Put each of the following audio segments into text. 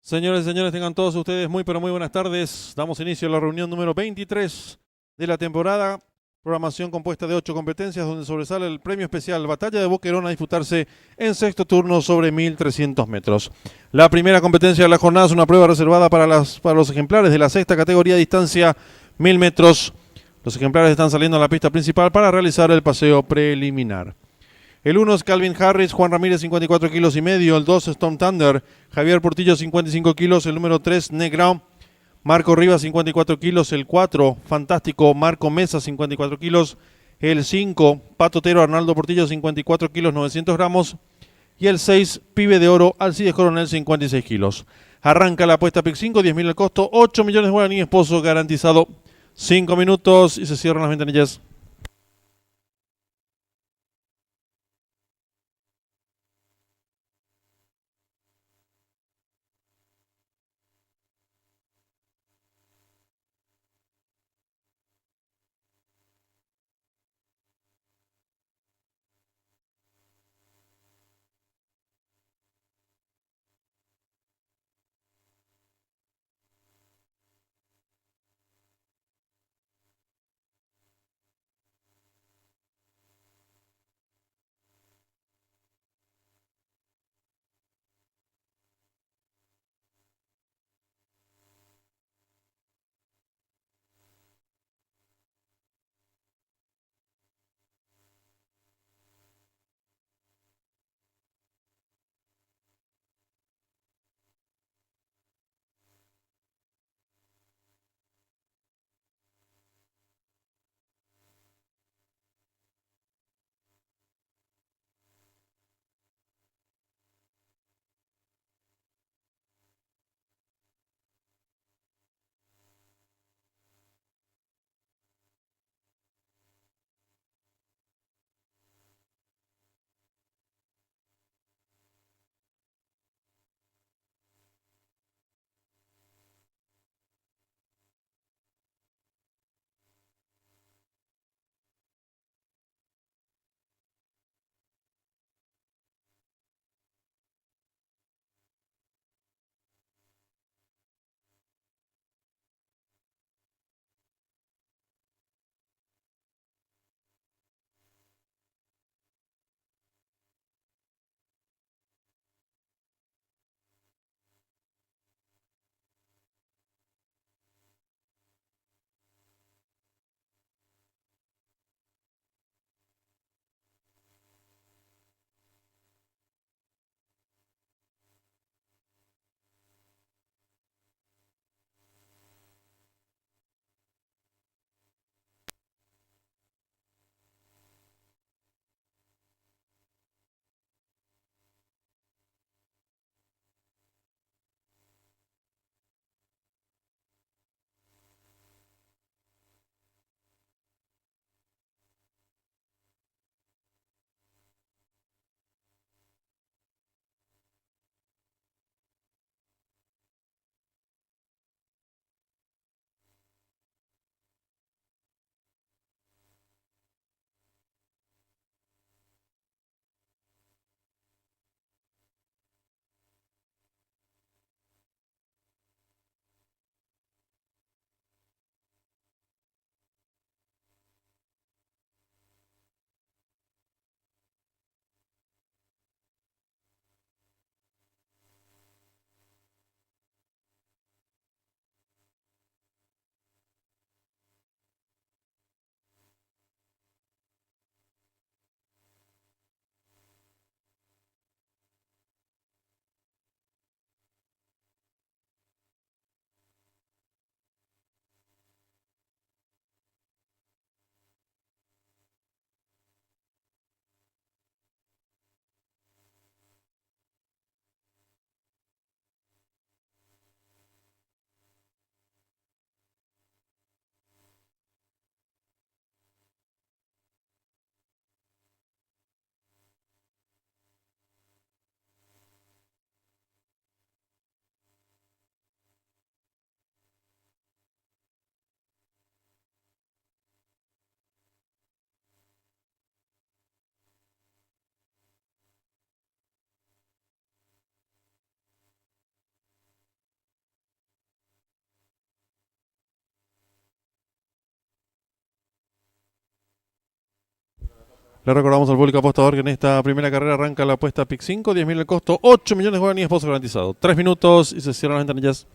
Señores y señores, tengan todos ustedes muy pero muy buenas tardes. Damos inicio a la reunión número 23 de la temporada. Programación compuesta de 8 competencias donde sobresale el premio especial Batalla de Boquerón a disputarse en sexto turno sobre 1300 metros. La primera competencia de la jornada es una prueba reservada para los ejemplares de la sexta categoría distancia 1000 metros. Los ejemplares están saliendo a la pista principal para realizar el paseo preliminar. El 1 es Calvin Harris, Juan Ramírez 54 kilos y medio, el 2 Storm Thunder, Javier Portillo 55 kilos, el número 3 Negrão, Marco Rivas 54 kilos, el 4 Fantástico Marco Mesa 54 kilos, el 5 Patotero Arnaldo Portillo 54 kilos 900 gramos y el 6 Pibe de Oro Alcides Coronel 56 kilos. Arranca la apuesta PIC 5, 10.000 el costo, 8 millones de guaraníes, pozo garantizado, 5 minutos y se cierran las ventanillas. Le recordamos al público apostador que en esta primera carrera arranca la apuesta PIC 5, 10.000 el costo, 8 millones de guaraníes, pozo garantizado. 3 minutos y se cierran las ventanillas.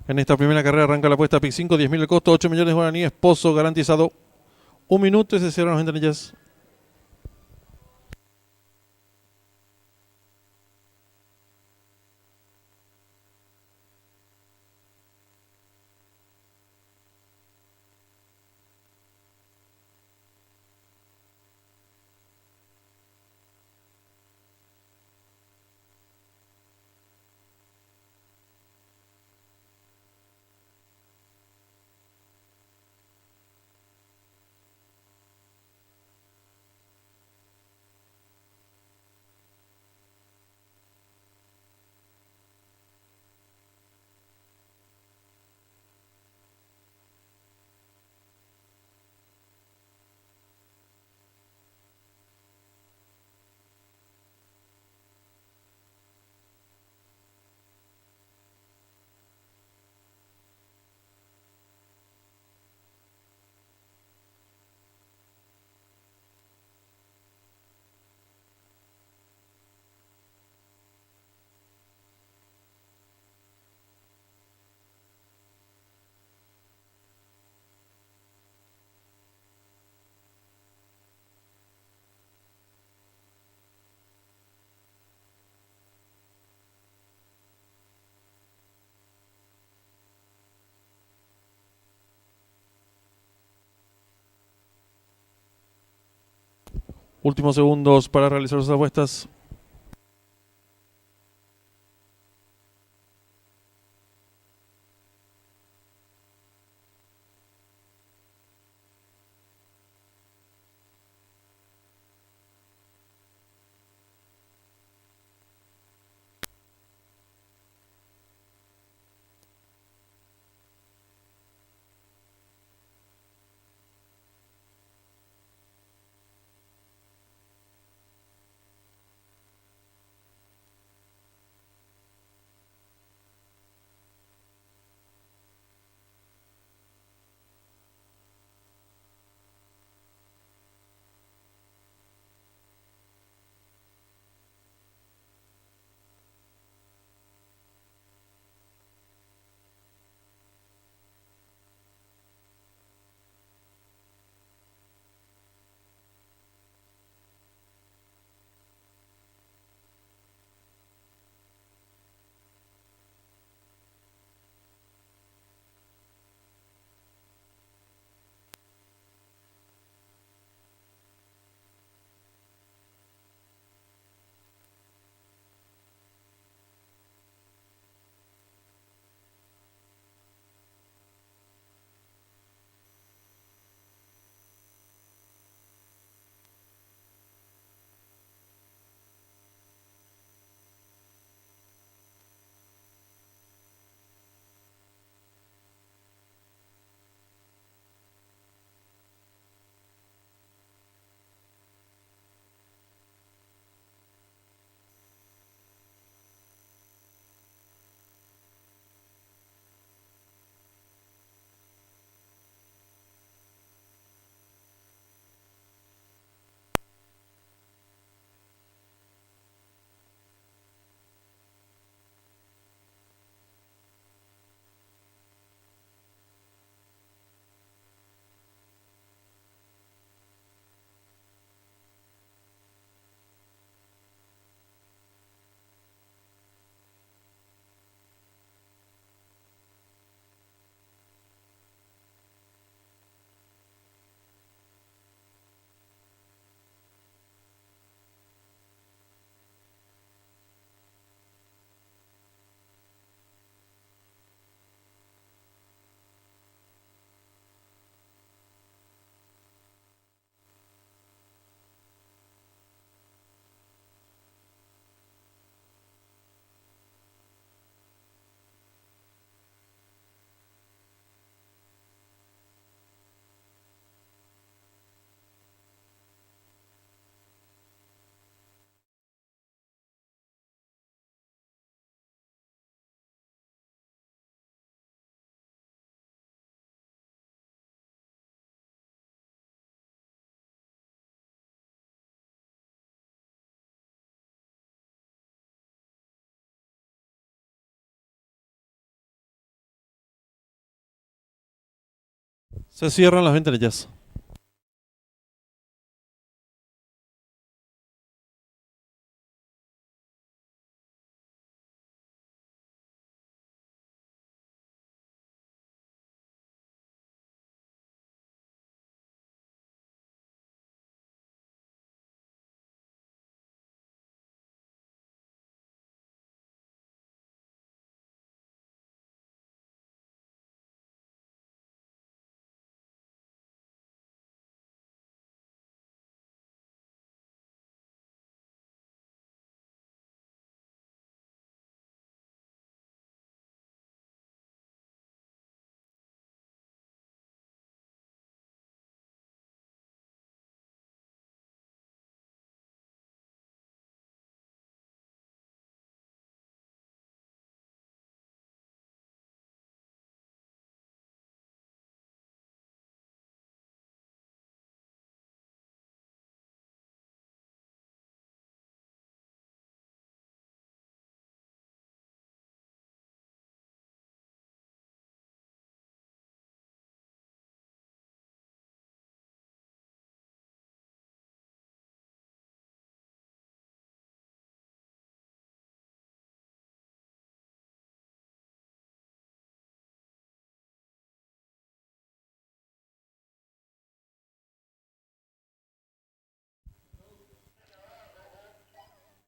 En esta primera carrera arranca la apuesta PIC 5, 10.000 el costo, 8 millones de guaraníes, pozo garantizado. 1 minuto y se cierran las ventanillas. Últimos segundos para realizar sus apuestas. Se cierran las ventanillas.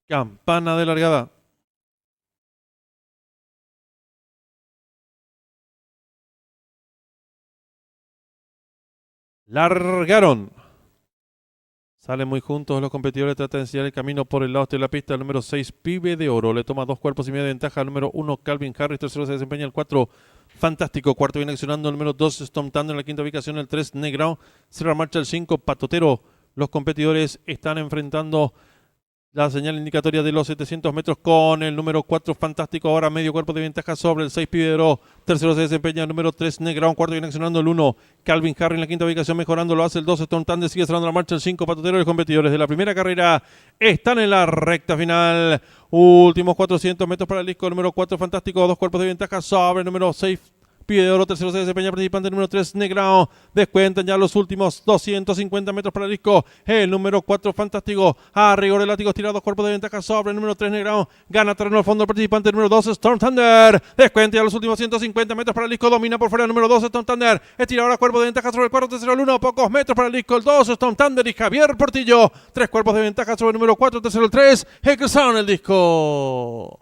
Campana de largada. Largaron. Salen muy juntos los competidores, tratan de enseñar el camino por el lado de la pista. El número 6, Pibe de Oro, le toma 2,5 cuerpos de ventaja. El número 1, Calvin Harris, tercero se desempeña el 4, Fantástico. Cuarto viene accionando el número 2, Storm Thunder en la quinta ubicación. El 3, Negrao. Cierra marcha el 5, Patotero. Los competidores están enfrentando la señal indicatoria de los 700 metros con el número 4, Fantástico. Ahora medio cuerpo de ventaja sobre el 6, Pibero. Tercero se desempeña el número 3, Negrao. Cuarto viene accionando el 1, Calvin Harry en la quinta ubicación, mejorando. Lo hace el 2, Storm Thunder. Sigue cerrando la marcha el 5, Patotero. Los competidores de la primera carrera están en la recta final. Últimos 400 metros para el disco. El número 4, Fantástico. 2 cuerpos de ventaja sobre el número 6, Pibe de Oro. Tercero se desempeña participante número 3, Negrao. Descuentan ya los últimos 250 metros para el disco. El número 4, Fantástico. A rigor el látigo tira 2 cuerpos de ventaja sobre el número 3, Negrao. Gana terreno al fondo el participante número 2, Storm Thunder. Descuenta ya los últimos 150 metros para el disco. Domina por fuera el número 2, Storm Thunder. Estira ahora cuerpo de ventaja sobre el 4, tercero el 1. Pocos metros para el disco. El 2, Storm Thunder y Javier Portillo. 3 cuerpos de ventaja sobre el número 4, tercero el 3. Egresaron el disco.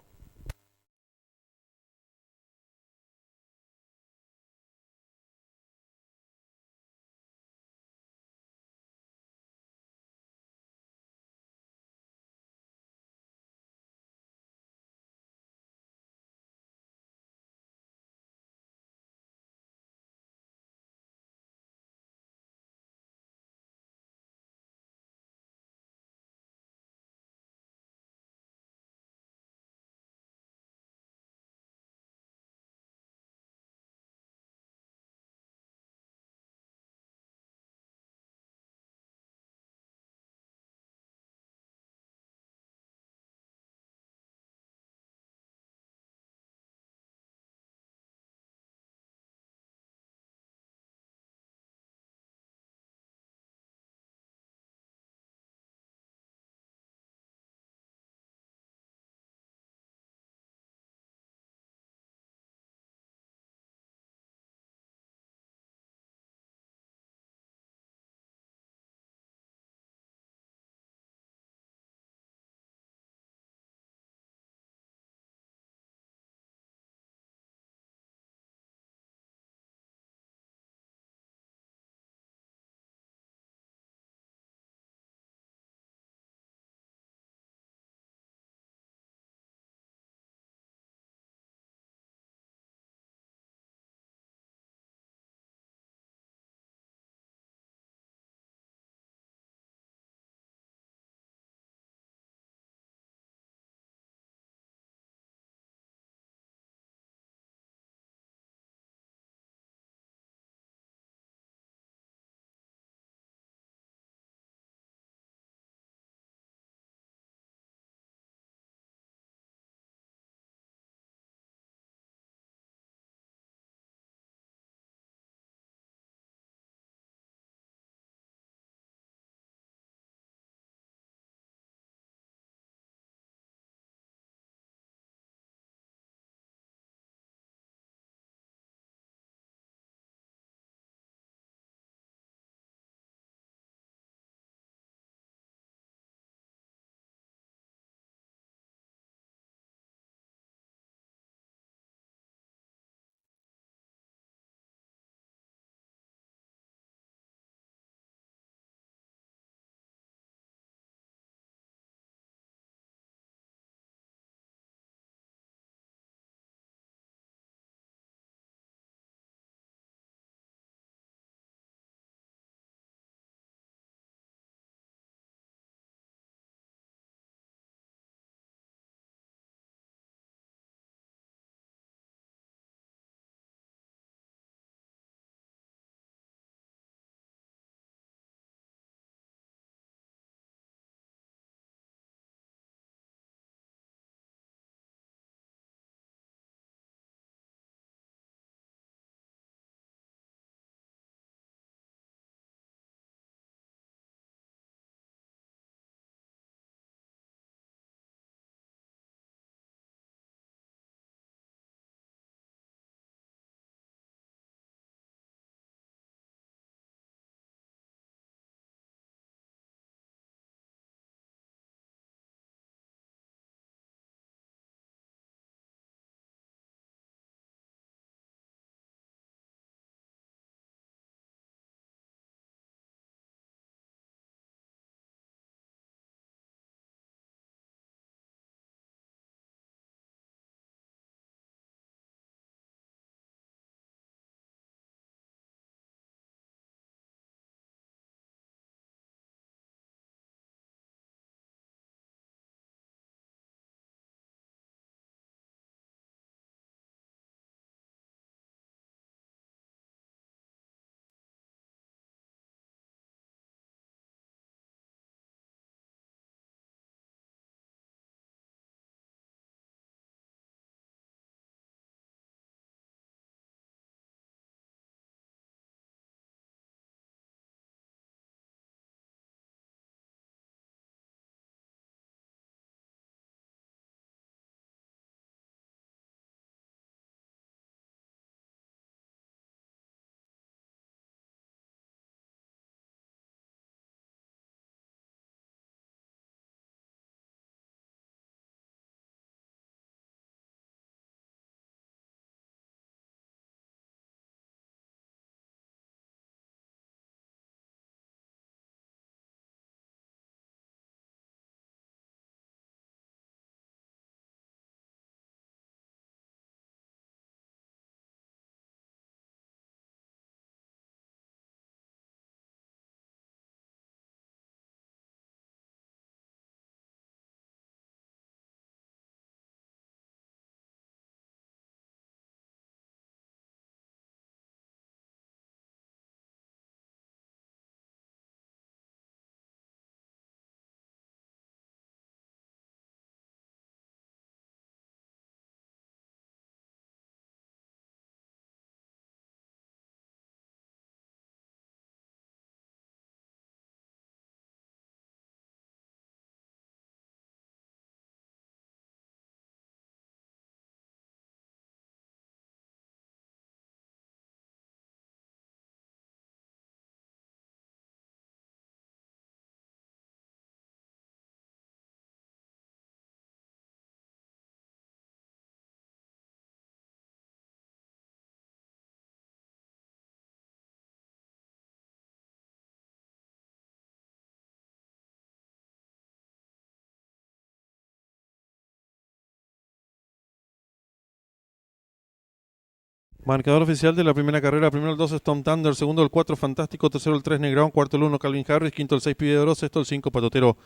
Marcador oficial de la primera carrera. Primero el 2 Storm Thunder, segundo el 4 Fantástico, tercero el 3 Negrón, cuarto el 1 Calvin Harris, quinto el 6 Pibe de Oro, sexto el 5 Patotero.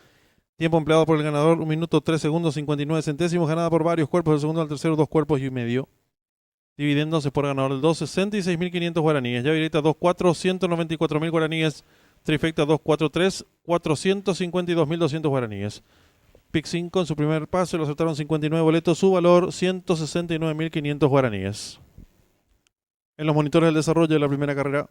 Tiempo empleado por el ganador, 1 minuto 3 segundos 59 centésimos, ganada por varios cuerpos, del segundo al tercero 2 cuerpos y medio. Dividiéndose por ganador el 2, 66.500 guaraníes. Llave directa 2-4, 194.000 guaraníes. Trifecta 2-4-3, 452.200 guaraníes. Pick 5 en su primer pase, lo aceptaron 59 boletos, su valor 169.500 guaraníes. En los monitores del desarrollo de la primera carrera.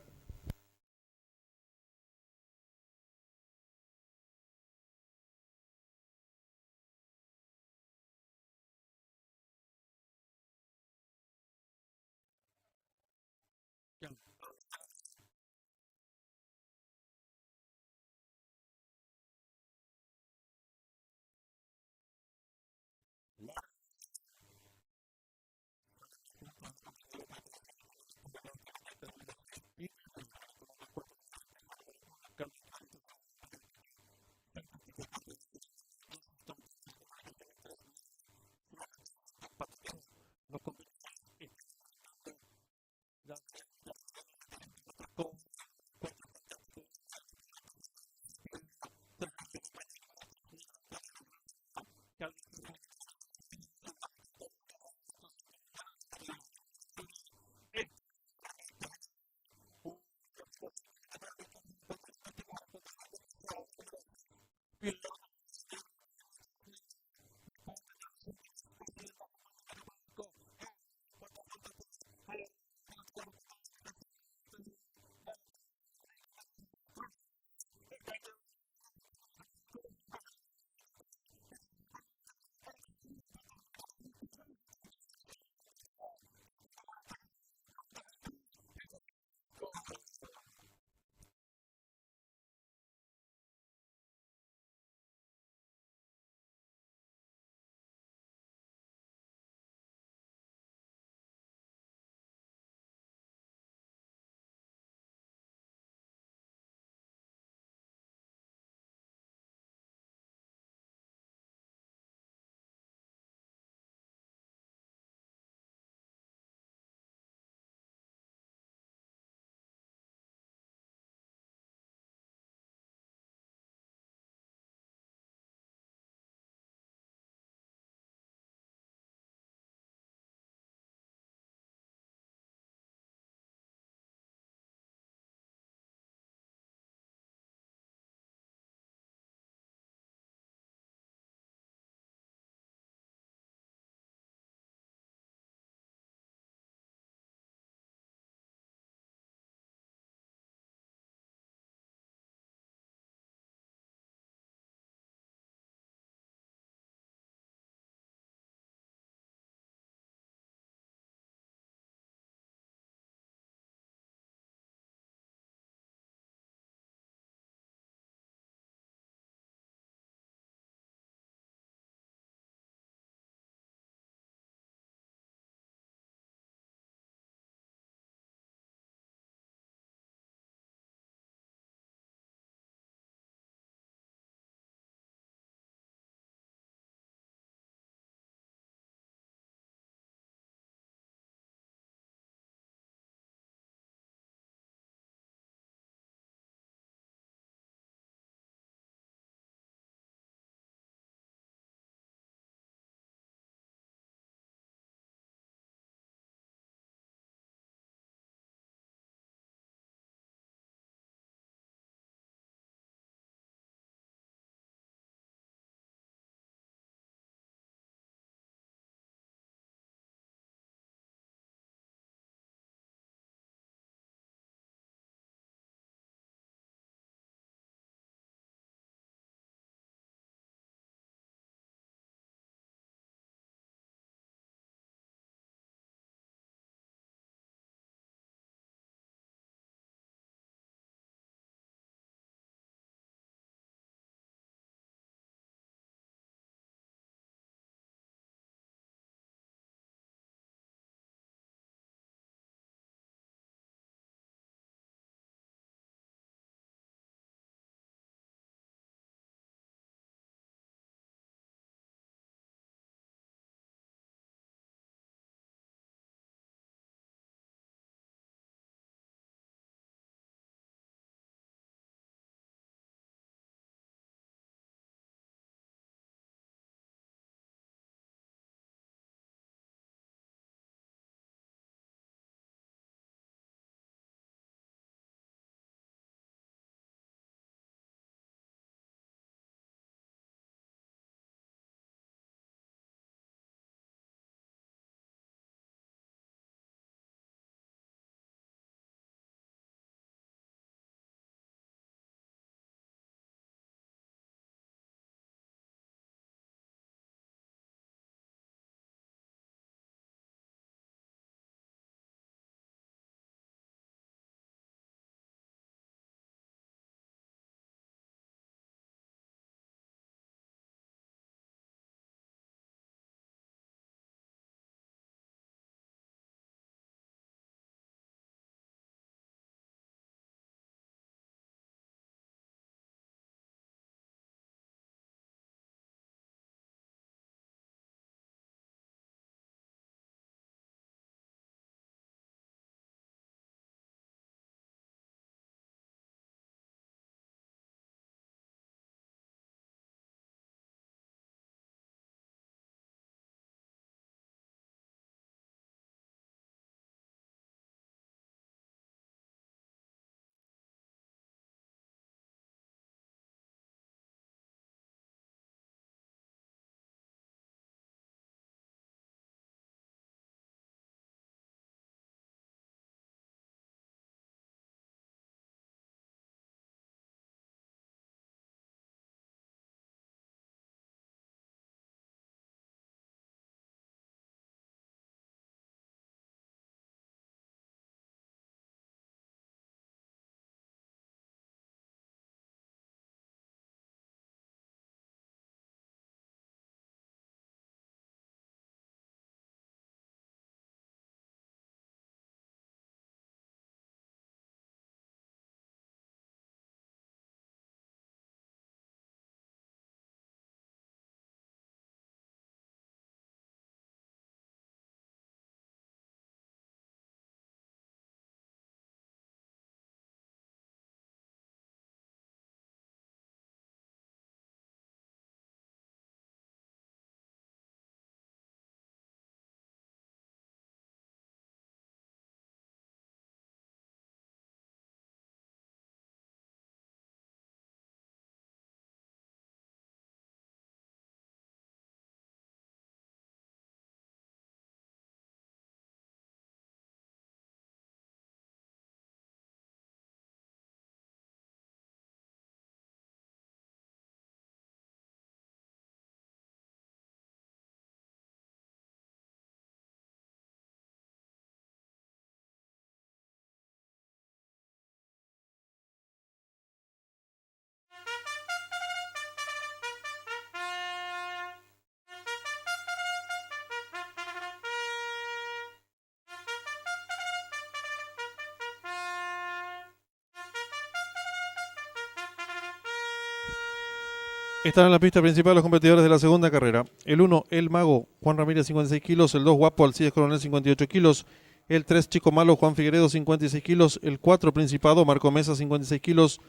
Están en la pista principal los competidores de la segunda carrera. El 1, El Mago, Juan Ramírez, 56 kilos. El 2, Guapo, Alcides Coronel, 58 kilos. El 3, Chico Malo, Juan Figueredo, 56 kilos. El 4, Principado, Marco Mesa, 56 kilos.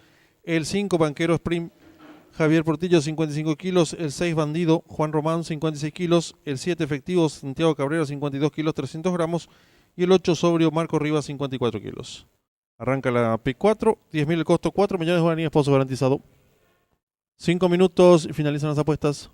El 5, Banquero Sprint, Javier Portillo, 55 kilos. El 6, Bandido, Juan Román, 56 kilos. El 7, Efectivo, Santiago Cabrera, 52 kilos, 300 gramos. Y el 8, Sobrio, Marco Rivas, 54 kilos. Arranca la PIC 4, 10.000 el costo, 4 millones de guaraníes, pozo garantizado. 5 minutos y finalizan las apuestas.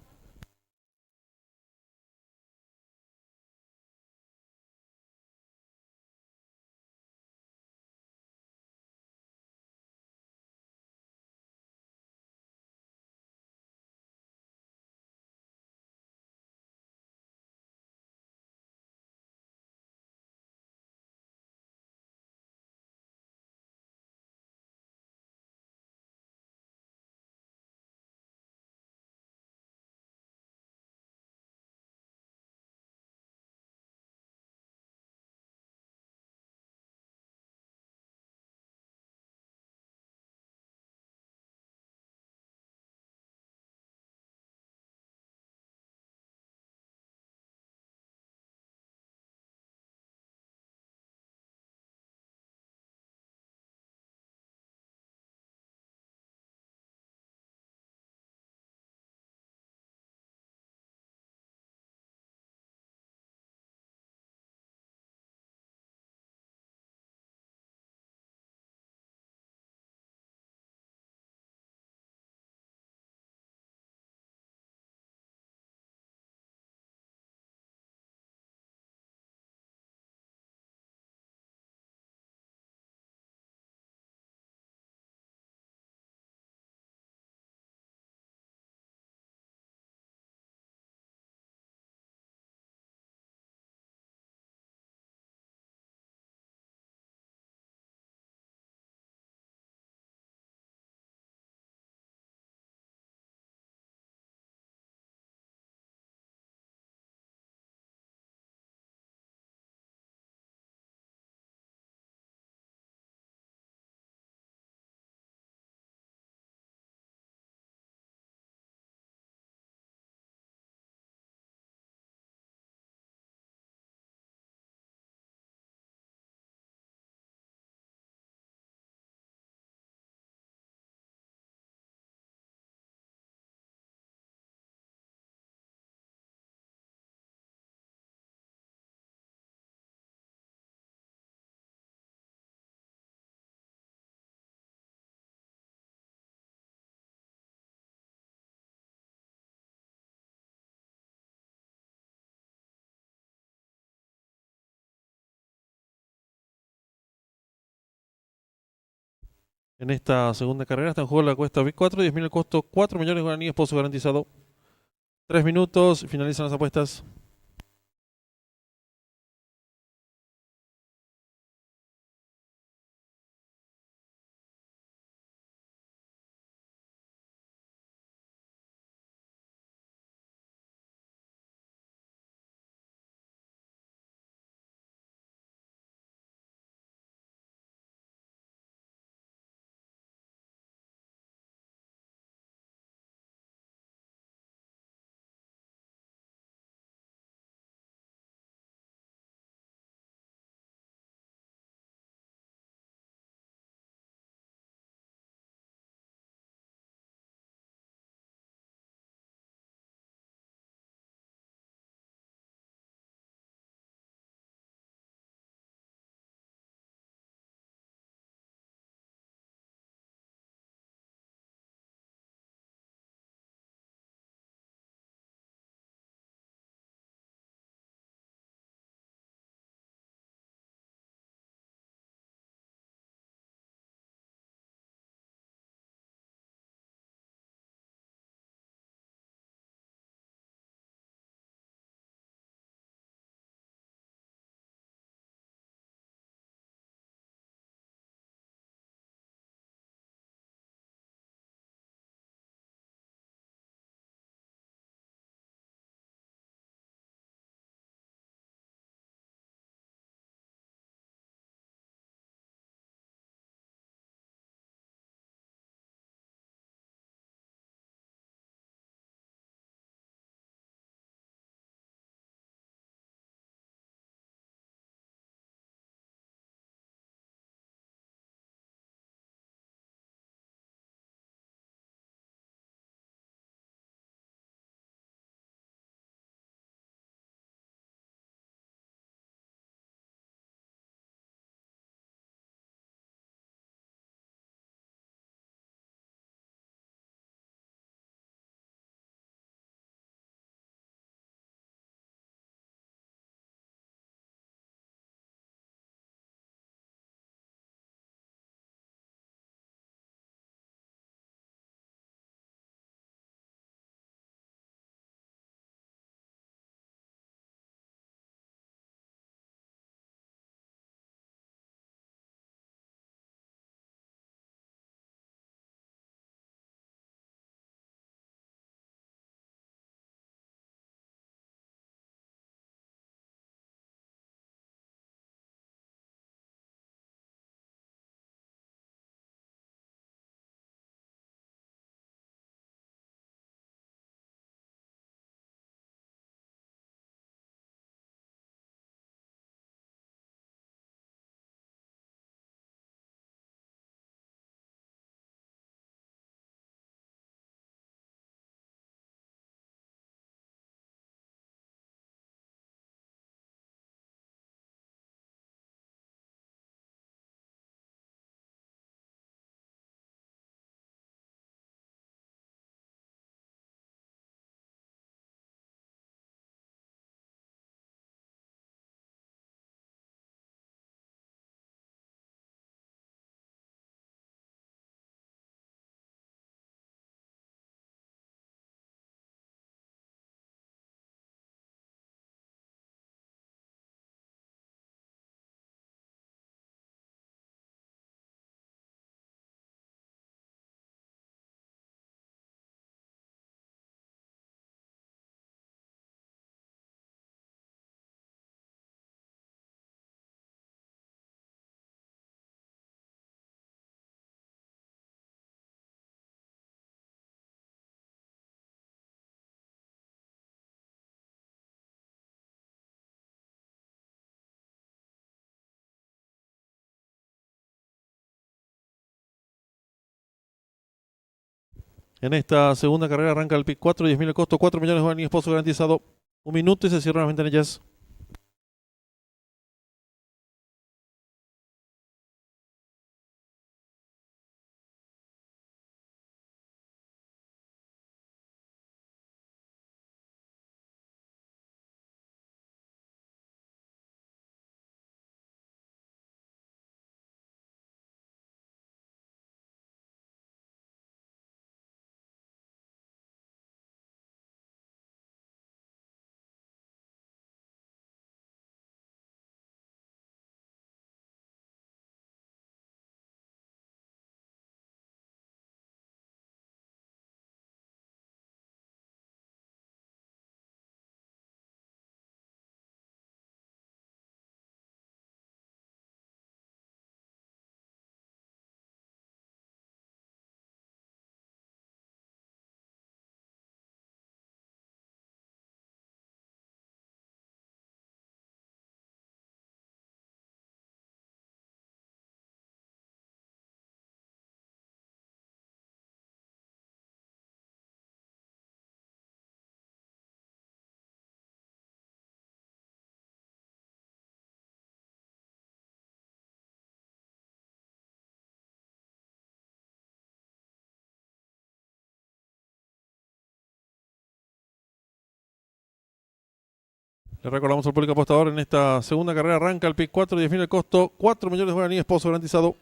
En esta segunda carrera está en juego la cuesta PIC 4, 10.000 el costo, 4 millones de guaraníes, pozo garantizado. 3 minutos, finalizan las apuestas. En esta segunda carrera arranca el pick 4, 10.000 el costo, 4 millones de guaraníes, esposo garantizado. Un minuto y se cierran las ventanillas. Le recordamos al público apostador, en esta segunda carrera arranca el pick 4, 10.000 el costo, 4 millones de guaraníes, esposo garantizado.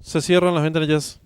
Se cierran las ventanillas.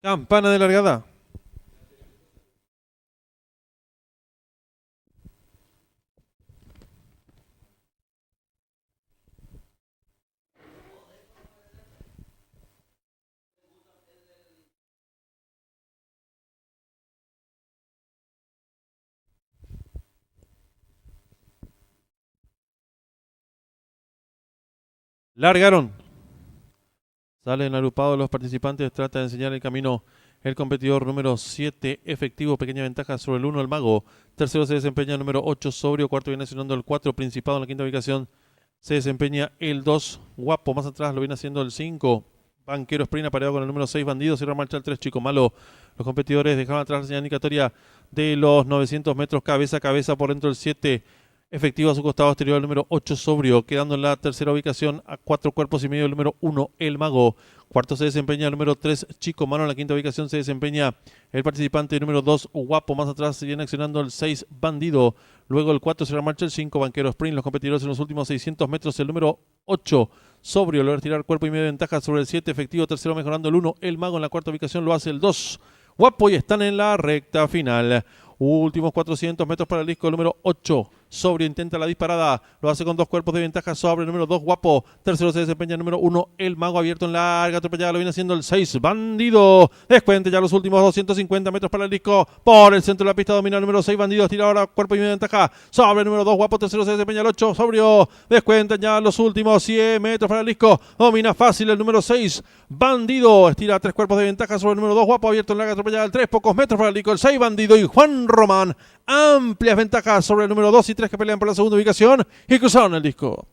Campana de largada. Largaron. Salen agrupados los participantes. Trata de enseñar el camino el competidor número 7, efectivo. Pequeña ventaja sobre el 1, el mago. Tercero se desempeña el número 8, sobrio. Cuarto viene haciendo el 4, principado. En la quinta ubicación se desempeña el 2, guapo. Más atrás lo viene haciendo el 5, banquero sprint, apareado con el número 6, bandido. Cierra marcha el 3, chico malo. Los competidores dejaron atrás la señal indicatoria de los 900 metros cabeza a cabeza por dentro del 7. Efectivo a su costado exterior el número 8, sobrio, quedando en la tercera ubicación a 4 cuerpos y medio el número 1, el mago. Cuarto se desempeña el número 3, chico malo. En la quinta ubicación se desempeña el participante número 2, guapo. Más atrás se viene accionando el 6, bandido. Luego el 4 será marcha el 5, banquero sprint. Los competidores en los últimos 600 metros el número 8, sobrio, logra tirar cuerpo y medio de ventaja sobre el 7, efectivo. Tercero mejorando el 1, el mago. En la cuarta ubicación lo hace el 2, guapo, y están en la recta final. Últimos 400 metros para el disco número 8. Sobrio intenta la disparada. Lo hace con 2 cuerpos de ventaja sobre el número 2, guapo. Tercero se desempeña el número 1, el mago, abierto en larga atropellada. Lo viene haciendo el 6, bandido. Descuente ya los últimos 250 metros para el disco. Por el centro de la pista domina el número 6, bandido. Tira ahora cuerpo y medio de ventaja sobre el número 2, guapo. Tercero se desempeña el 8, sobrio. Descuenta ya los últimos 100 metros para el disco. Domina fácil el número 6, bandido. Estira 3 cuerpos de ventaja sobre el número 2, guapo. Abierto en larga atropellada el 3, pocos metros para el disco. El 6, bandido, y Juan Román. Amplias ventajas sobre el número 2 y 3 que pelean por la segunda ubicación y cruzaron el disco.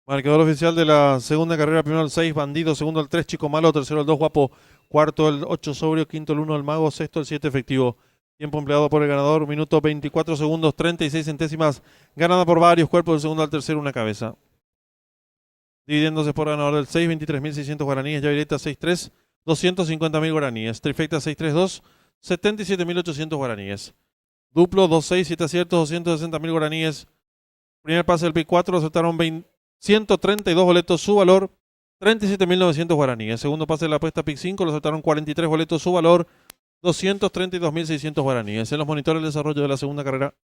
Marcador oficial de la segunda carrera: primero el 6, Bandido; segundo el 3, Chico Malo; tercero el 2, Guapo; cuarto el 8, Sobrio; quinto el 1, el Mago; sexto el 7, Efectivo. Tiempo empleado por el ganador: 1 minuto 24 segundos 36 centésimas. Ganada por varios cuerpos, del segundo al tercero una cabeza. Dividiéndose por ganador del 6, 23.600 guaraníes. Llave directa 6-3, 250.000 guaraníes. Trifecta 6-3-2, 77.800 guaraníes. Duplo 2-6, 7 aciertos, 260.000 guaraníes. Primer pase del P4, aceptaron 132 boletos, su valor 37.900 guaraníes. Segundo pase de la apuesta PIC 5, lo aceptaron 43 boletos, su valor 232.600 guaraníes. En los monitores, el desarrollo de la segunda carrera.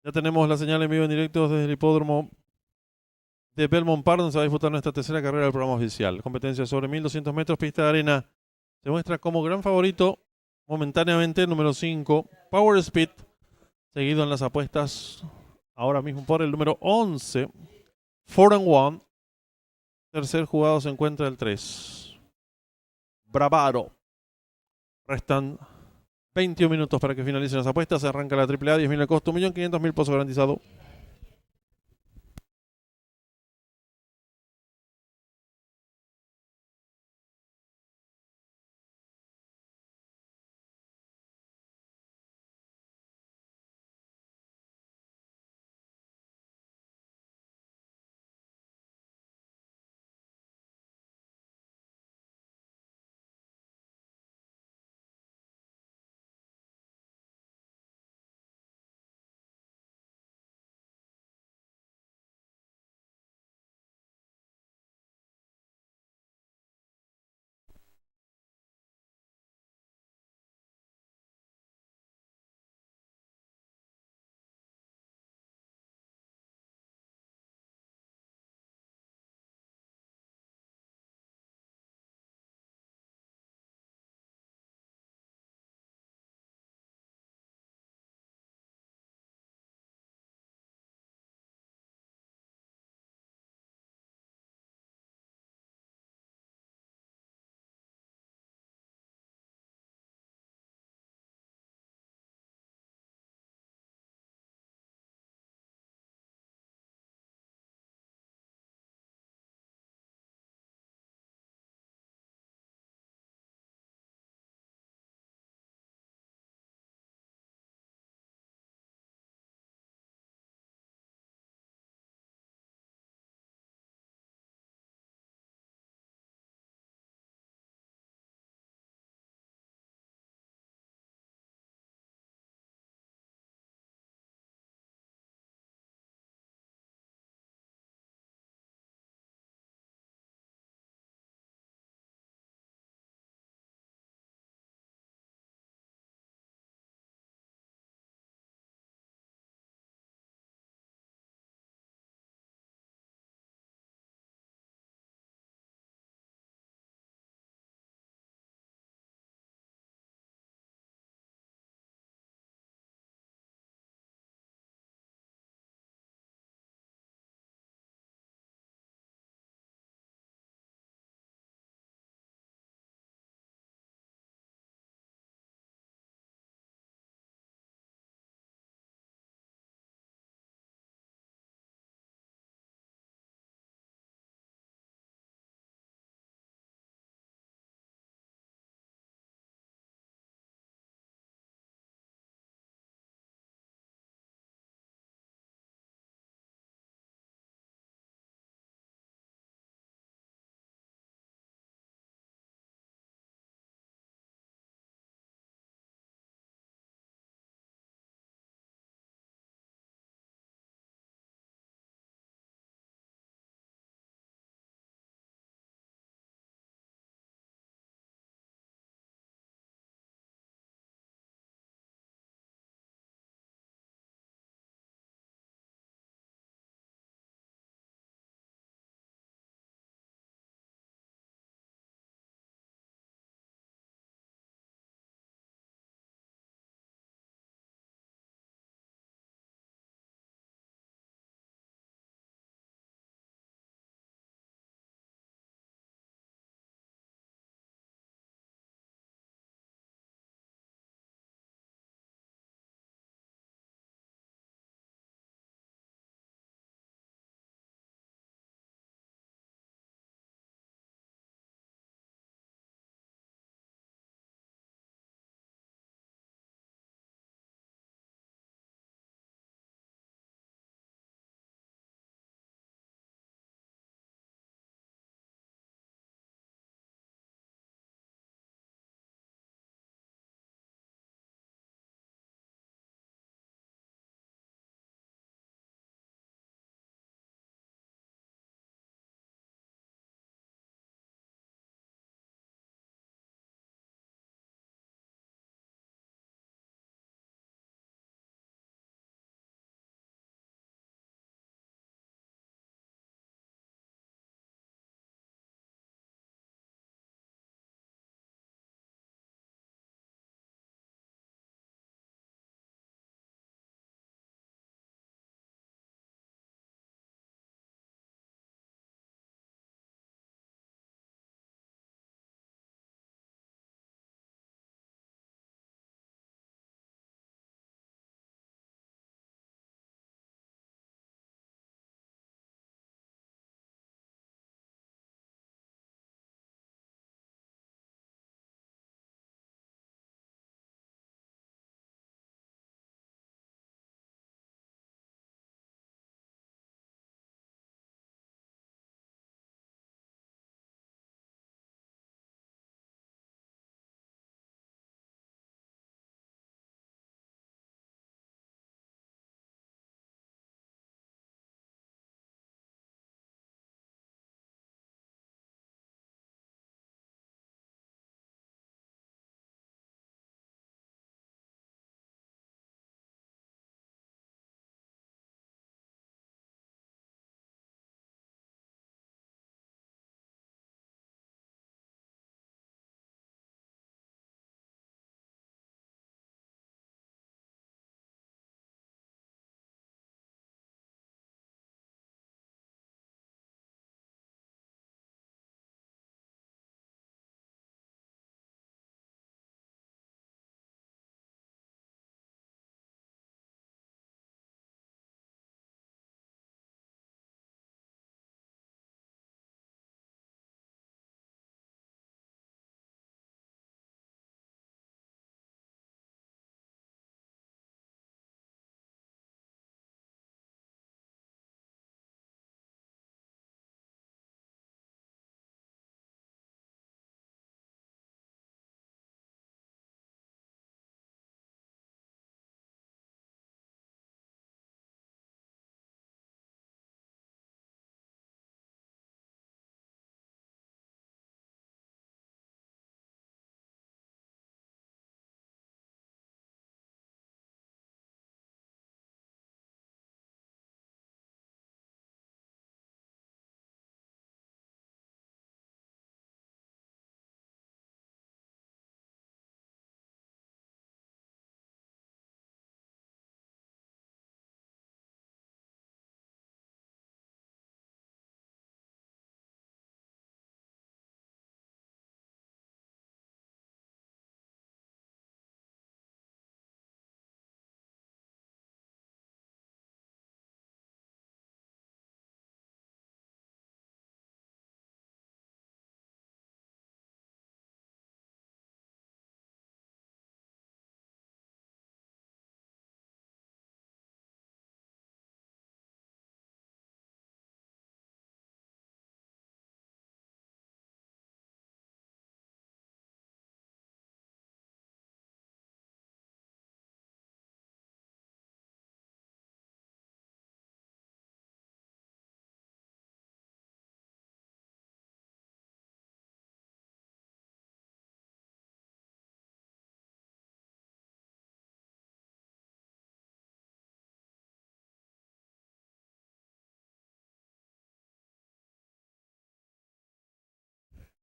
Ya tenemos la señal en vivo en directo desde el hipódromo de Belmont Park, donde se va a disputar nuestra tercera carrera del programa oficial. Competencia sobre 1.200 metros, pista de arena. Se muestra como gran favorito momentáneamente el número 5, Power Speed, seguido en las apuestas ahora mismo por el número 11, 4-1. Tercer jugado se encuentra el 3, Bravado. Restan 21 minutos para que finalicen las apuestas. Se arranca la AAA, 10.000 el costo, 1.500.000 pozo garantizado.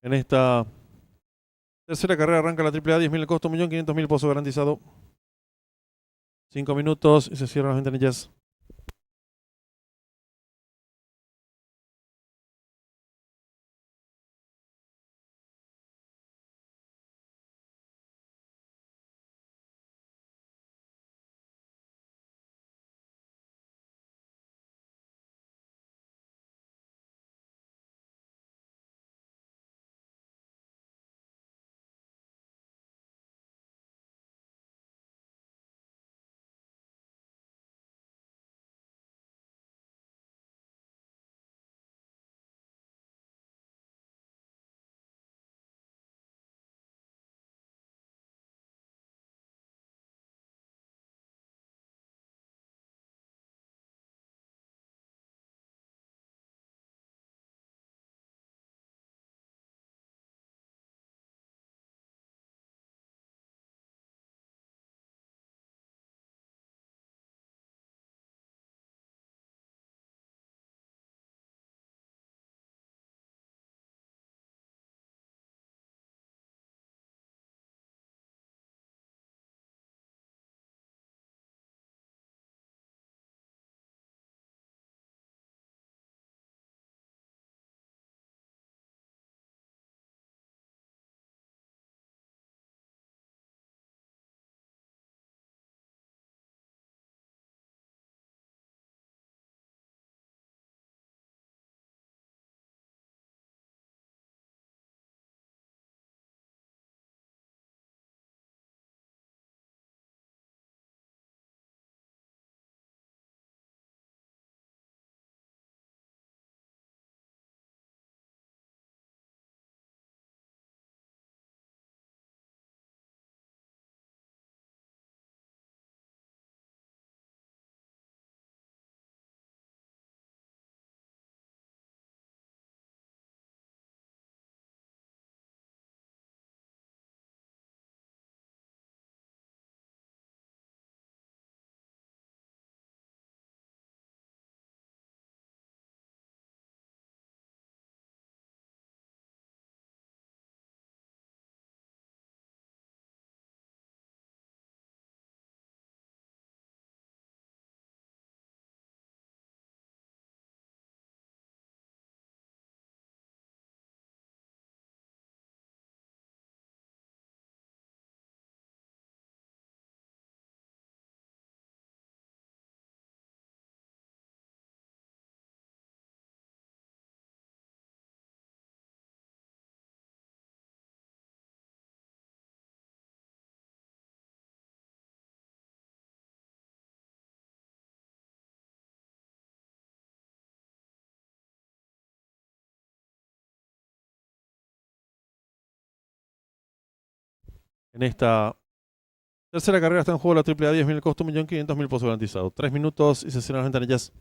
En esta tercera carrera arranca la AAA, 10.000 el costo, 1.500.000 pozo garantizado. 5 minutos y se cierran las ventanillas. En esta tercera carrera está en juego la AAA, 10.000 el costo, 1.500.000 pozo garantizado. 3 minutos y se cierran las ventanillas.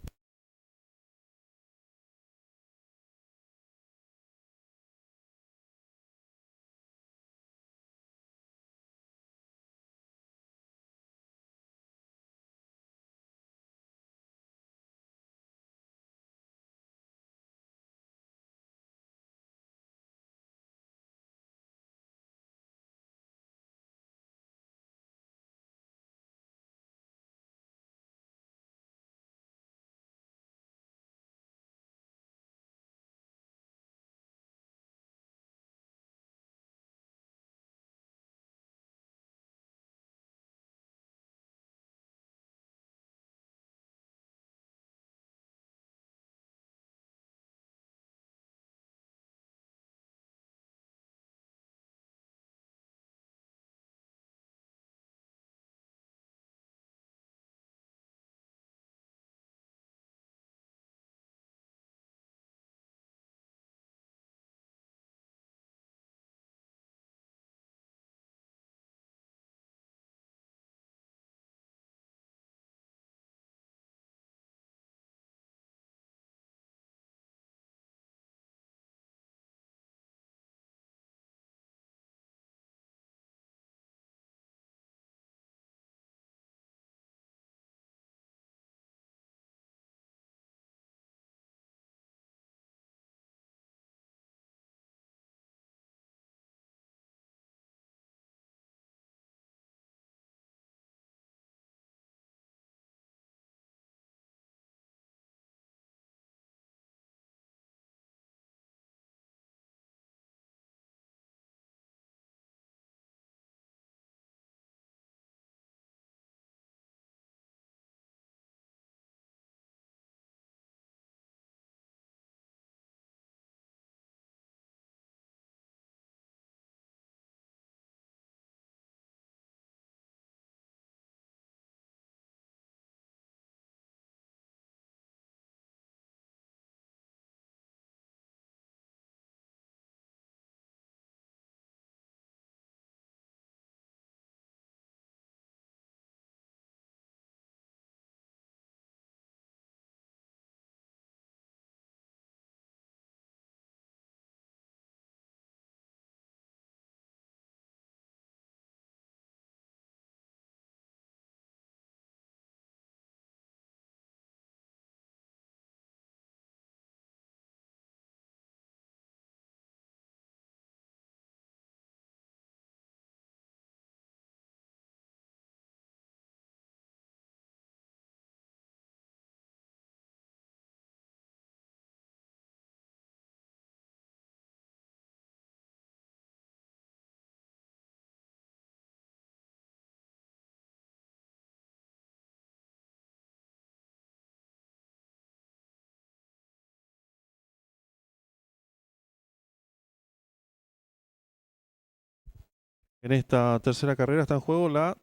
En esta tercera carrera está en juego la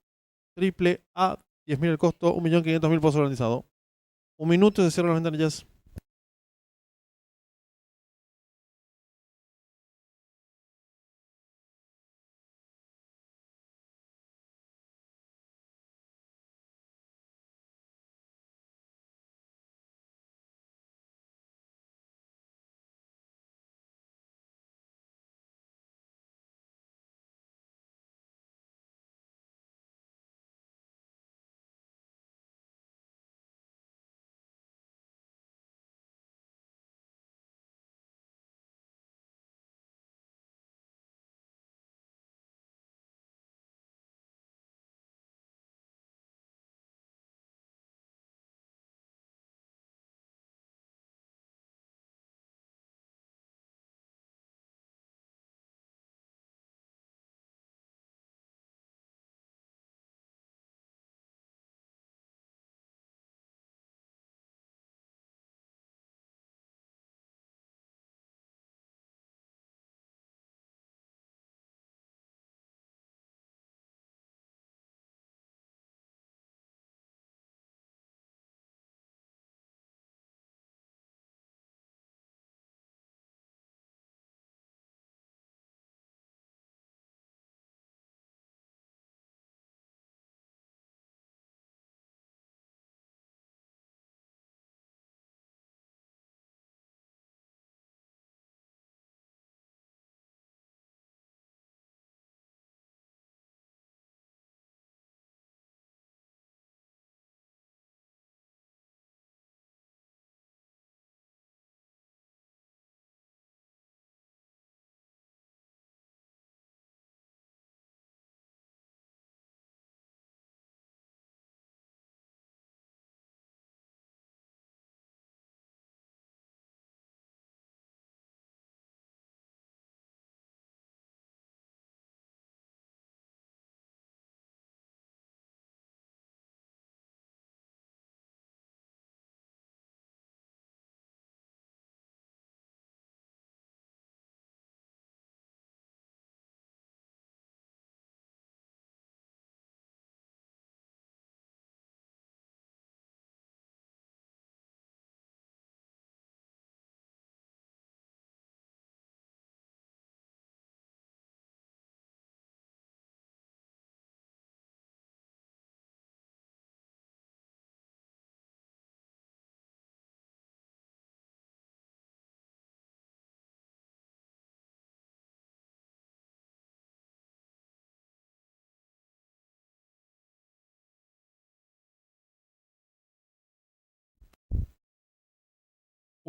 triple A, 10.000 el costo, 1.500.000 pozo garantizado. Un minuto y se cierran las ventanillas.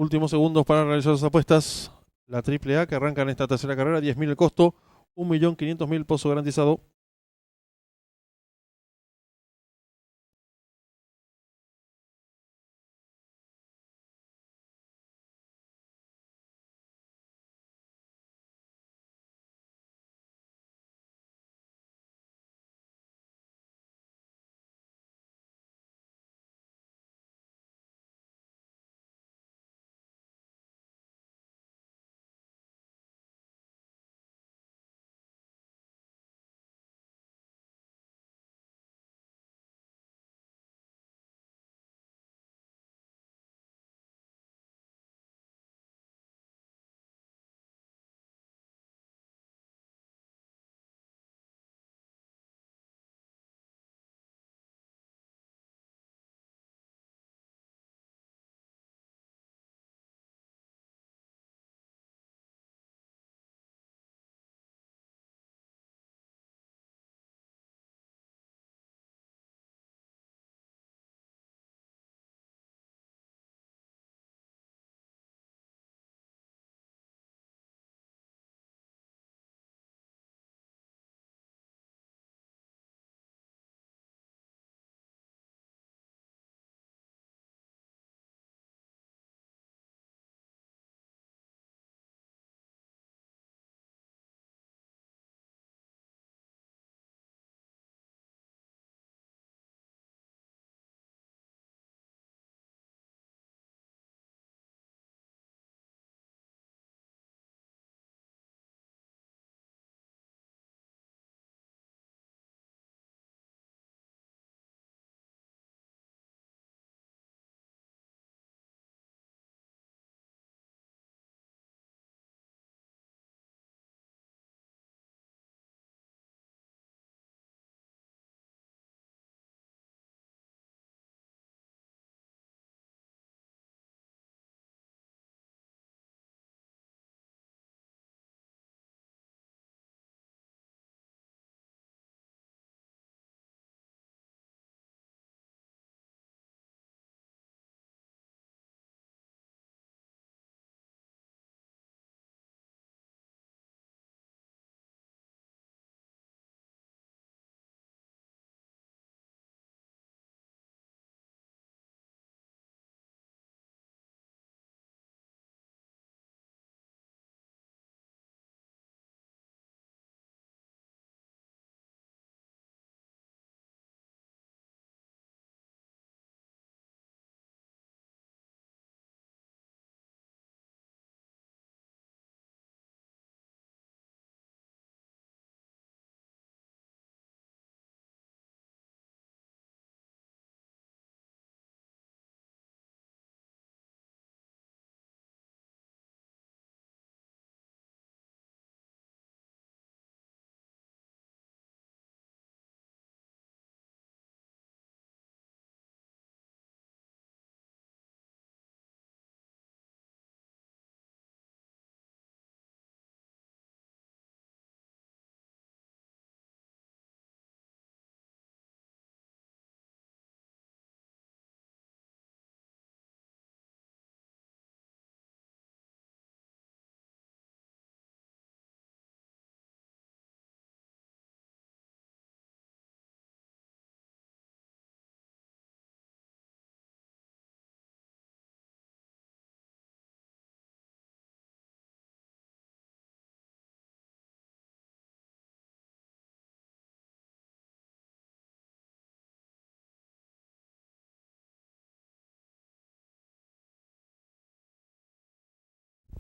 Últimos segundos para realizar las apuestas. La triple A que arranca en esta tercera carrera, 10.000 el costo, 1.500.000 pozo garantizado.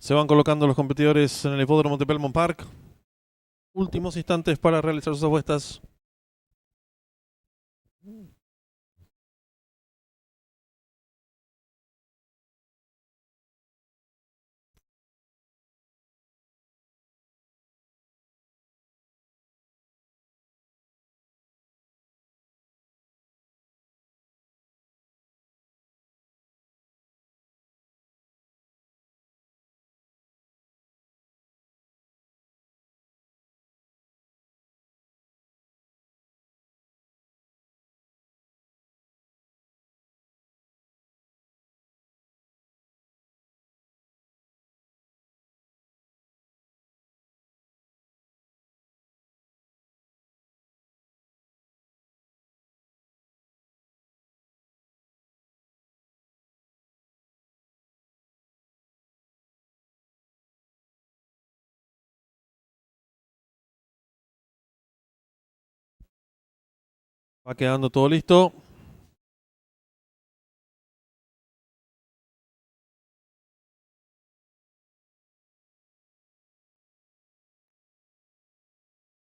Se van colocando los competidores en el hipódromo de Belmont Park. Últimos instantes para realizar sus apuestas. Va quedando todo listo.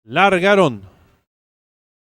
Largaron.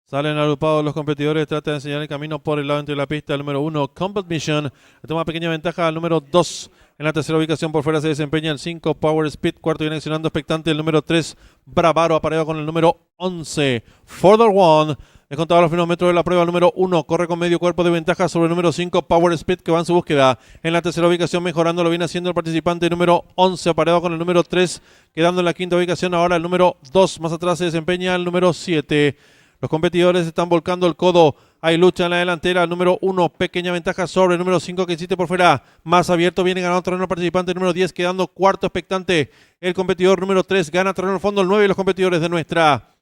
Salen agrupados los competidores, trata de enseñar el camino por el lado entre la pista. El número 1, Combat Mission, le toma pequeña ventaja al número 2. En la tercera ubicación por fuera se desempeña el 5, Power Speed. Cuarto viene accionando expectante el número 3, Bravaro, apareado con el número 11, Further One. Descontado los primeros metros de la prueba, el número 1 corre con medio cuerpo de ventaja sobre el número 5, Power Speed, que va en su búsqueda. En la tercera ubicación, mejorando, lo viene haciendo el participante número 11, apareado con el número 3, quedando en la quinta ubicación ahora el número 2. Más atrás se desempeña el número 7. Los competidores están volcando el codo. Hay lucha en la delantera. El número 1, pequeña ventaja sobre el número 5 que insiste por fuera. Más abierto viene ganando terreno el participante número 10, quedando cuarto expectante. El competidor número 3 gana terreno al fondo el 9 y los competidores de nuestra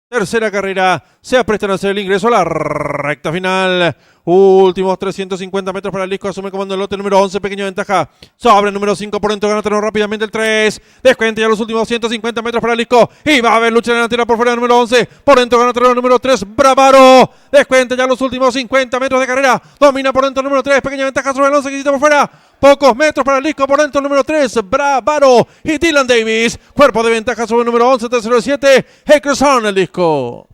tercera carrera se aprestan a hacer el ingreso a la recta final. Últimos 350 metros para el disco. Asume comando el lote número 11. Pequeña ventaja sobre el número 5. Por dentro gana terreno rápidamente el 3. Descuenta ya los últimos 150 metros para el disco. Y va a haber lucha en la delantera por fuera del número 11. Por dentro gana terreno número 3. Bravaro. Descuenta ya los últimos 50 metros de carrera. Domina por dentro el número 3. Pequeña ventaja sobre el 11 que quita por fuera. Pocos metros para el disco, por dentro el número 3, Bravaro y Dylan Davis. Cuerpo de ventaja sobre el número 11, tercero de 7, Heckerson el disco.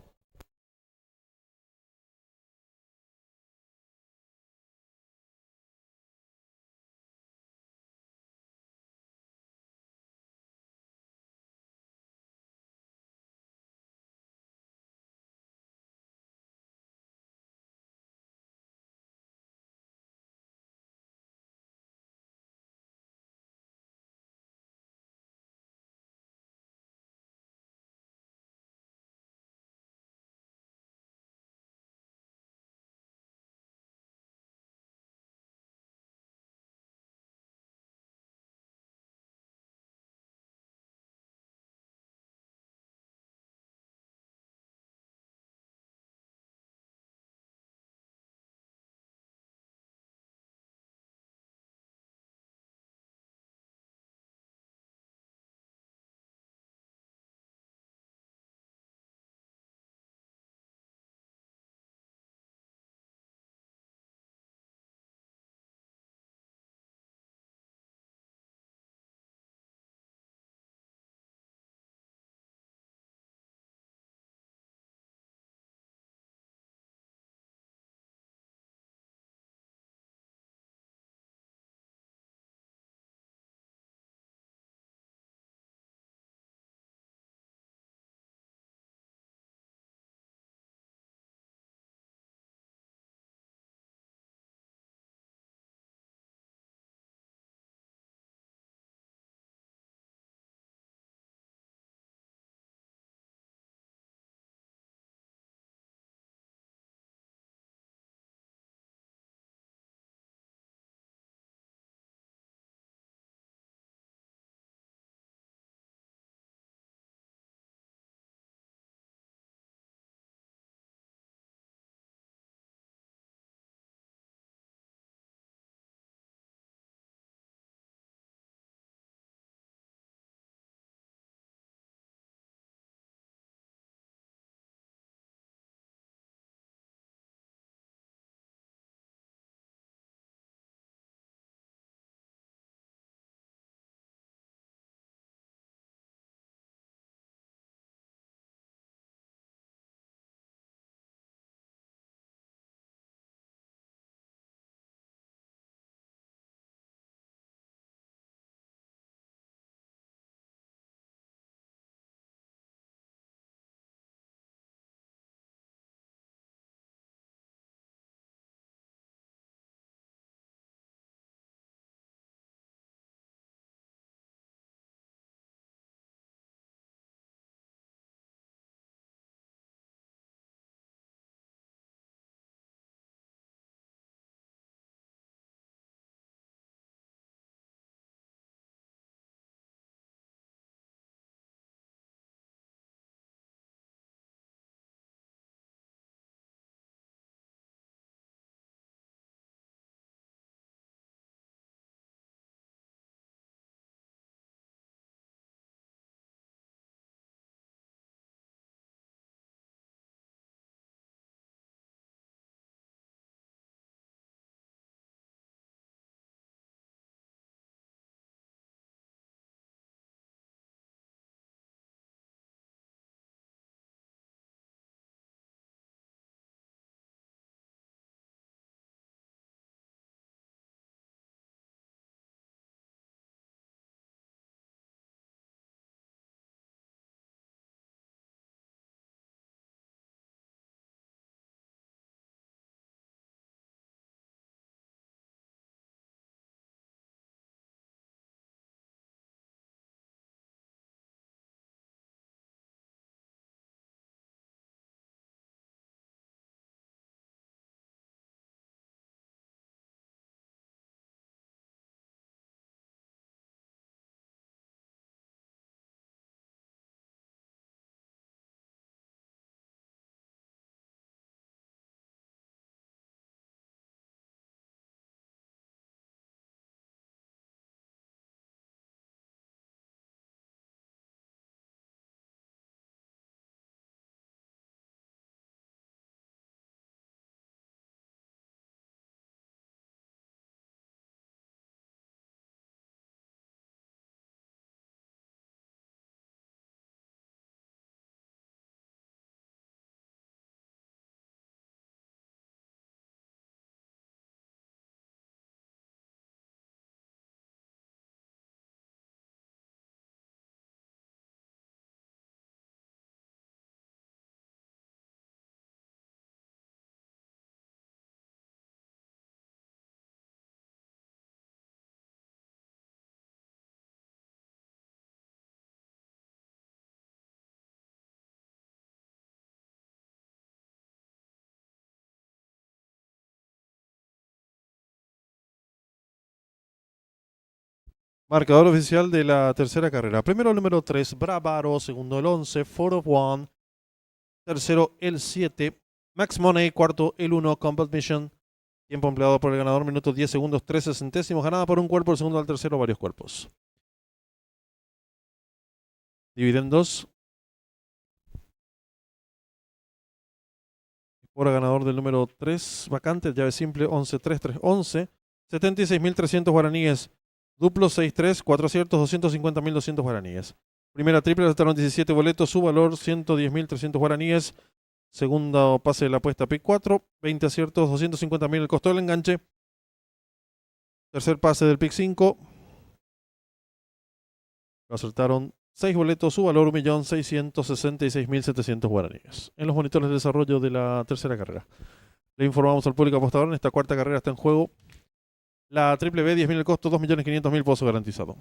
Marcador oficial de la tercera carrera. Primero el número 3, Bravaro. Segundo el 11, Four of One. Tercero el 7, Max Money. Cuarto el 1, Combat Mission. Tiempo empleado por el ganador, minutos 10 segundos 13 centésimos. Ganada por un cuerpo, el segundo al tercero, varios cuerpos. Dividendos. Hora ganador del número 3, vacante, llave simple 11-3-3-11. 76.300 guaraníes. Duplo 6-3, 4 aciertos, 250.200 guaraníes. Primera triple, aceptaron 17 boletos, su valor 110.300 guaraníes. Segundo pase de la apuesta pick 4, 20 aciertos, 250.000 el costo del enganche. Tercer pase del pick 5. Lo acertaron 6 boletos, su valor 1.666.700 guaraníes. En los monitores de desarrollo de la tercera carrera. Le informamos al público apostador, en esta cuarta carrera está en juego la triple B, 10.000 el costo, 2.500.000 pozo garantizado.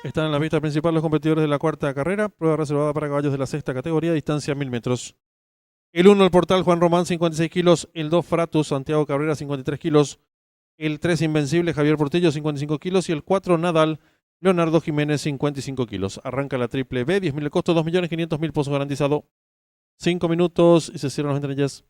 Están en la pista principal los competidores de la cuarta carrera, prueba reservada para caballos de la sexta categoría, distancia 1000 metros. El 1, el Portal Juan Román, 56 kilos. El 2, Fratus Santiago Cabrera, 53 kilos. El 3, Invencible Javier Portillo, 55 kilos. Y el 4, Nadal Leonardo Jiménez, 55 kilos. Arranca la triple B, 10.000 el costo, 2.500.000 pozos garantizado. 5 minutos y se cierran las ventanillas.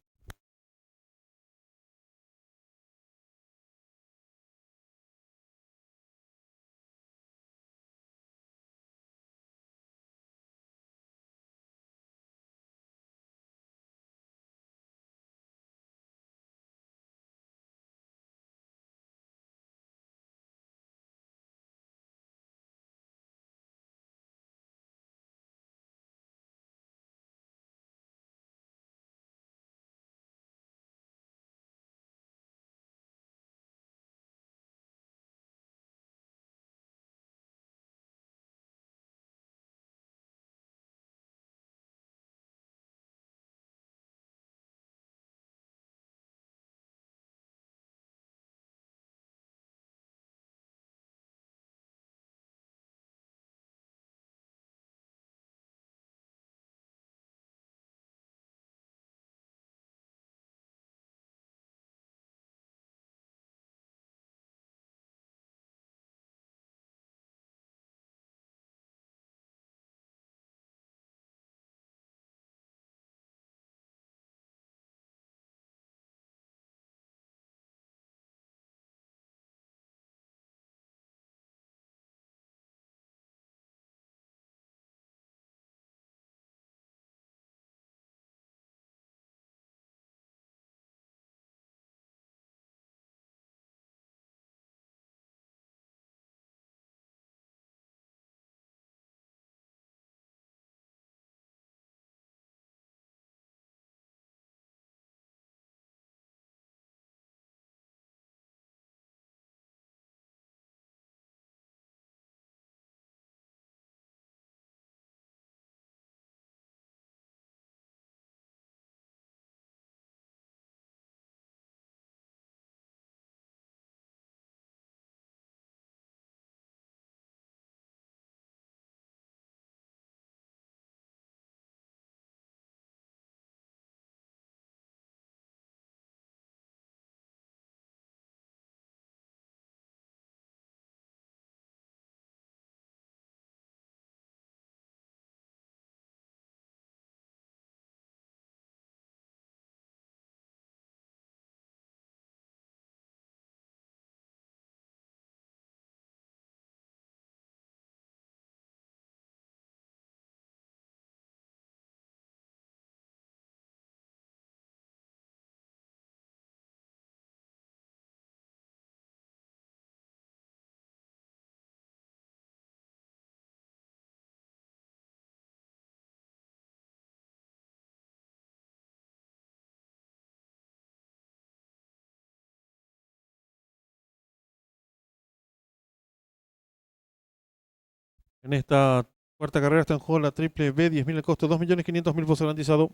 En esta cuarta carrera está en juego la triple B, 10.000 el costo, 2.500.000 pozos garantizado.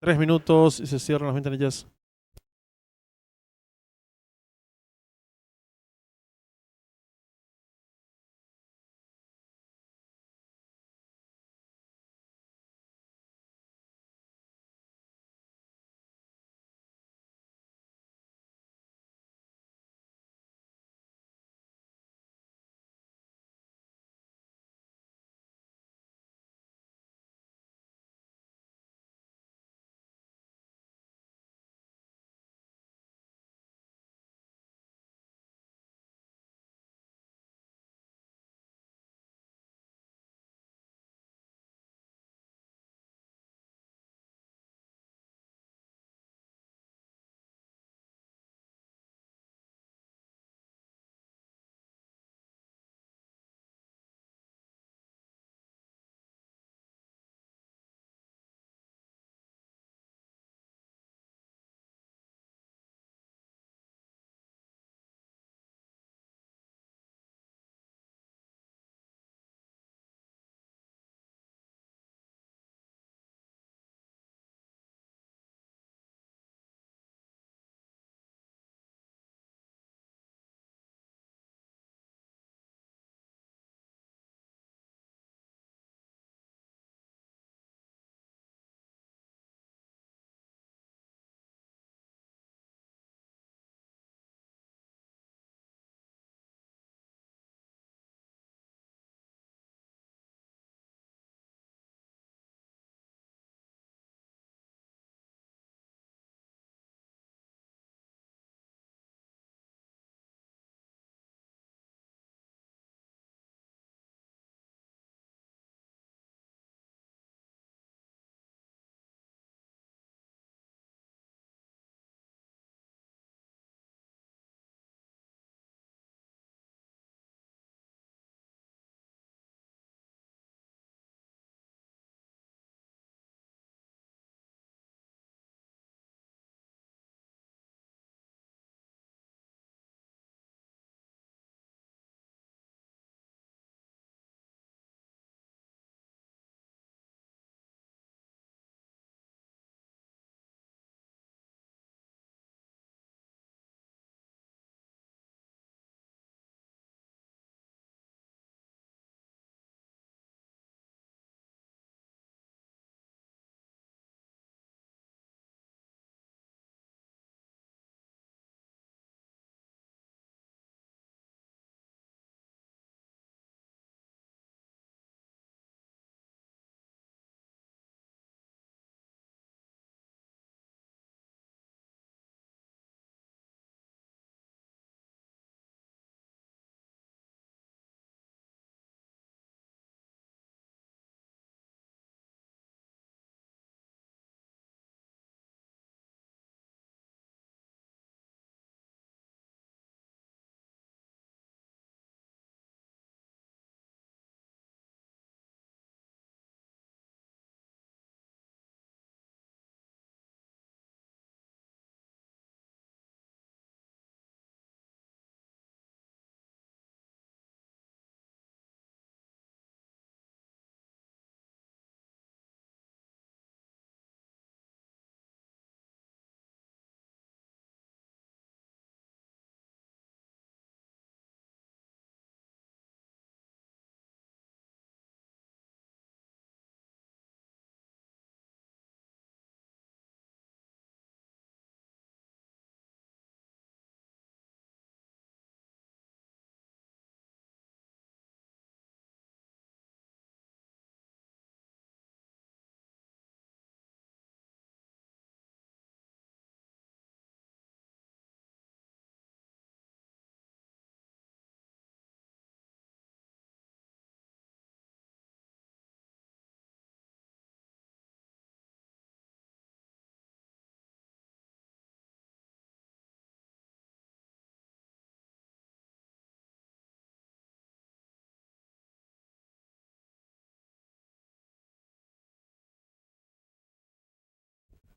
3 minutos y se cierran las ventanillas.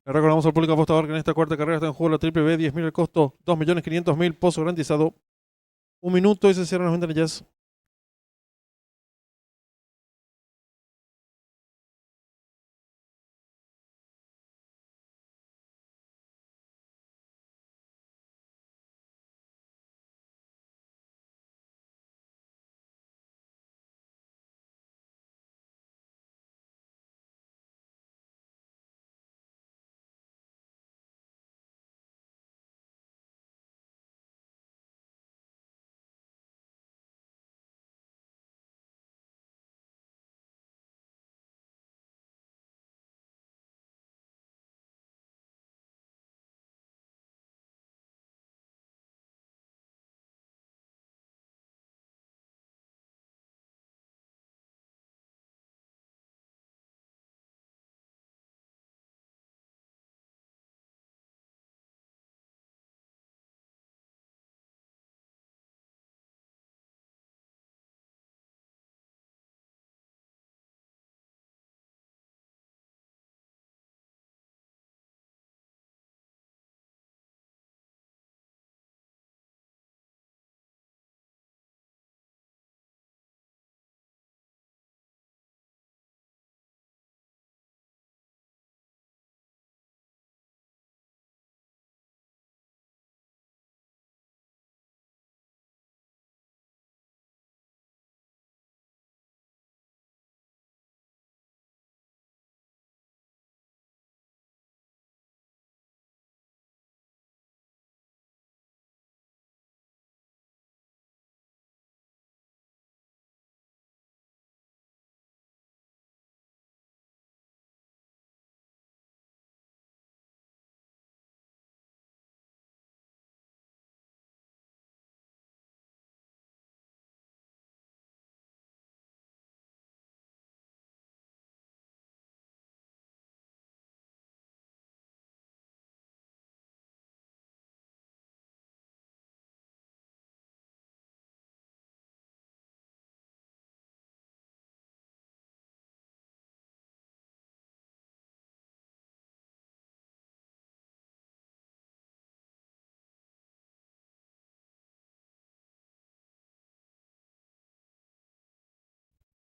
Le recordamos al público apostador que en esta cuarta carrera está en juego la triple B, 10.000 el costo, 2.500.000, pozo garantizado. 1 minuto y se cierran las ventanillas.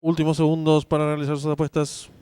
Últimos segundos para realizar sus apuestas.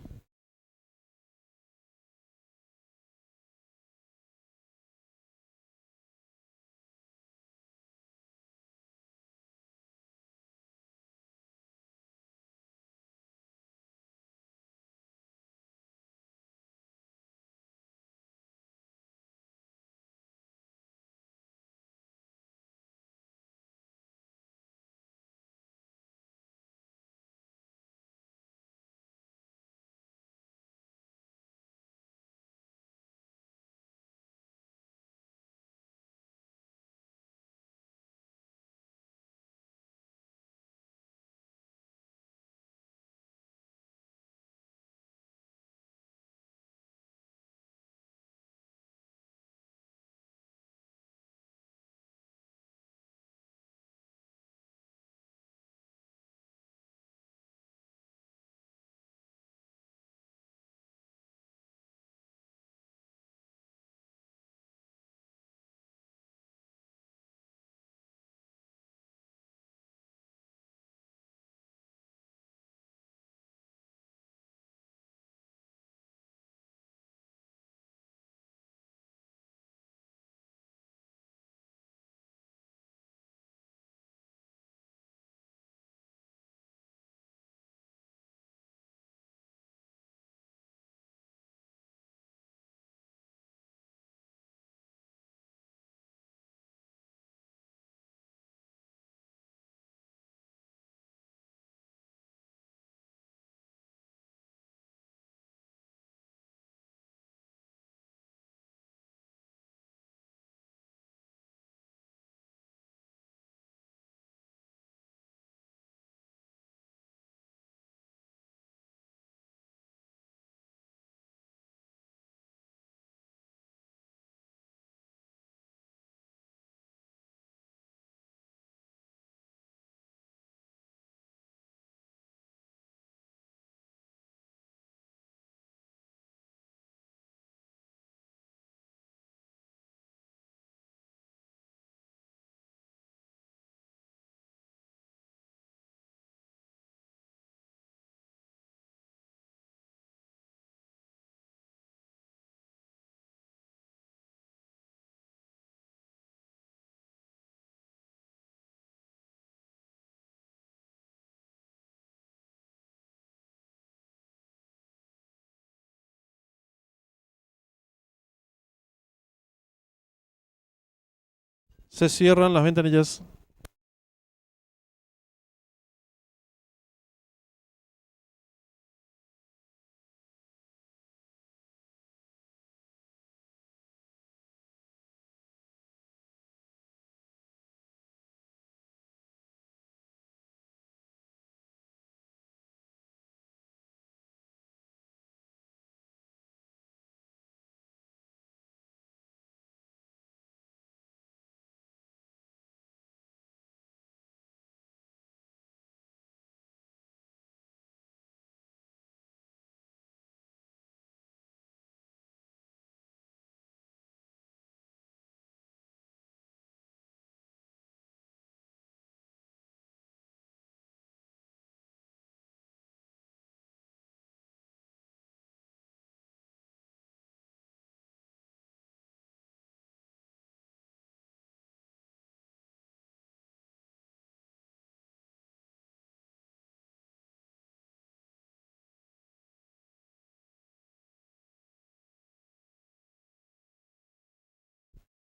Se cierran las ventanillas.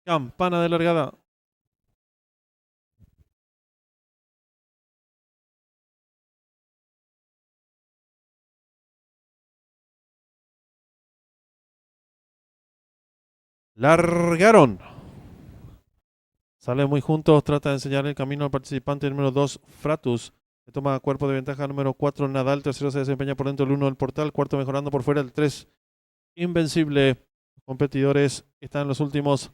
Campana de largada. Largaron. Salen muy juntos, trata de enseñar el camino al participante número 2, Fratus, que toma cuerpo de ventaja número 4, Nadal, tercero se desempeña por dentro el 1 del portal, cuarto mejorando por fuera el 3, Invencible. Los competidores están en los últimos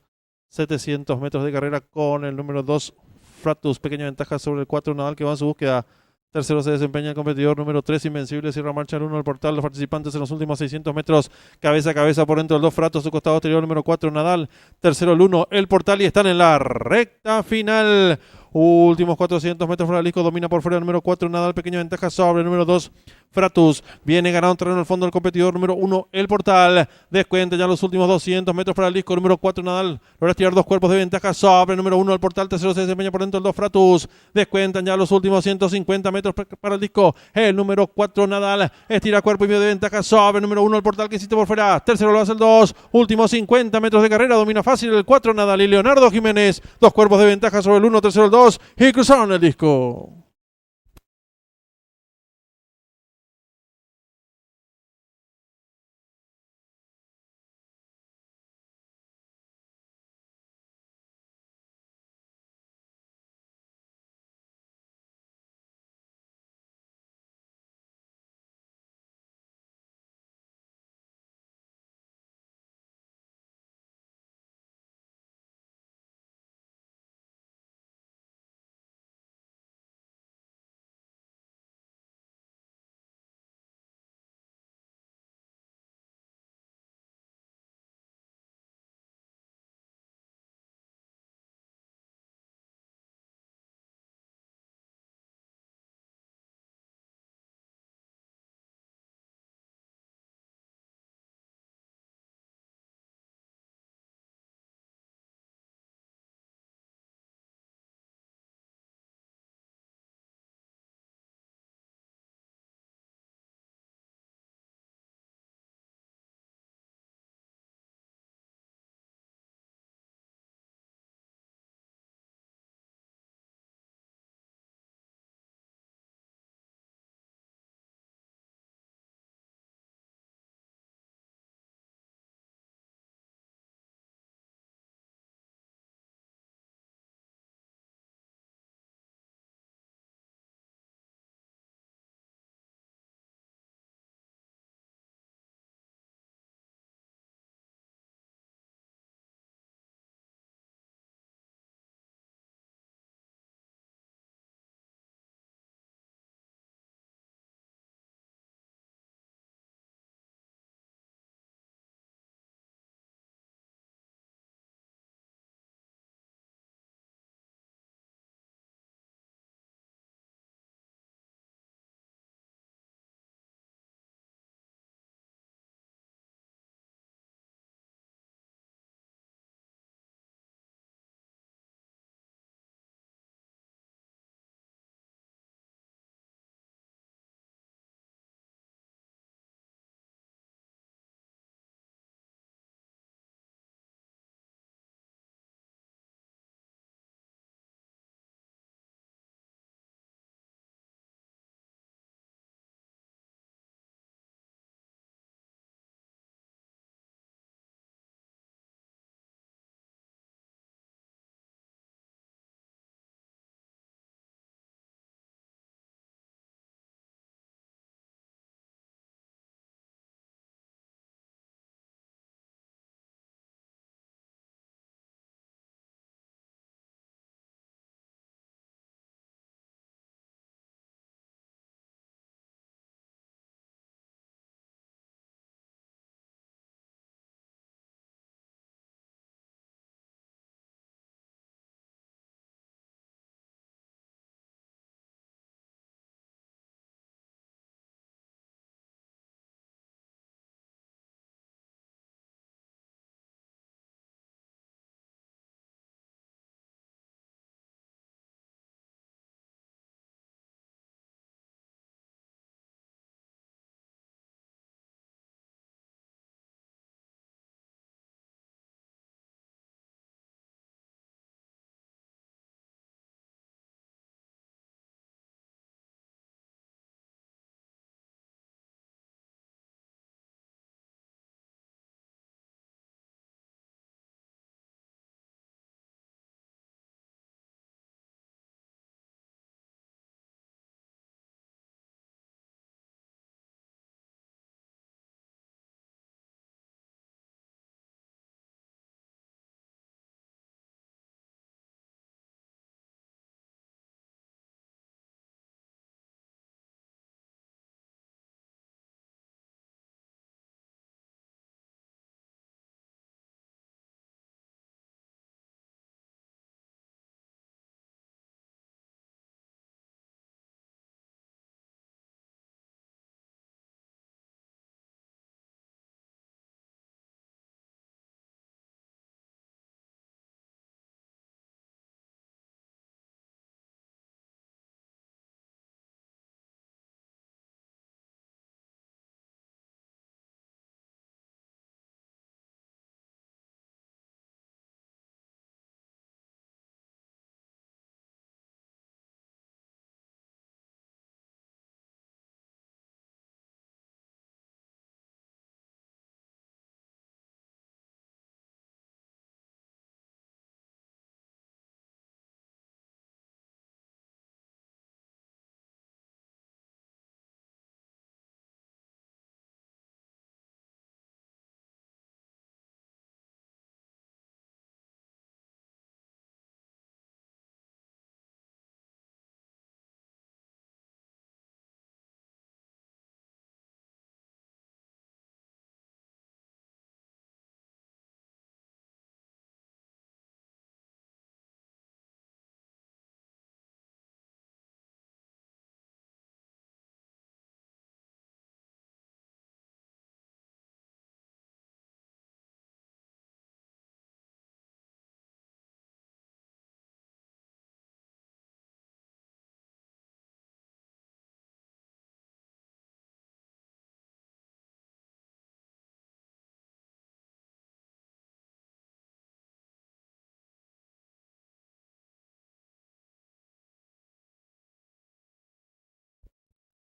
700 metros de carrera con el número 2, Fratus, pequeña ventaja sobre el 4, Nadal, que va en su búsqueda. Tercero se desempeña el competidor número 3, Invencible, cierra marcha el 1 del portal. Los participantes en los últimos 600 metros, cabeza a cabeza por dentro del 2, Fratus, su costado exterior número 4, Nadal. Tercero el 1, el portal, y están en la recta final. Últimos 400 metros fuera del disco, domina por fuera el número 4, Nadal, pequeña ventaja sobre el número 2, Fratus. Viene ganando terreno al fondo del competidor número 1, el portal. Descuenta ya los últimos 200 metros para el disco número 4, Nadal. Logra estirar dos cuerpos de ventaja sobre el número 1, el portal. Tercero se desempeña por dentro el 2, Fratus. Descuentan ya los últimos 150 metros para el disco. El número 4, Nadal. Estira cuerpo y medio de ventaja sobre el número 1, el portal, que insiste por fuera. Tercero lo hace el 2. Últimos 50 metros de carrera. Domina fácil el 4, Nadal y Leonardo Jiménez. Dos cuerpos de ventaja sobre el 1, tercero el 2. Y cruzaron el disco.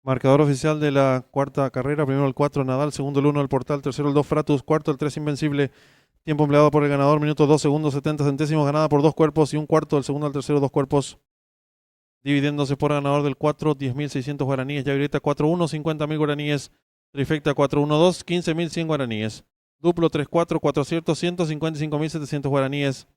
Marcador oficial de la cuarta carrera. Primero el 4 Nadal, segundo el 1 del Portal, tercero el 2 Fratus, cuarto el 3 Invencible. Tiempo empleado por el ganador, minutos 2 segundos 70 centésimos, ganada por 2 cuerpos y un cuarto del segundo al tercero 2 cuerpos. Dividiéndose por ganador del 4, 10.600 guaraníes. Yavireta 4-1, 50.000 guaraníes. Trifecta 4-1-2, 15.100 guaraníes. Duplo 3-4, 4 aciertos, 155.700 guaraníes.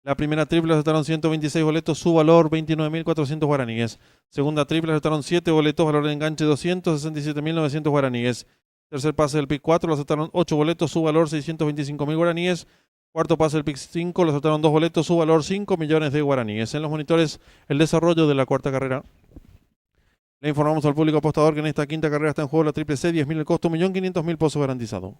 La primera triple acertaron 126 boletos, su valor 29.400 guaraníes. Segunda triple acertaron 7 boletos, valor de enganche 267.900 guaraníes. Tercer pase del pick 4, lo acertaron 8 boletos, su valor 625.000 guaraníes. Cuarto pase del pick 5, lo acertaron 2 boletos, su valor 5 millones de guaraníes. En los monitores, el desarrollo de la cuarta carrera. Le informamos al público apostador que en esta quinta carrera está en juego la triple C, 10.000 el costo, 1.500.000 pozo garantizado.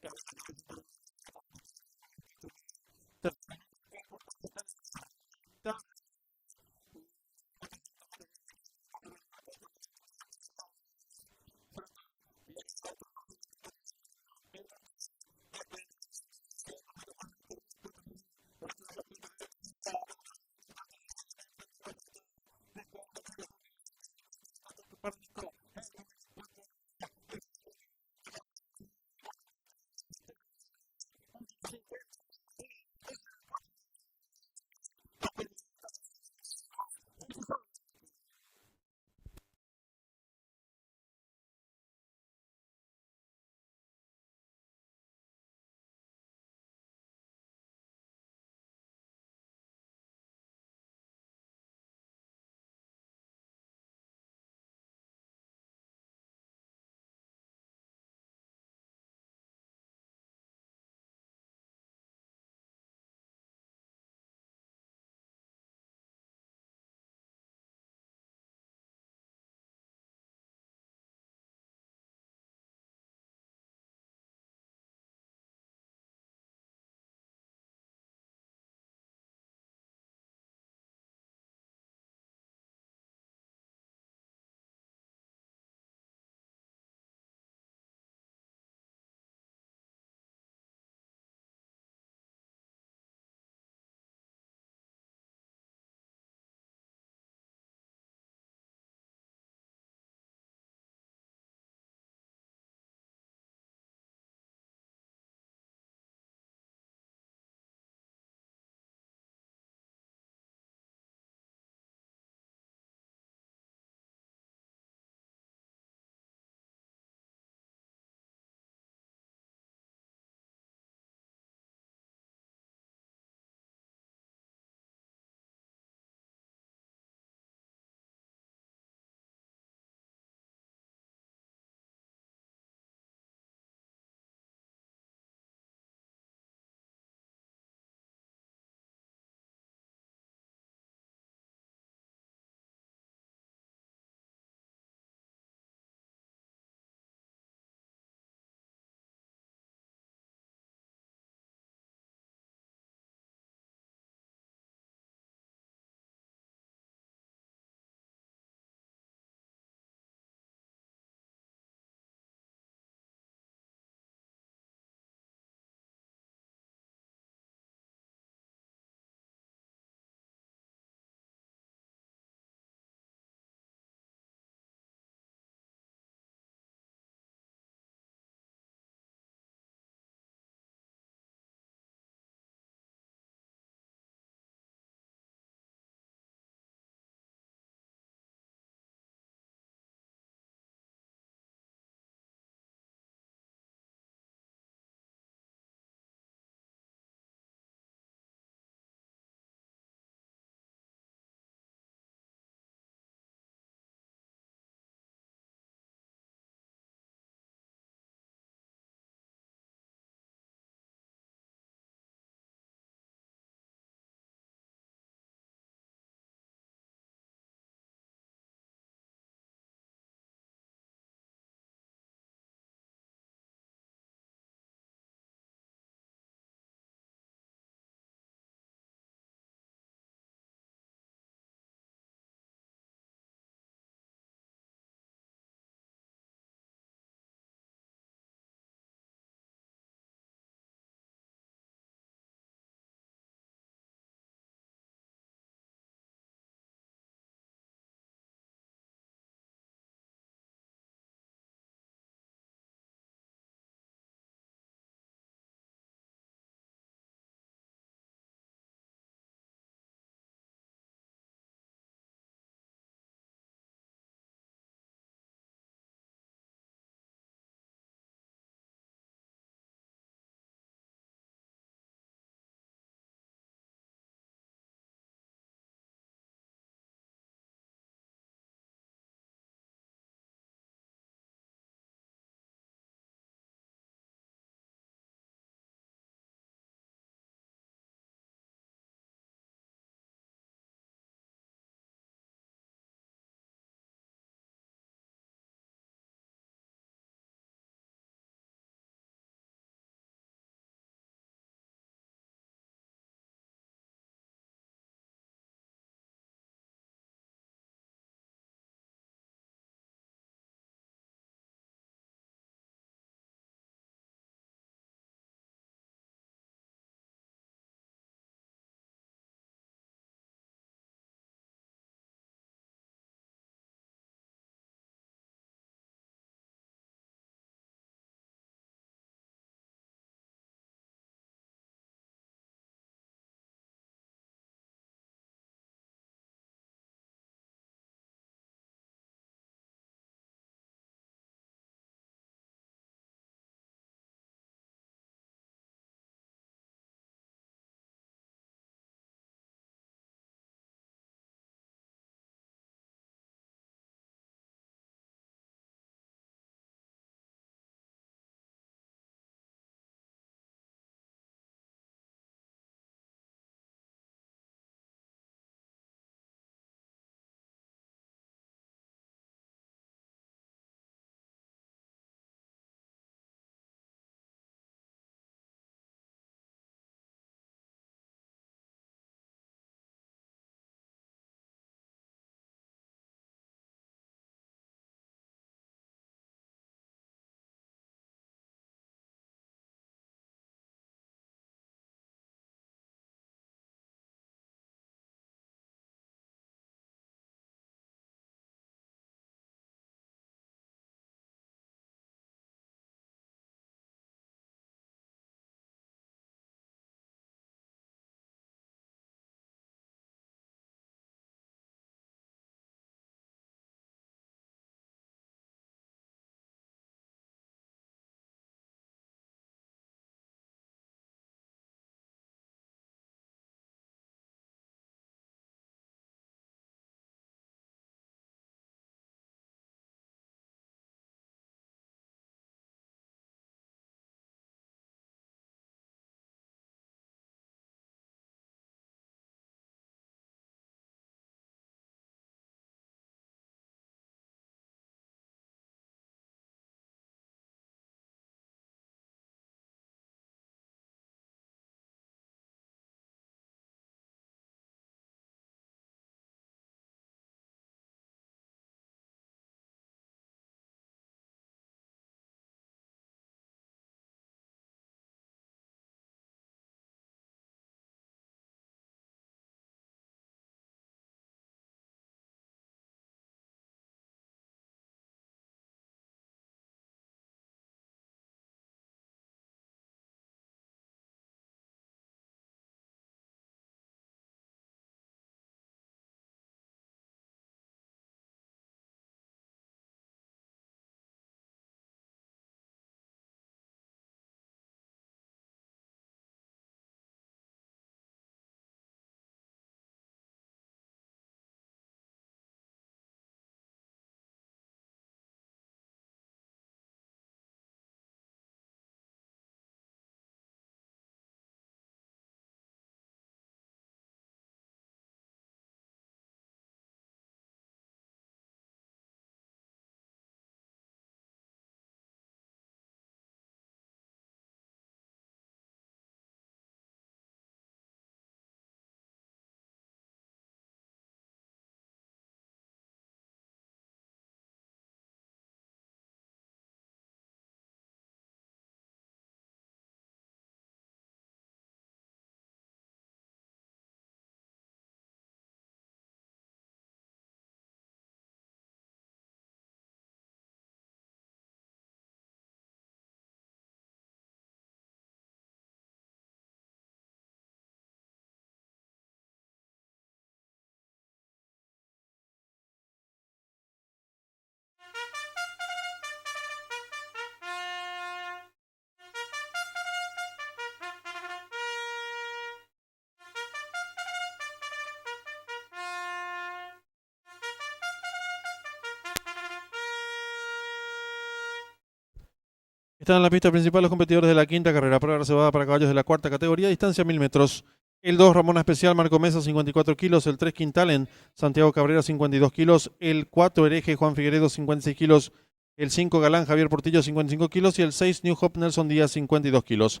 Están en la pista principal los competidores de la quinta carrera, prueba reservada para caballos de la cuarta categoría, distancia 1000 metros. El 2, Ramona Especial, Marco Mesa, 54 kilos. El 3, Quintalen, Santiago Cabrera, 52 kilos. El 4, Hereje, Juan Figueredo, 56 kilos. El 5, Galán, Javier Portillo, 55 kilos. Y el 6, New Hope, Nelson Díaz, 52 kilos.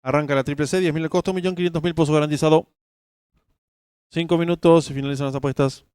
Arranca la triple C, 10.000 el costo, 1.500.000 pozo garantizado. 5 minutos y finalizan las apuestas.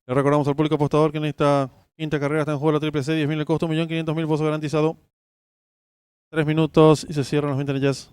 Le recordamos al público apostador que en esta quinta carrera está en juego la triple C, 10.000 el costo, 1.500.000 pozo garantizado. 3 minutos y se cierran las ventanillas.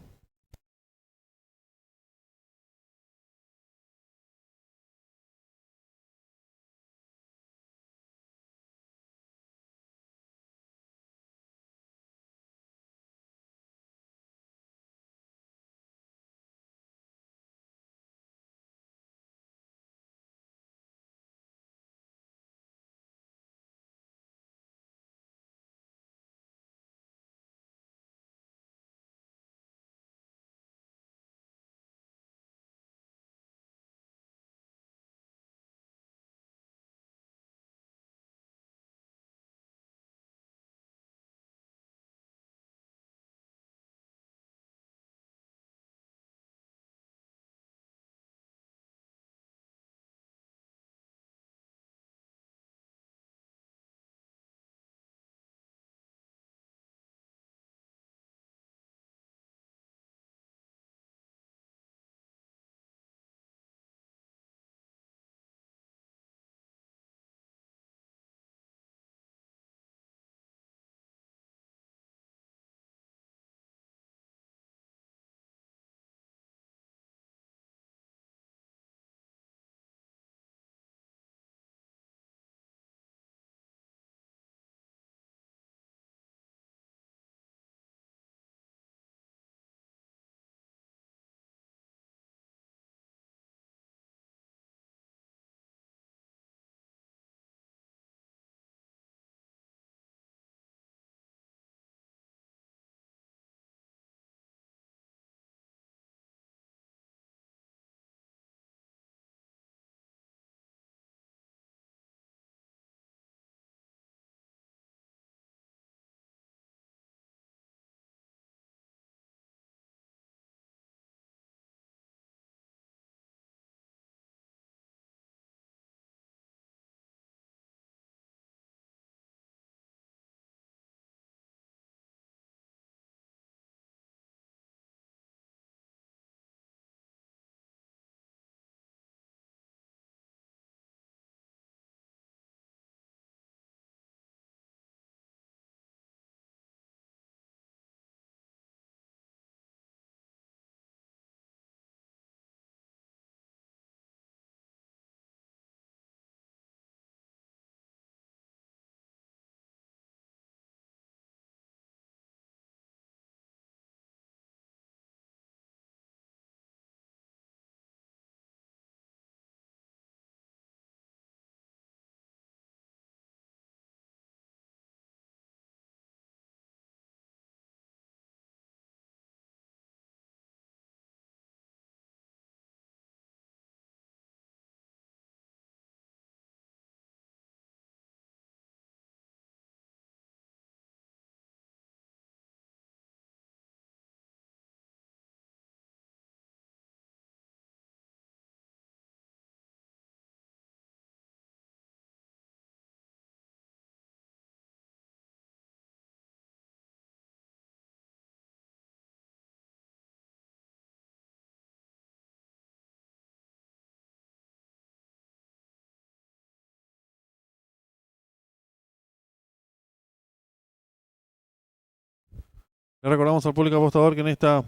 Le recordamos al público apostador que en esta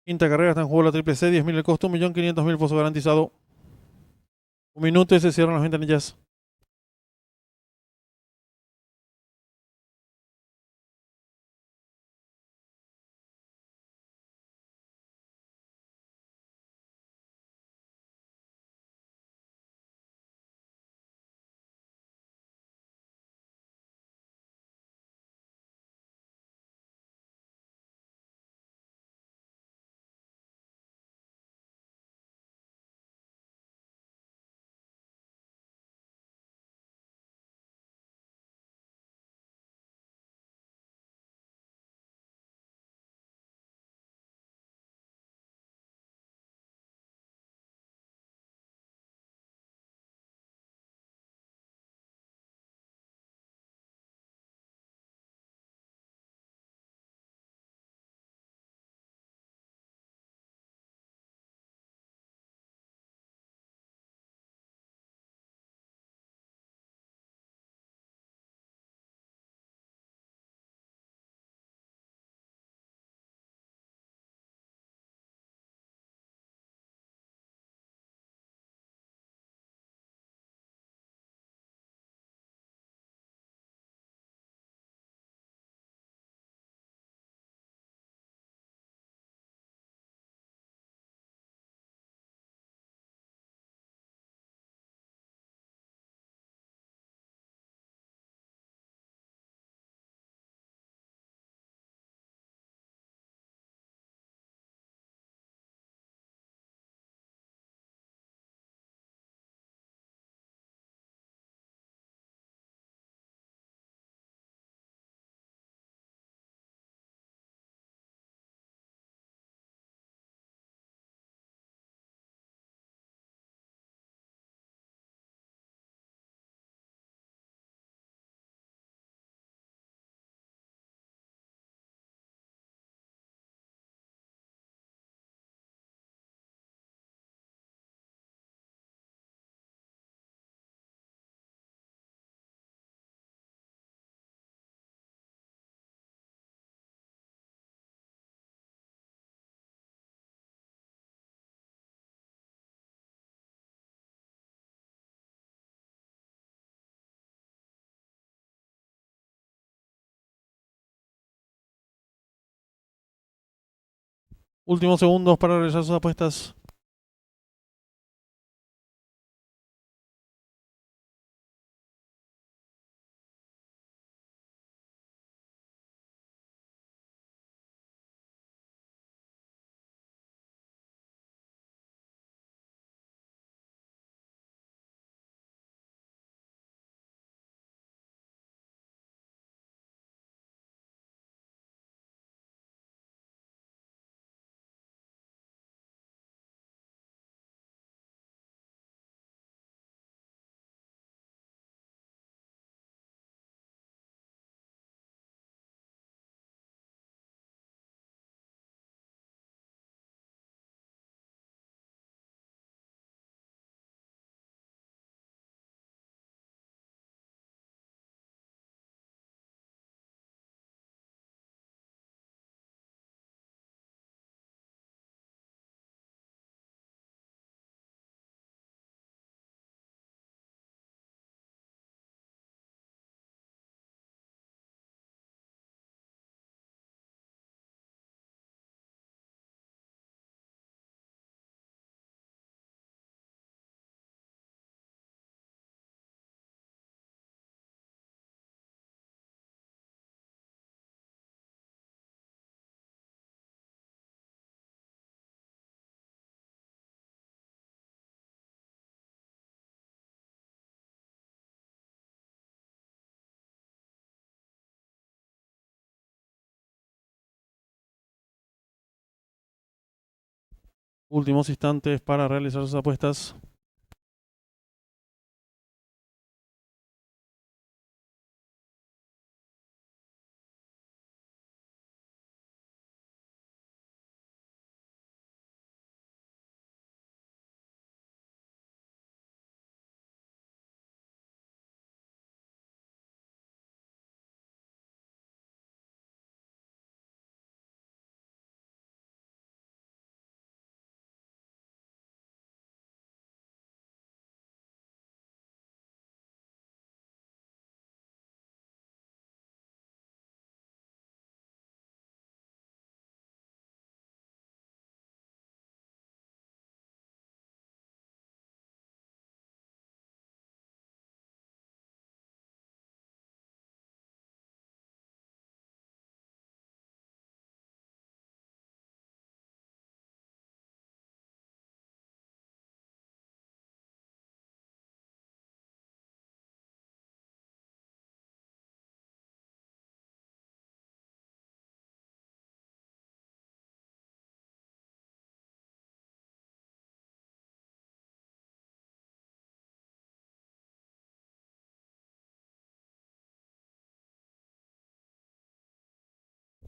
quinta carrera está en juego la triple C, 10.000 el costo, 1.500.000 pozo garantizado. Un minuto y se cierran las ventanillas. Últimos segundos para realizar sus apuestas. Últimos instantes para realizar sus apuestas.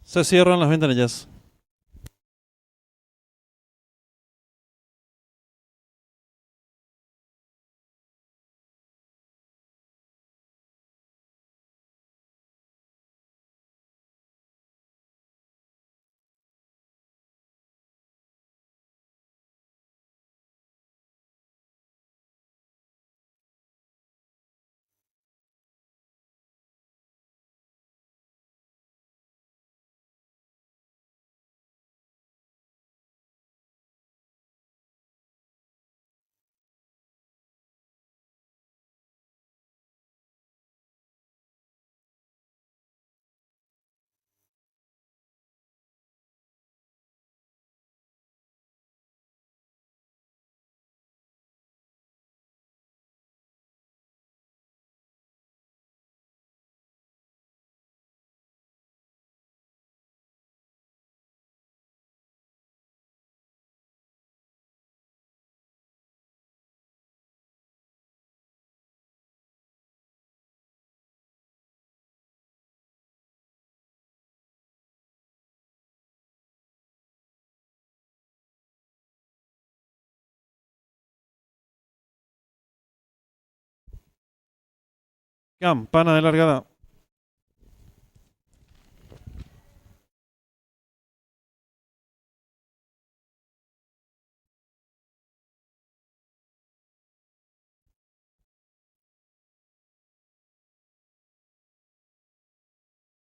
Se cierran las ventanillas. Campana de largada.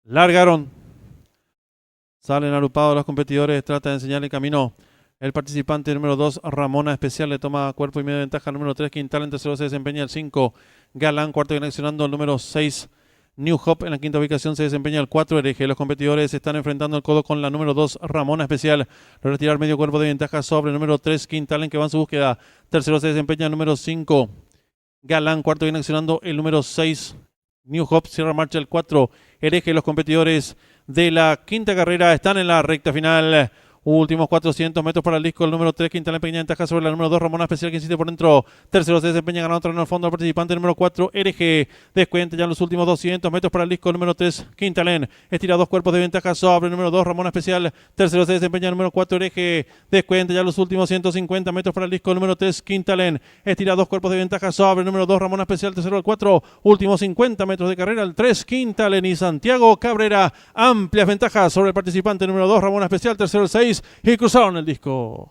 Largaron. Salen agrupados los competidores. Trata de enseñarle camino. El participante número 2, Ramona Especial, le toma cuerpo y medio de ventaja. Número 3, Quintal en tercero se desempeña el 5. Galán, cuarto conexionando el número 6. New Hope en la quinta ubicación se desempeña el 4. Hereje. Los competidores se están enfrentando el codo con la número 2, Ramona Especial. Lo retirar medio cuerpo de ventaja sobre el número 3, Quintal en que va en su búsqueda. Tercero se desempeña el número 5. Galán, cuarto conexionando el número 6. New Hope cierra marcha el 4. Hereje. Los competidores de la quinta carrera están en la recta final. Últimos 400 metros para el disco. El número 3, Quintal en pequeña ventaja sobre la número 2, Ramona Especial, que insiste por dentro. Tercero se desempeña ganando en el fondo el participante número 4, RG. Descuenta ya en los últimos 200 metros para el disco. El número 3, Quintalén. Estira dos cuerpos de ventaja sobre el número 2, Ramona Especial. Tercero se desempeña el número 4, RG. Descuenta ya en los últimos 150 metros para el disco. El número 3, Quintalén. Estira dos cuerpos de ventaja sobre el número 2, Ramona Especial. Tercero el 4. Últimos 50 metros de carrera. El 3, Quintalén y Santiago Cabrera. Amplias ventajas sobre el participante número 2, Ramona Especial. Tercero el 6. Y cruzaron el disco.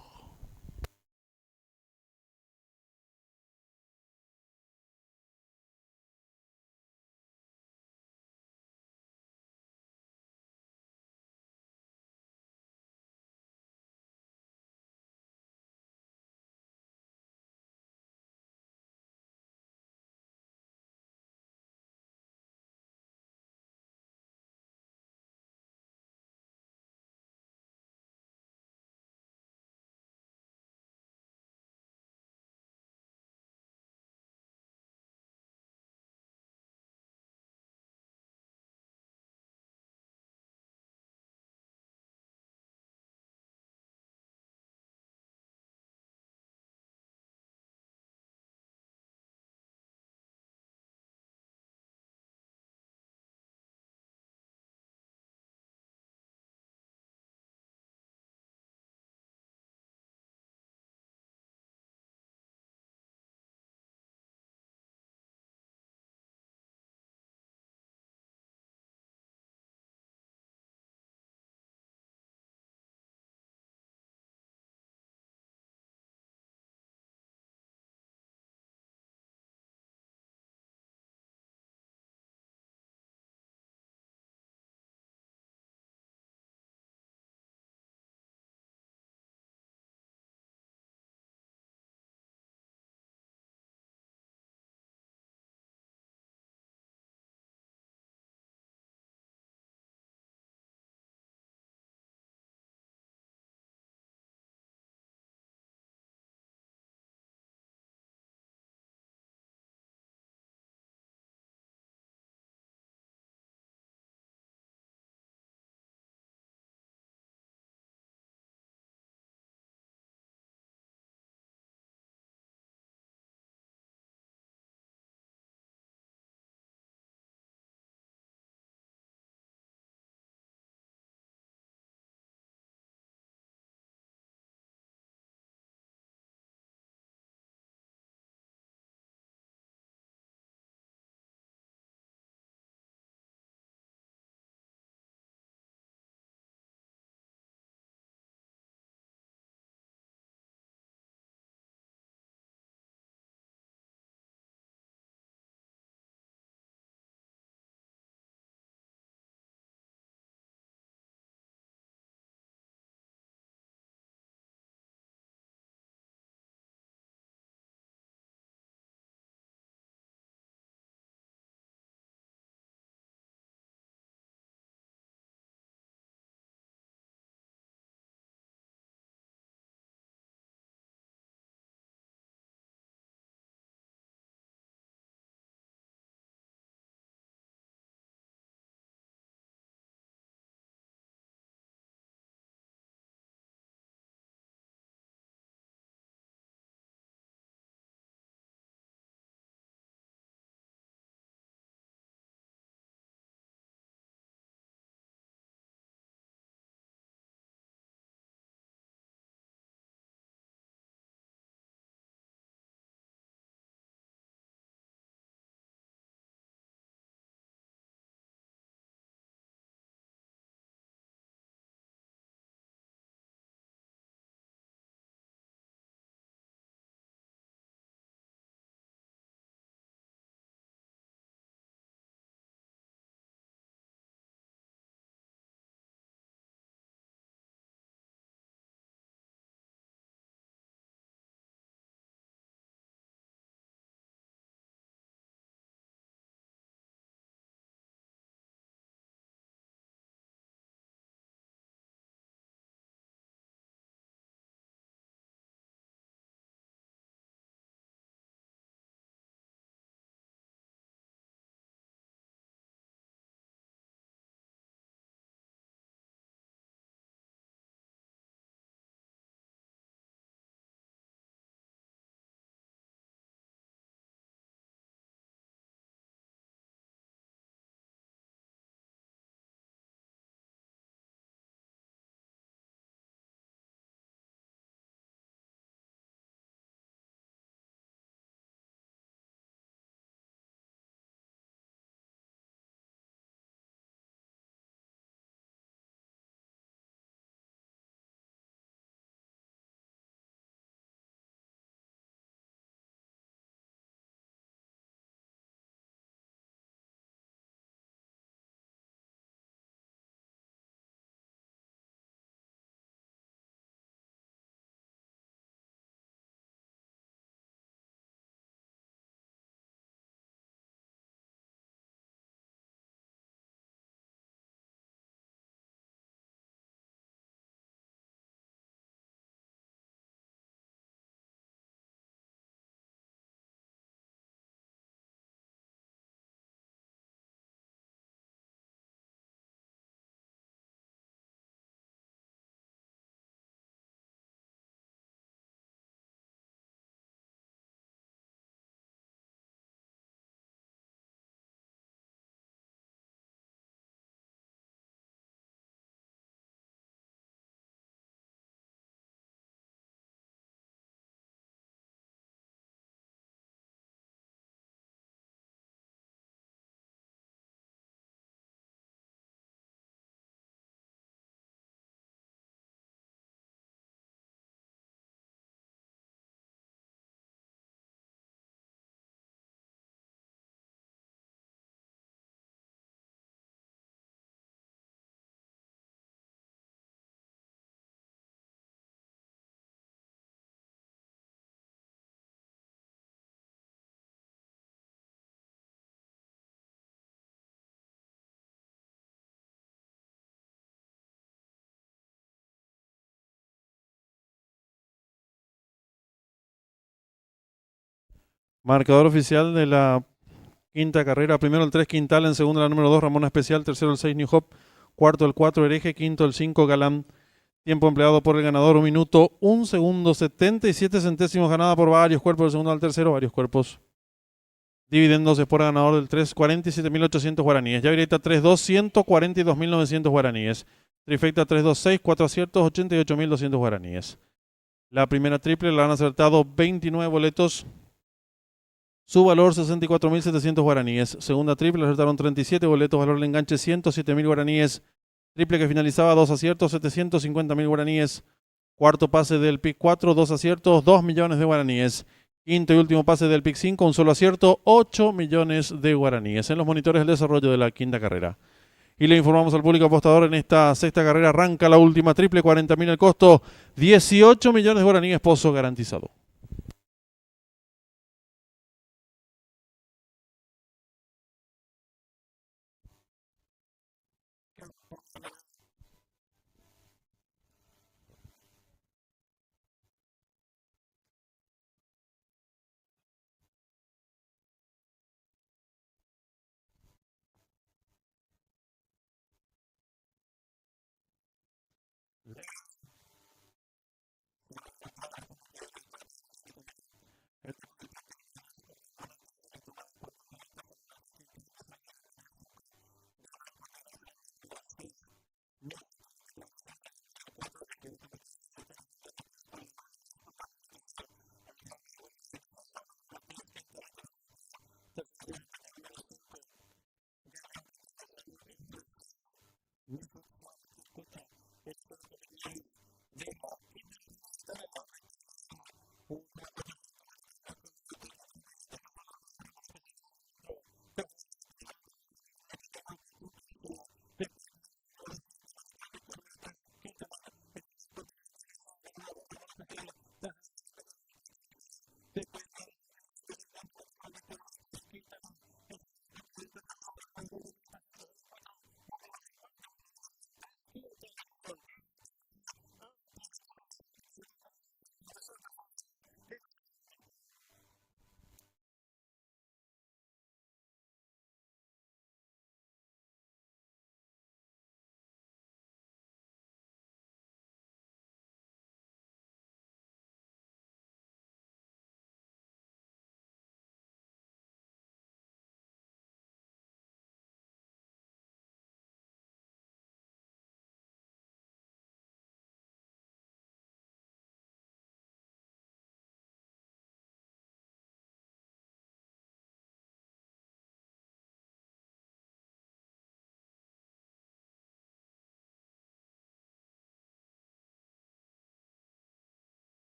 Marcador oficial de la quinta carrera. Primero el 3 Quintal, en segunda la número 2 Ramona Especial, tercero el 6 New Hope, cuarto el 4 Hereje, quinto el 5 Galán. Tiempo empleado por el ganador, 1 minuto, 1 segundo, 77 centésimos, ganada por varios cuerpos del segundo al tercero, varios cuerpos. Dividendos por ganador del 3, 47.800 guaraníes. Yavireita 3-2, 142.900 guaraníes. Trifecta 3-2-6, 4 aciertos, 88.200 guaraníes. La primera triple la han acertado 29 boletos. Su valor 64.700 guaraníes. Segunda triple acertaron 37 boletos, valor del enganche 107.000 guaraníes. Triple que finalizaba 2 aciertos, 750.000 guaraníes. Cuarto pase del pick 4, 2 aciertos, 2 millones de guaraníes. Quinto y último pase del pick 5, un solo acierto, 8 millones de guaraníes. En los monitores del desarrollo de la quinta carrera. Y le informamos al público apostador, en esta sexta carrera arranca la última triple, 40.000 el costo, 18 millones de guaraníes, pozo garantizado.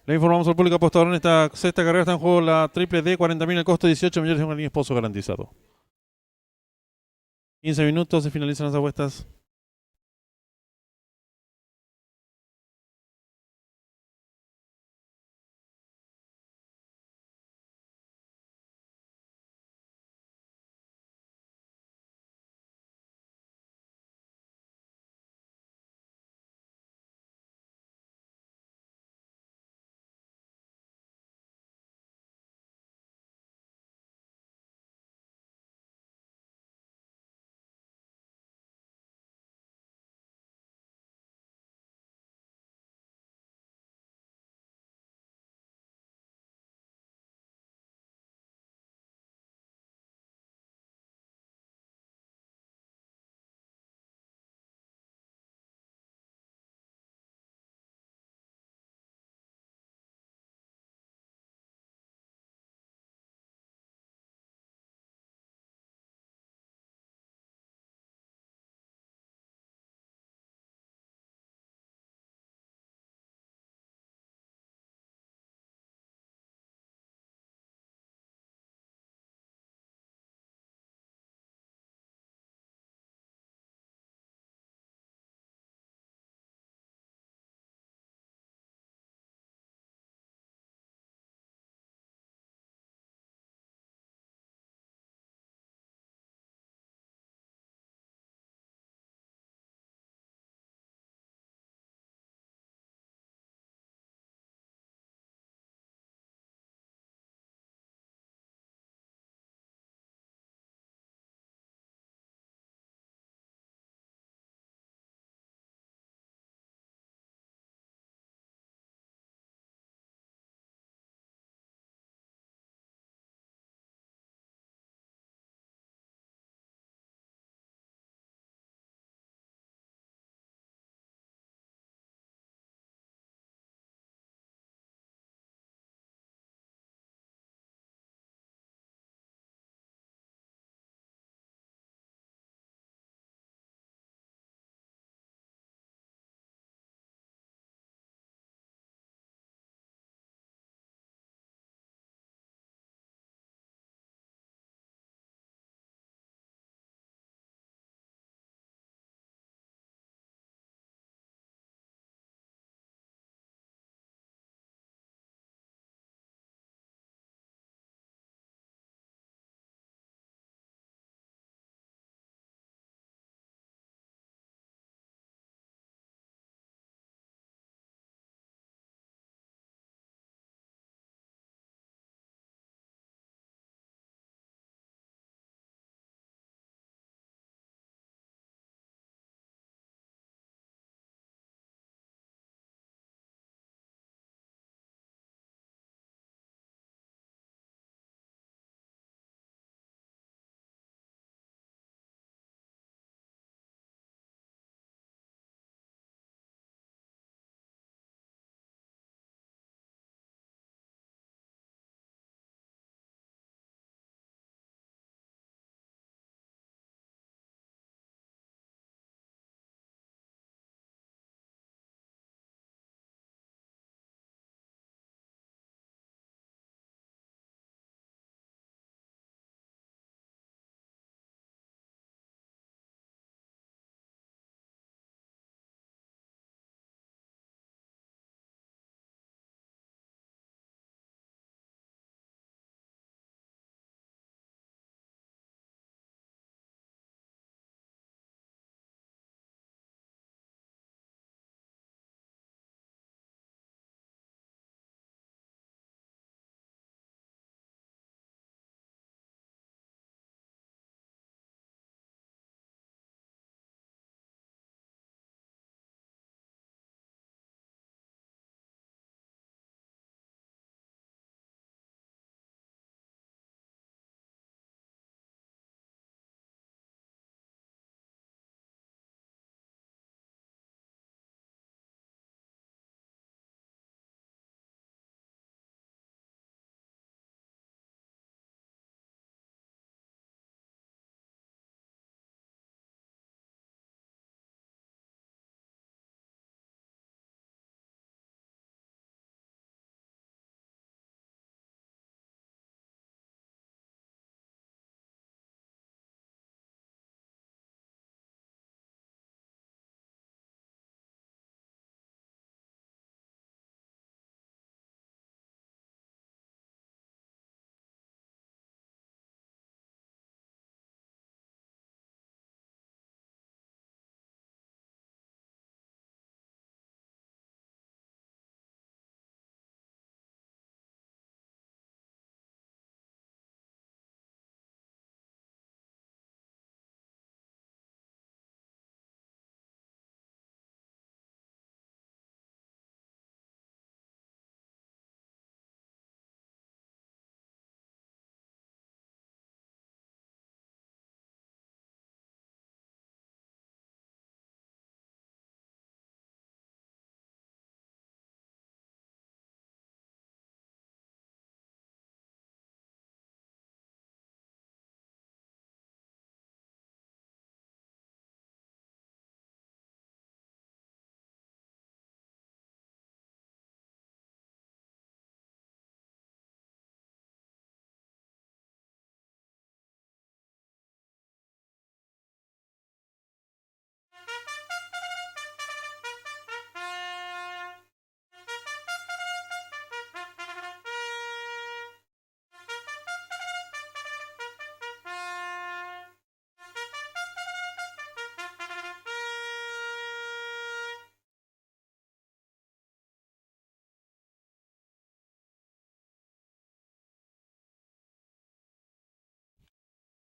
Le informamos al público apostador en esta sexta carrera está en juego la triple D, 40.000 el costo, 18 millones de un esposo garantizado. 15 minutos, se finalizan las apuestas.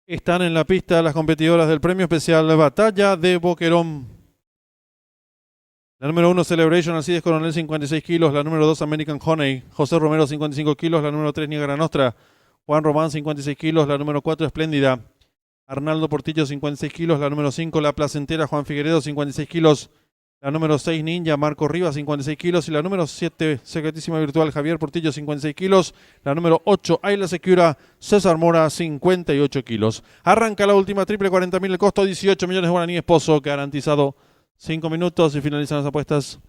Están en la pista las competidoras del premio especial Batalla de Boquerón. La número 1, Celebration, Alcides Coronel, 56 kilos. La número 2, American Honey, José Romero, 55 kilos. La número 3, Niagara Nostra, Juan Román, 56 kilos. La número 4, Espléndida, Arnaldo Portillo, 56 kilos. La número 5, La Placentera, Juan Figueredo, 56 kilos. La número 6, Ninja, Marco Rivas, 56 kilos. Y la número 7, Secretísima Virtual, Javier Portillo, 56 kilos. La número 8, Ayla Secura, César Mora, 58 kilos. Arranca la última triple, 40.000 el costo, 18 millones de guaraníes, Pozo, garantizado. 5 minutos y finalizan las apuestas.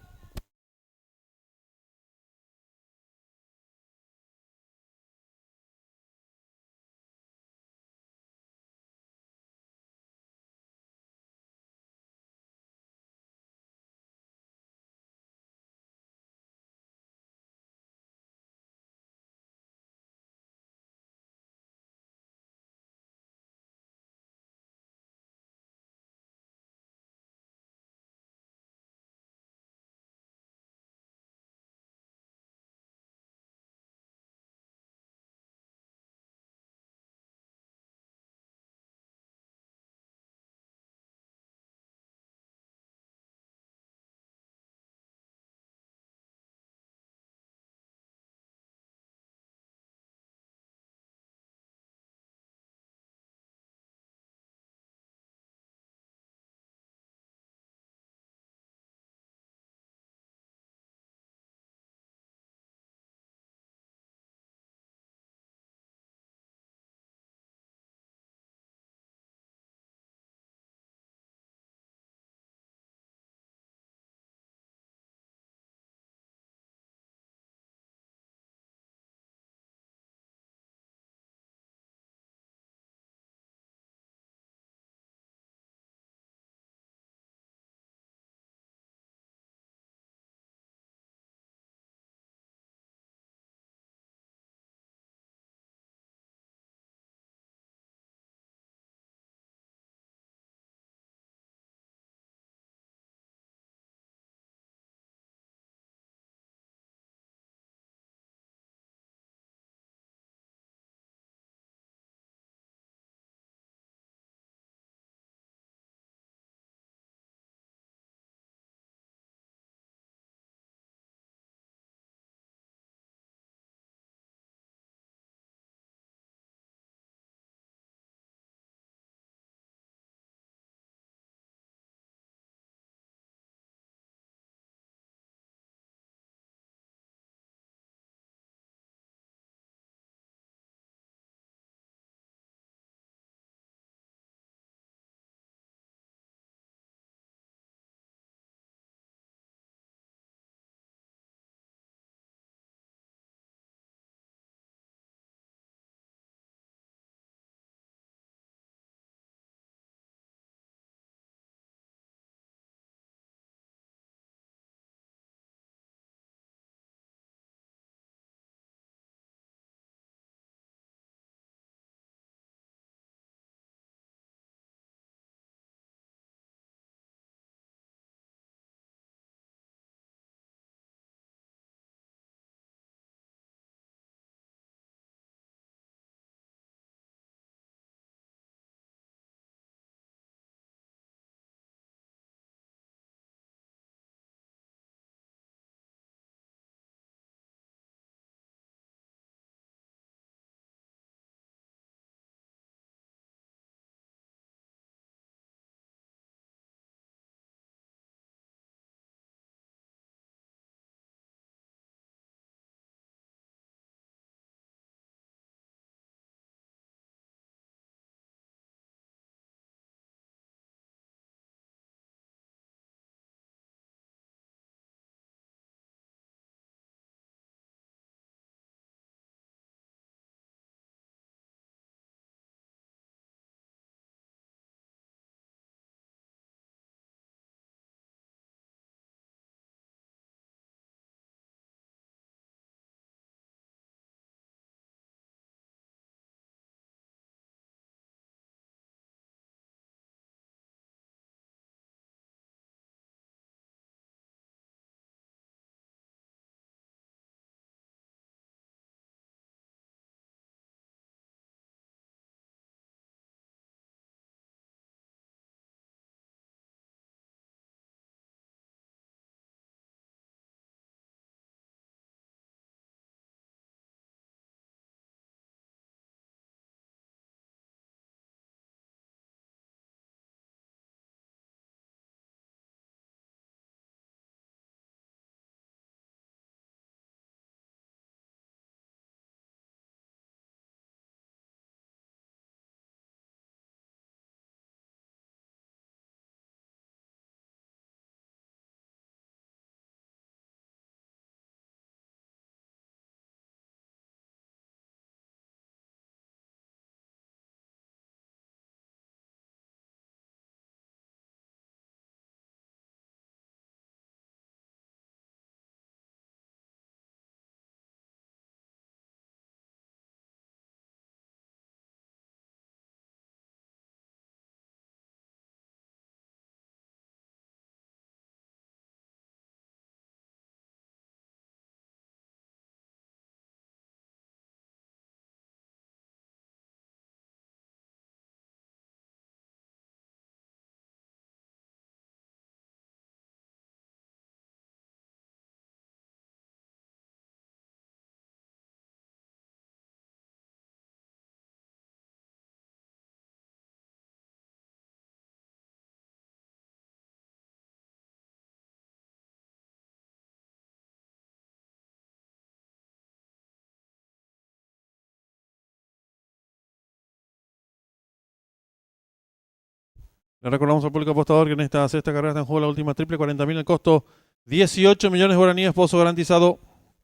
Le recordamos al público apostador que en esta sexta carrera está en juego la última triple, 40.000 el costo, 18 millones de guaraníes, pozo garantizado.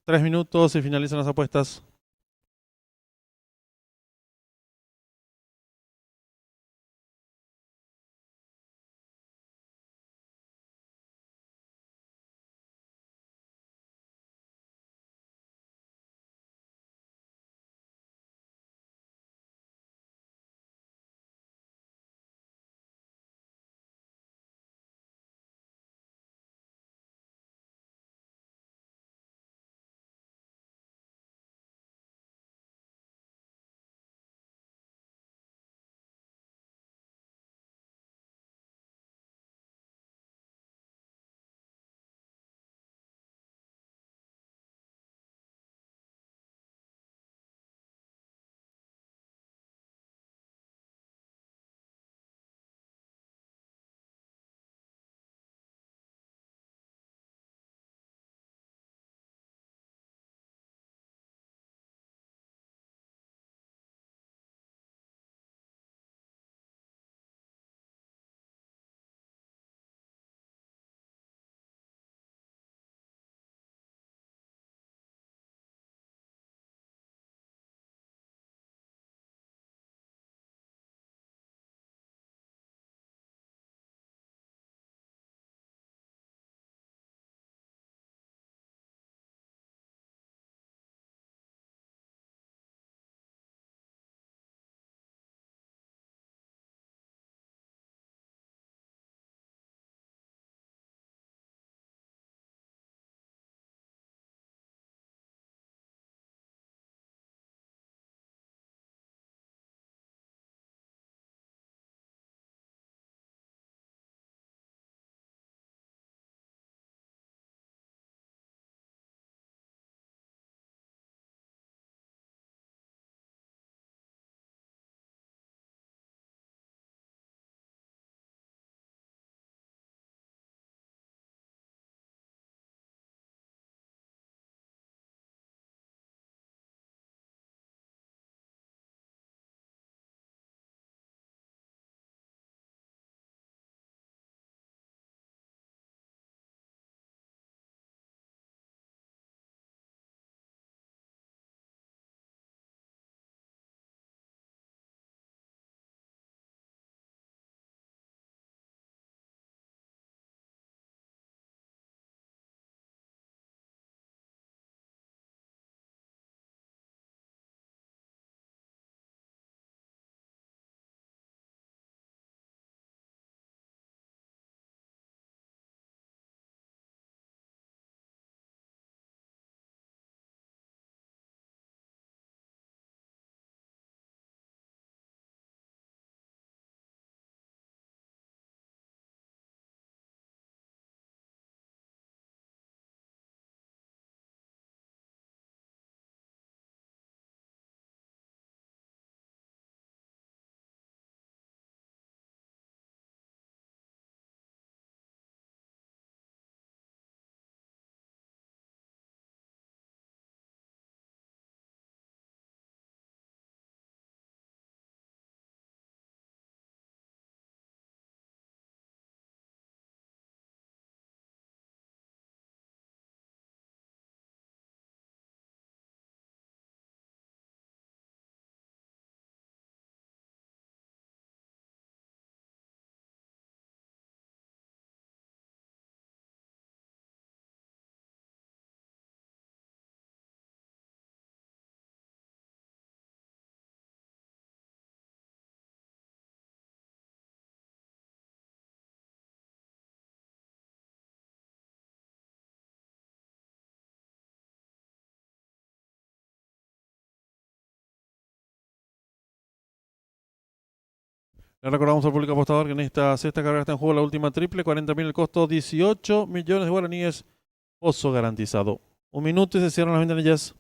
3 minutos y finalizan las apuestas. Le recordamos al público apostador que en esta sexta carrera está en juego la última triple, 40.000 el costo, 18 millones de guaraníes, pozo garantizado. 1 minuto y se cierran las ventanillas.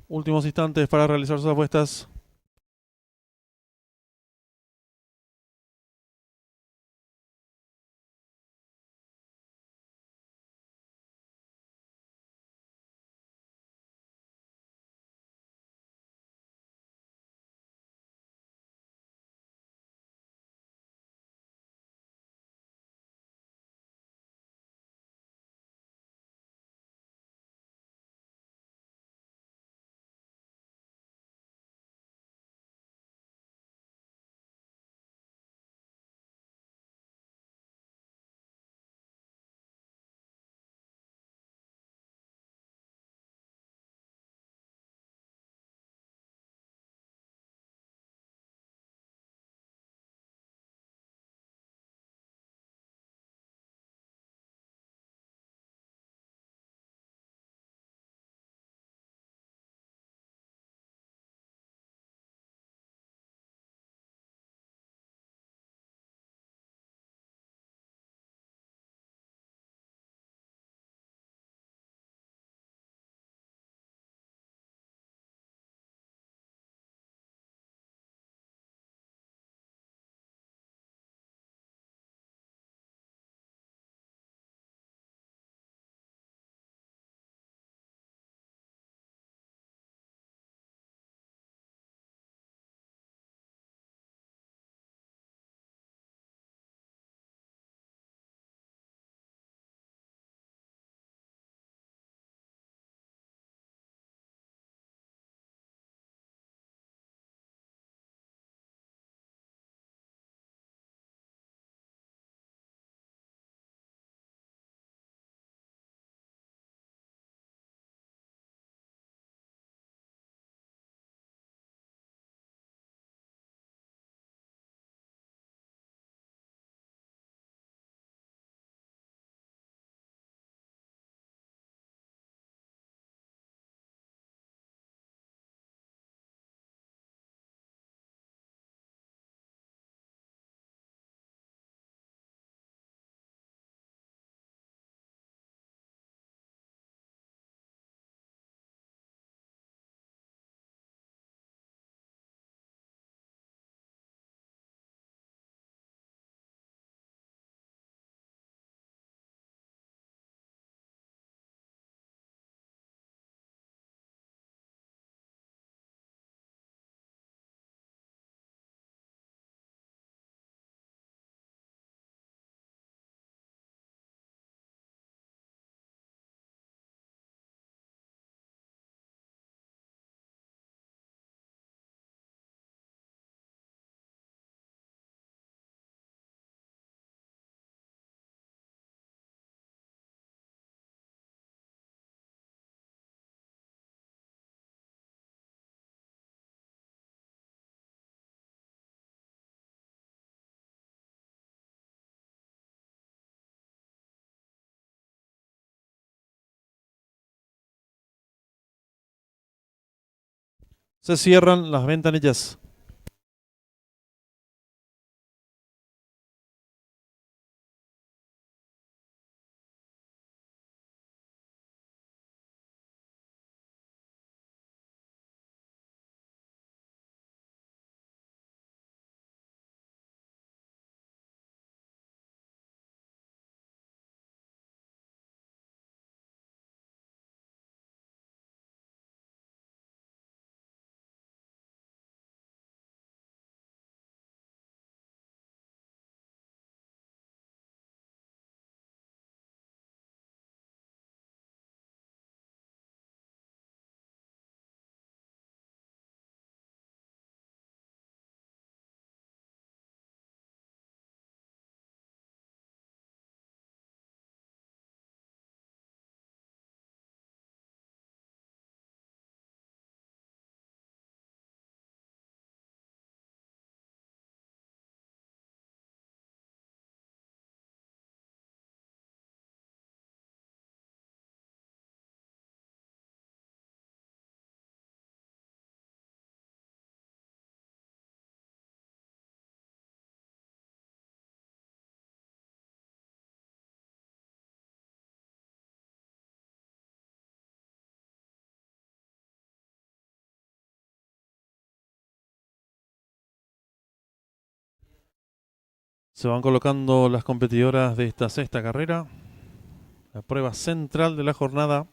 Últimos instantes para realizar sus apuestas. Se cierran las ventanillas. Se van colocando las competidoras de esta sexta carrera. La prueba central de la jornada.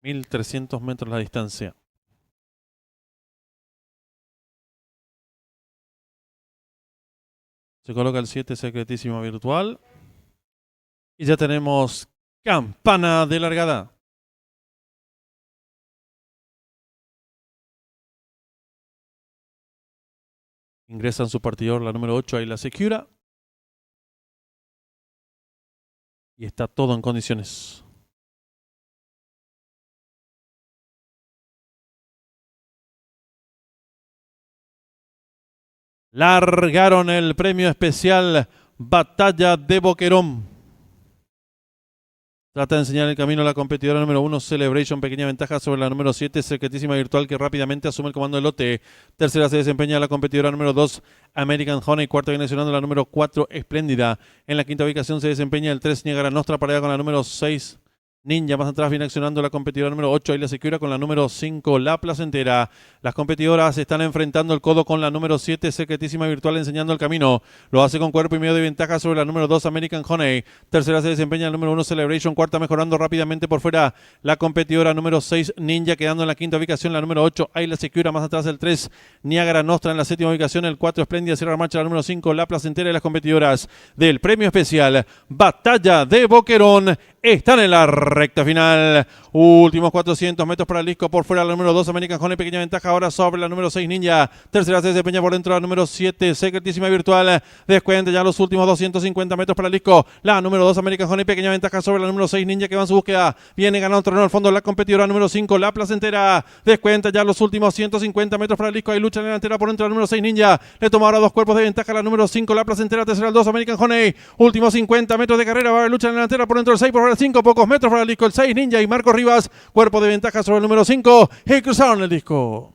1300 metros la distancia. Se coloca el 7 secretísimo virtual. Y ya tenemos campana de largada. Ingresa en su partidor la número 8, Ayla Secura. Y está todo en condiciones. Largaron el premio especial Batalla de Boquerón. Trata de enseñar el camino a la competidora número 1, Celebration. Pequeña ventaja sobre la número 7, Secretísima Virtual, que rápidamente asume el comando del lote. Tercera se desempeña la competidora número 2, American Honey. Cuarta viene sonando la número 4, Espléndida. En la quinta ubicación se desempeña el 3, Niagara Nostra, pareja con la número 6, Ninja. Más atrás viene accionando la competidora número 8, Ayla Secura, con la número 5, La Placentera. Las competidoras están enfrentando el codo con la número 7, Secretísima Virtual, enseñando el camino. Lo hace con cuerpo y medio de ventaja sobre la número 2, American Honey. Tercera se desempeña el número 1, Celebration. Cuarta mejorando rápidamente por fuera la competidora número 6, Ninja, quedando en la quinta ubicación la número 8, Ayla Secura. Más atrás el 3, Niagara Nostra. En la séptima ubicación el 4, Espléndida. Cierra la marcha la número 5, La Placentera. Y las competidoras del premio especial Batalla de Boquerón están en la recta final. Últimos 400 metros para el disco. Por fuera la número 2, American Honey. Pequeña ventaja ahora sobre la número 6, Ninja. Tercera se desempeña por dentro la número 7, Secretísima Virtual. Descuenta ya los últimos 250 metros para el disco. La número 2, American Honey. Pequeña ventaja sobre la número 6, Ninja, que va en su búsqueda. Viene ganando terreno al fondo la competidora número 5, La Placentera. Descuenta ya los últimos 150 metros para el disco. Hay lucha en la delantera por dentro la número 6, Ninja. Le toma ahora dos cuerpos de ventaja la número 5, La Placentera. Tercera el 2, American Honey. Últimos 50 metros de carrera. Va a haber lucha en la delantera por dentro del 6, por fuera el 5. Pocos metros para el disco. El 6, Ninja y Marco Rivas. Cuerpo de ventaja sobre el número 5. Y cruzaron el disco.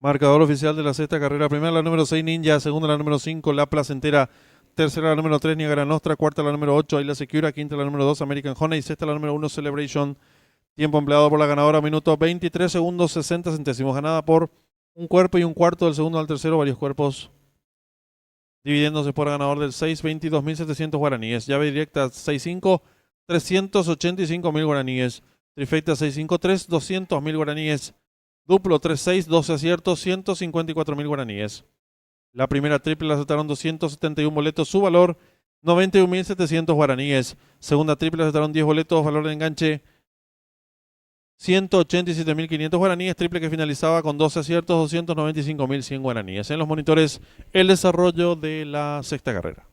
Marcador oficial de la sexta carrera. Primera la número 6 Ninja, segunda la número 5 La Placentera, tercera la número 3 Niagara Nostra, cuarta la número 8 Isla Secura, quinta la número 2 American Honey, sexta la número 1 Celebration. Tiempo empleado por la ganadora, minuto 23 segundos 60 centésimos. Ganada por un cuerpo y un cuarto del segundo al tercero, varios cuerpos dividiéndose por ganador del 6, 22.700 guaraníes. Llave directa 6-5, 385.000 guaraníes. Trifecta 6-5-3, 200.000 guaraníes. Duplo 3-6, 12 aciertos, 154.000 guaraníes. La primera triple la aceptaron 271 boletos, su valor 91.700 guaraníes. Segunda triple la aceptaron 10 boletos, valor de enganche 187.500 guaraníes, triple que finalizaba con 12 aciertos, 295.100 guaraníes. En los monitores, el desarrollo de la sexta carrera.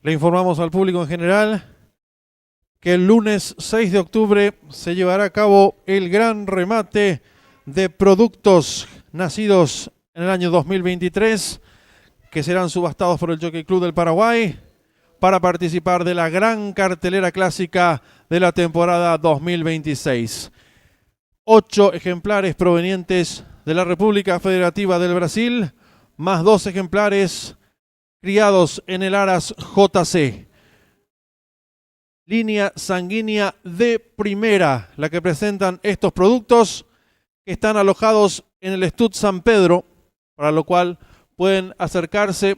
Le informamos al público en general que el lunes 6 de octubre se llevará a cabo el gran remate de productos nacidos en el año 2023 que serán subastados por el Jockey Club del Paraguay para participar de la gran cartelera clásica de la temporada 2026. 8 ejemplares provenientes de la República Federativa del Brasil, más 2 ejemplares criados en el Aras JC. Línea sanguínea de primera, la que presentan estos productos, que están alojados en el Stud San Pedro, para lo cual pueden acercarse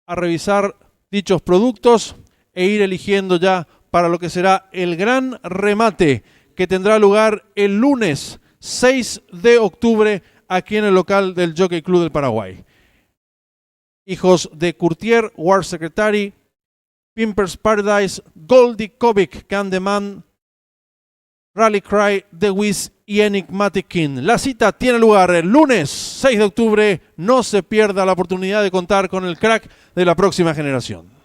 a revisar dichos productos e ir eligiendo ya para lo que será el gran remate que tendrá lugar el lunes 6 de octubre aquí en el local del Jockey Club del Paraguay. Hijos de Courtier, War Secretary, Pimpers Paradise, Goldie Kovic, Candyman, Rally Cry, The Wiz y Enigmatic King. La cita tiene lugar el lunes 6 de octubre. No se pierda la oportunidad de contar con el crack de la próxima generación.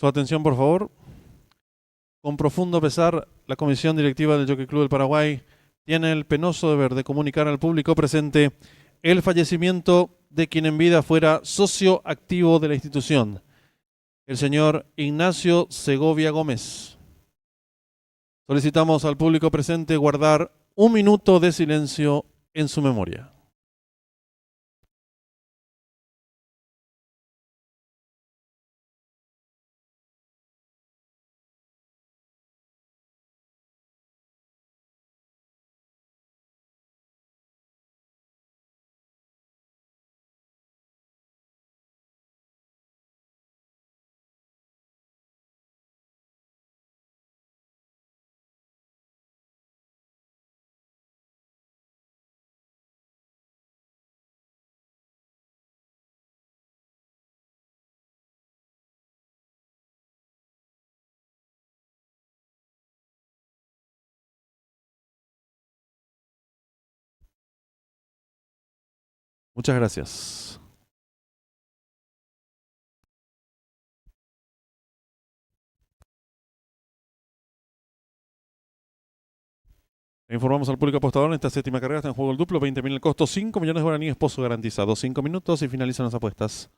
Su atención, por favor. Con profundo pesar, la Comisión Directiva del Jockey Club del Paraguay tiene el penoso deber de comunicar al público presente el fallecimiento de quien en vida fuera socio activo de la institución, el señor Ignacio Segovia Gómez. Solicitamos al público presente guardar un minuto de silencio en su memoria. Muchas gracias. Informamos al público apostador en esta séptima carrera está en juego el duplo, 20.000 el costo, 5 millones de guaraníes, pozo garantizado. 5 minutos y finalizan las apuestas.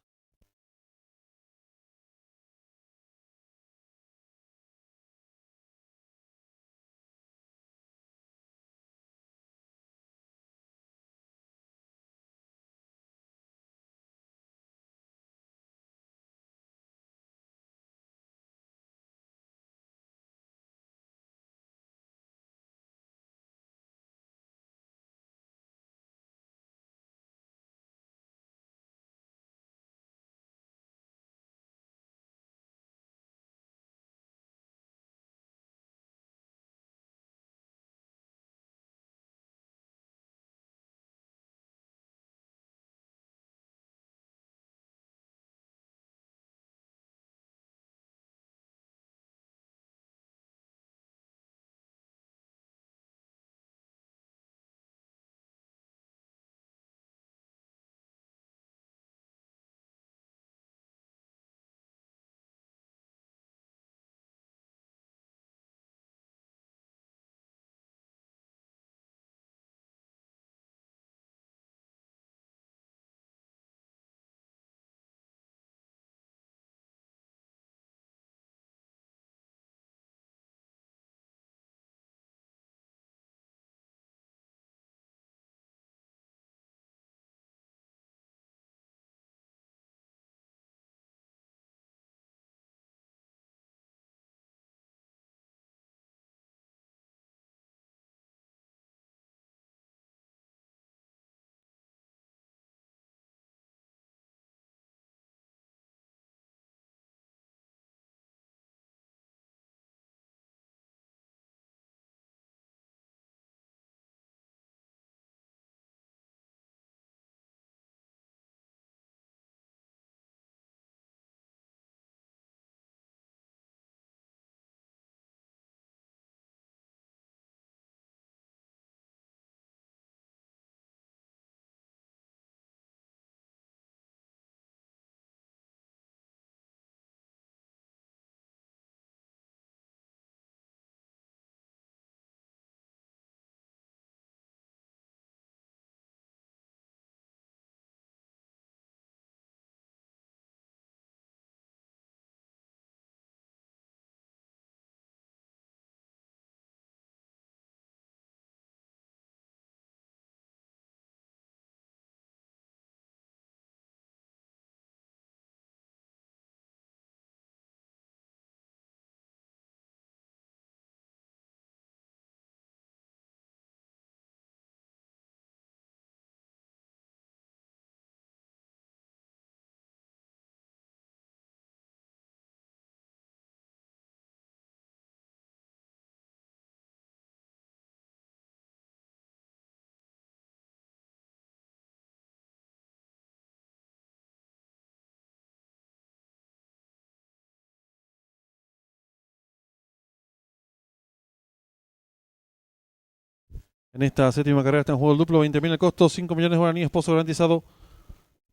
En esta séptima carrera está en juego el duplo, 20.000 el costo, 5 millones de guaraníes, pozo garantizado.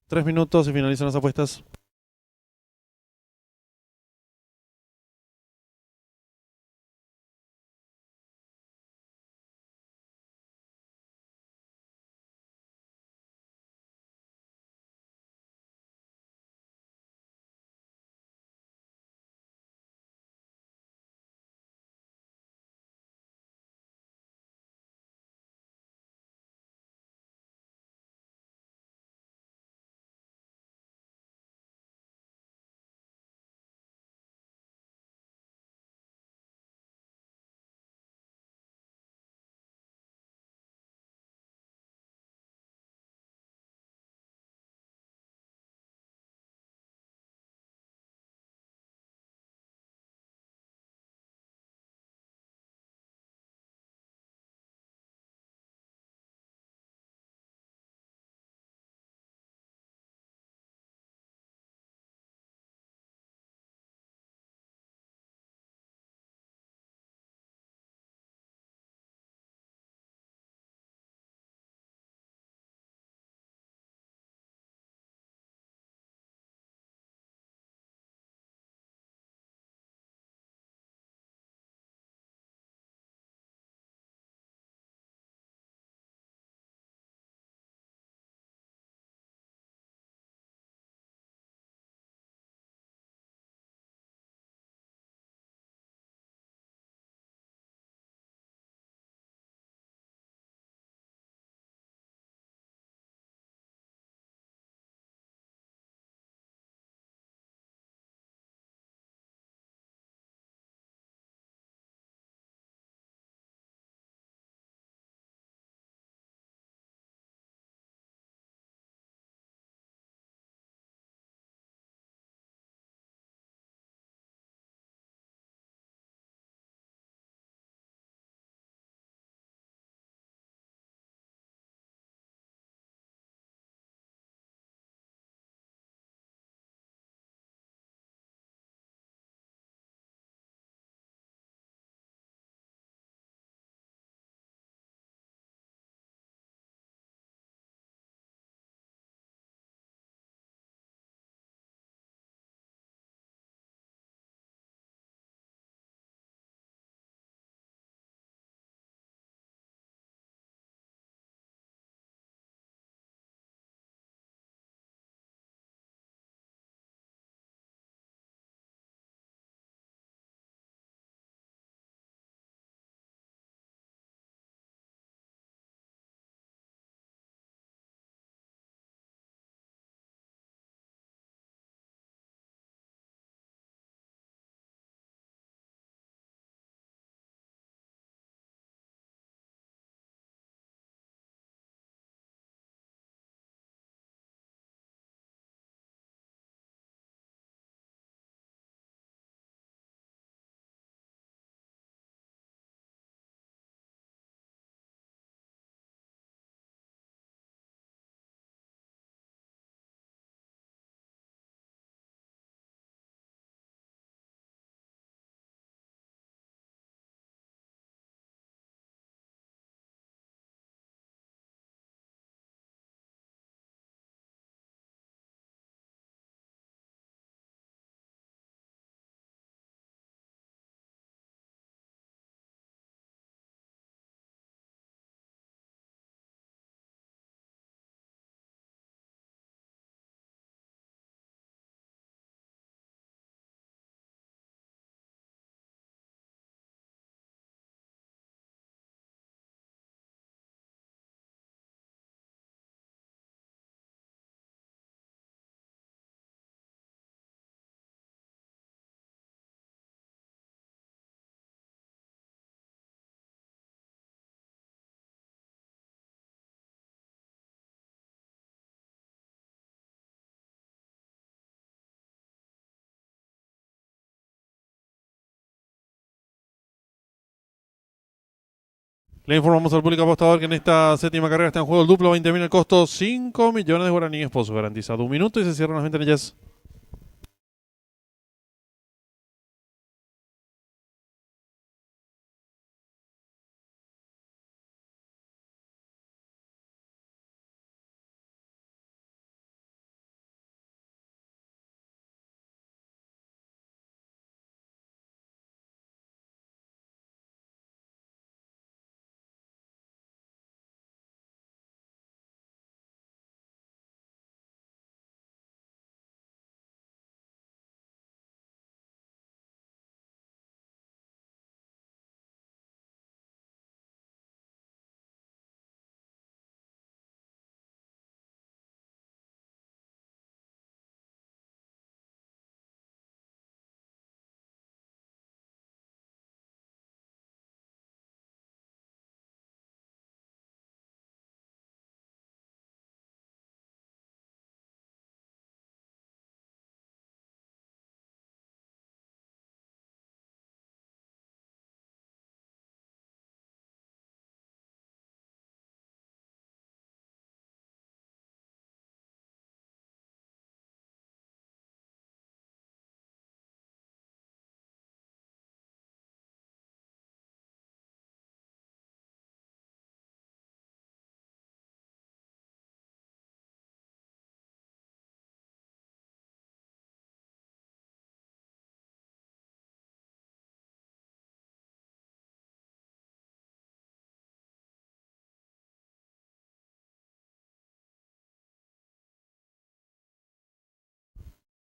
3 minutos y finalizan las apuestas. Le informamos al público apostador que en esta séptima carrera está en juego el duplo 20.000, el costo 5 millones de guaraníes, pozo garantizado. Un minuto y se cierran las ventanillas.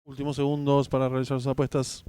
Últimos segundos para realizar sus apuestas.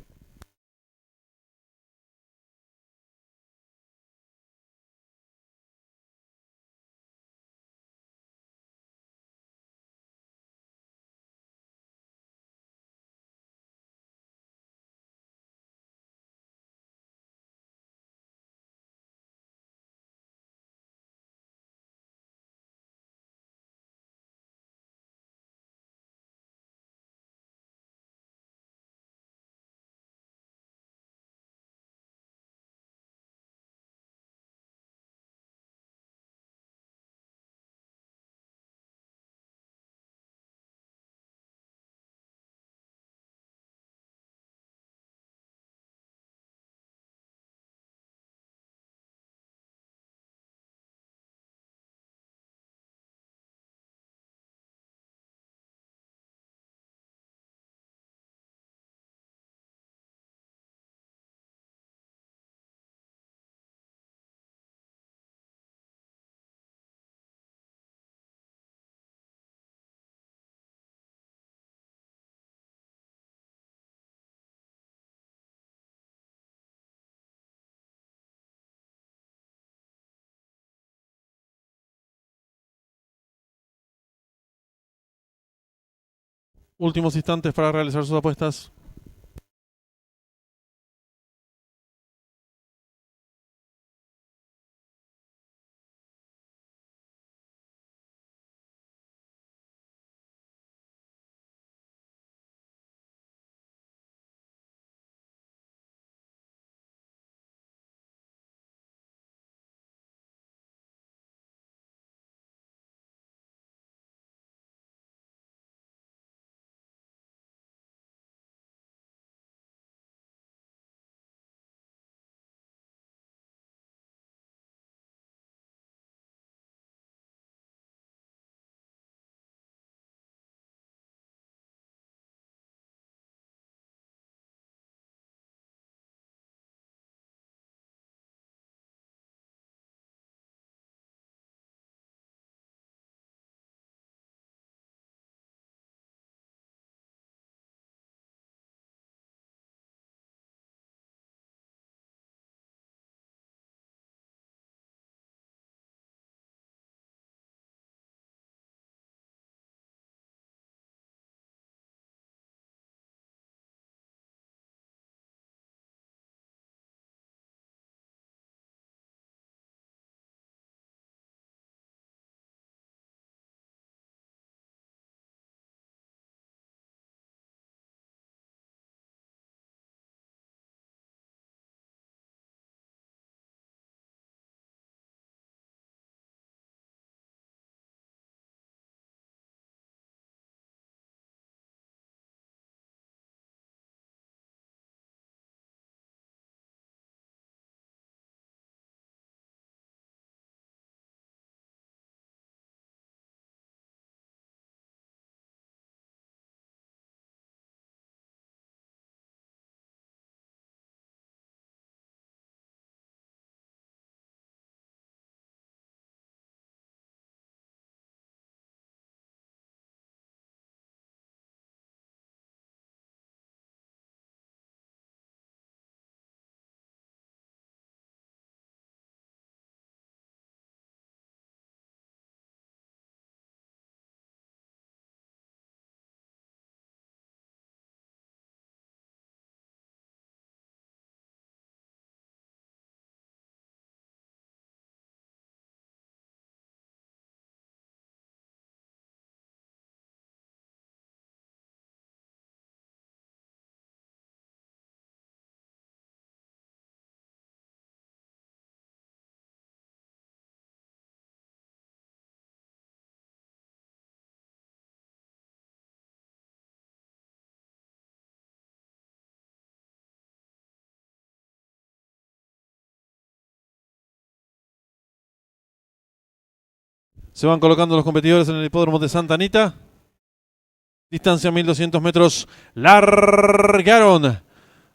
Últimos instantes para realizar sus apuestas. Se van colocando los competidores en el hipódromo de Santa Anita. Distancia 1200 metros. Largaron.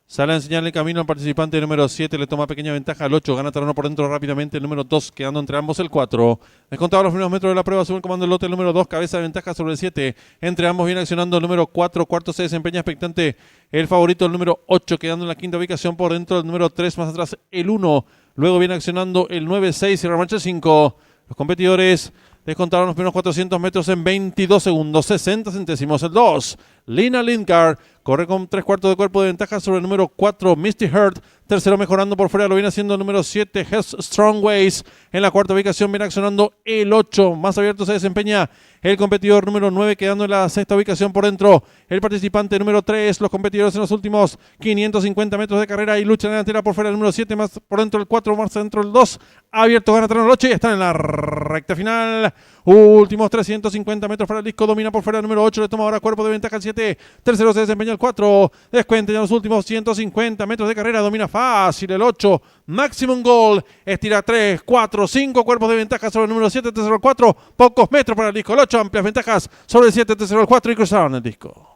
Sale a enseñarle camino al participante número 7, le toma pequeña ventaja al 8, gana terreno por dentro rápidamente el número 2, quedando entre ambos el 4. Descontado los primeros metros de la prueba, sube el comando el lote el número 2, cabeza de ventaja sobre el 7. Entre ambos viene accionando el número 4, cuarto se desempeña expectante el favorito el número 8, quedando en la quinta ubicación por dentro el número 3, más atrás el 1. Luego viene accionando el 9, 6 y remarcha el 5. Los competidores descontaron los primeros 400 metros en 22 segundos, 60 centésimos. El 2, Lina Lindgard, corre con 3/4 de cuerpo de ventaja sobre el número 4, Misty Heart. Tercero mejorando por fuera, lo viene haciendo el número 7, Strong Ways. En la cuarta ubicación viene accionando el 8. Más abierto se desempeña el competidor número 9, quedando en la sexta ubicación por dentro. El participante número 3, los competidores en los últimos 550 metros de carrera y lucha delantera por fuera el número 7, más por dentro el 4, más dentro el 2. Abierto, gana terreno el 8 y están en la recta final. Últimos 350 metros para el disco, domina por fuera el número 8, le toma ahora cuerpo de ventaja al 7. Tercero se desempeña el 4, descuenta ya los últimos 150 metros de carrera, domina fácil el 8. Maximum Goal, estira 3, 4, 5 cuerpos de ventaja sobre el número 7, tercero el 4, pocos metros para el disco, el 8, amplias ventajas sobre el 7, tercero el 4 y cruzaron el disco.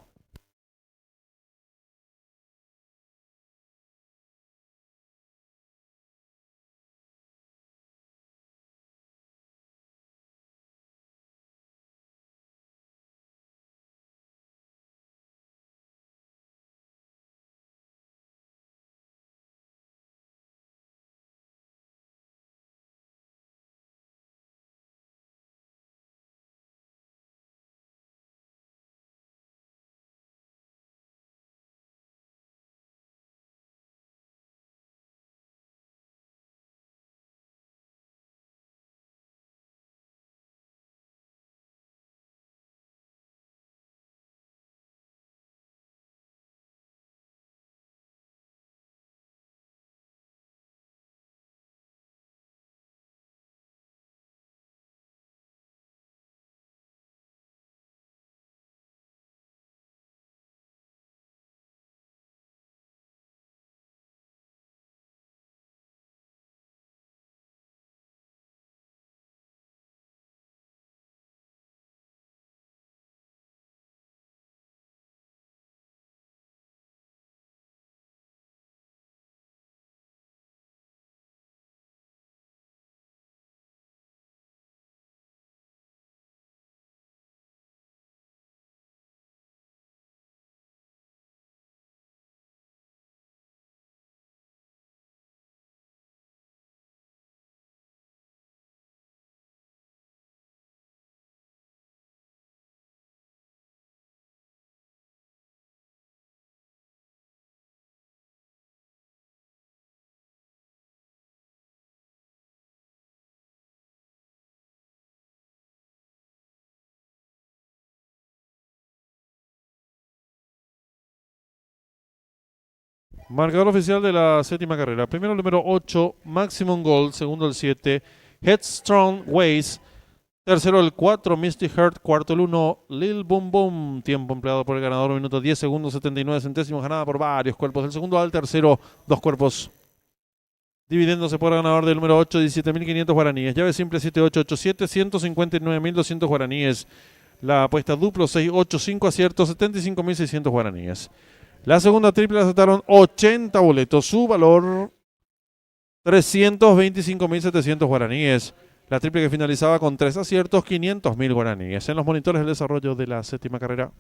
Marcador oficial de la séptima carrera. Primero el número 8, Maximum Gold. Segundo el 7, Headstrong Ways. Tercero el 4, Misty Heart. Cuarto el 1, Lil Boom Boom. Tiempo empleado por el ganador, 1 minuto 10 segundos 79 centésimos. Ganada por varios cuerpos. Del segundo al tercero, 2 cuerpos. Dividiéndose por el ganador del número 8, 17.500 guaraníes. Llave simple 7887, 159.200 guaraníes. La apuesta duplo 685 aciertos, 75.600 guaraníes. La segunda triple la aceptaron 80 boletos. Su valor 325.700 guaraníes. La triple que finalizaba con 3 aciertos, 500.000 guaraníes. En los monitores del desarrollo de la séptima carrera.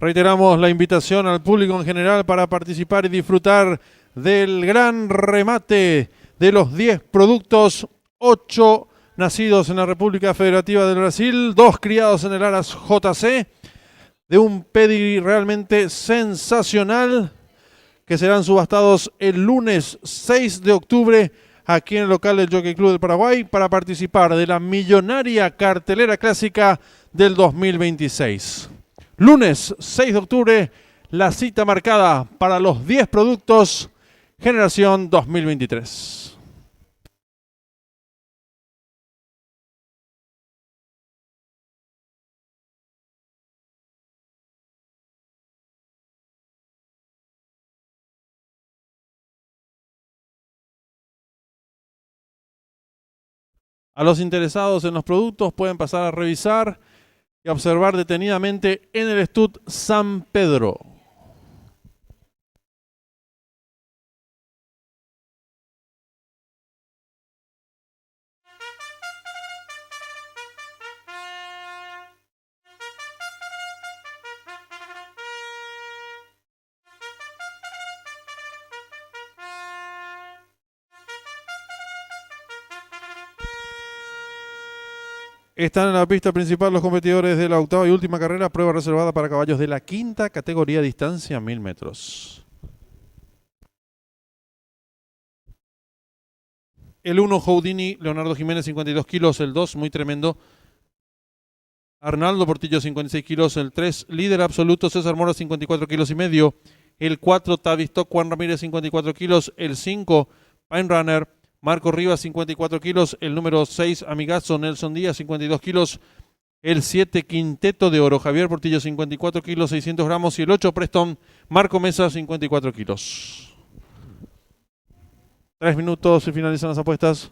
Reiteramos la invitación al público en general para participar y disfrutar del gran remate de los 10 productos, 8 nacidos en la República Federativa del Brasil, 2 criados en el Aras JC, de un pedigree realmente sensacional, que serán subastados el lunes 6 de octubre aquí en el local del Jockey Club del Paraguay para participar de la millonaria cartelera clásica del 2026. Lunes 6 de octubre, la cita marcada para los 10 productos generación 2023. A los interesados en los productos pueden pasar a revisar y observar detenidamente en el Stud San Pedro. Están en la pista principal los competidores de la octava y última carrera, prueba reservada para caballos de la quinta categoría, distancia 1000 metros. El 1, Houdini, Leonardo Jiménez, 52 kilos. El 2, muy tremendo, Arnaldo Portillo, 56 kilos. El 3, líder absoluto, César Mora, 54 kilos y medio. El 4, Tavistock, Juan Ramírez, 54 kilos. El 5, Pine Runner, Marco Rivas, 54 kilos. El número 6, Amigazo, Nelson Díaz, 52 kilos. El 7, Quinteto de Oro, Javier Portillo, 54 kilos, 600 gramos. Y el 8, Preston, Marco Mesa, 54 kilos. 3 minutos y finalizan las apuestas.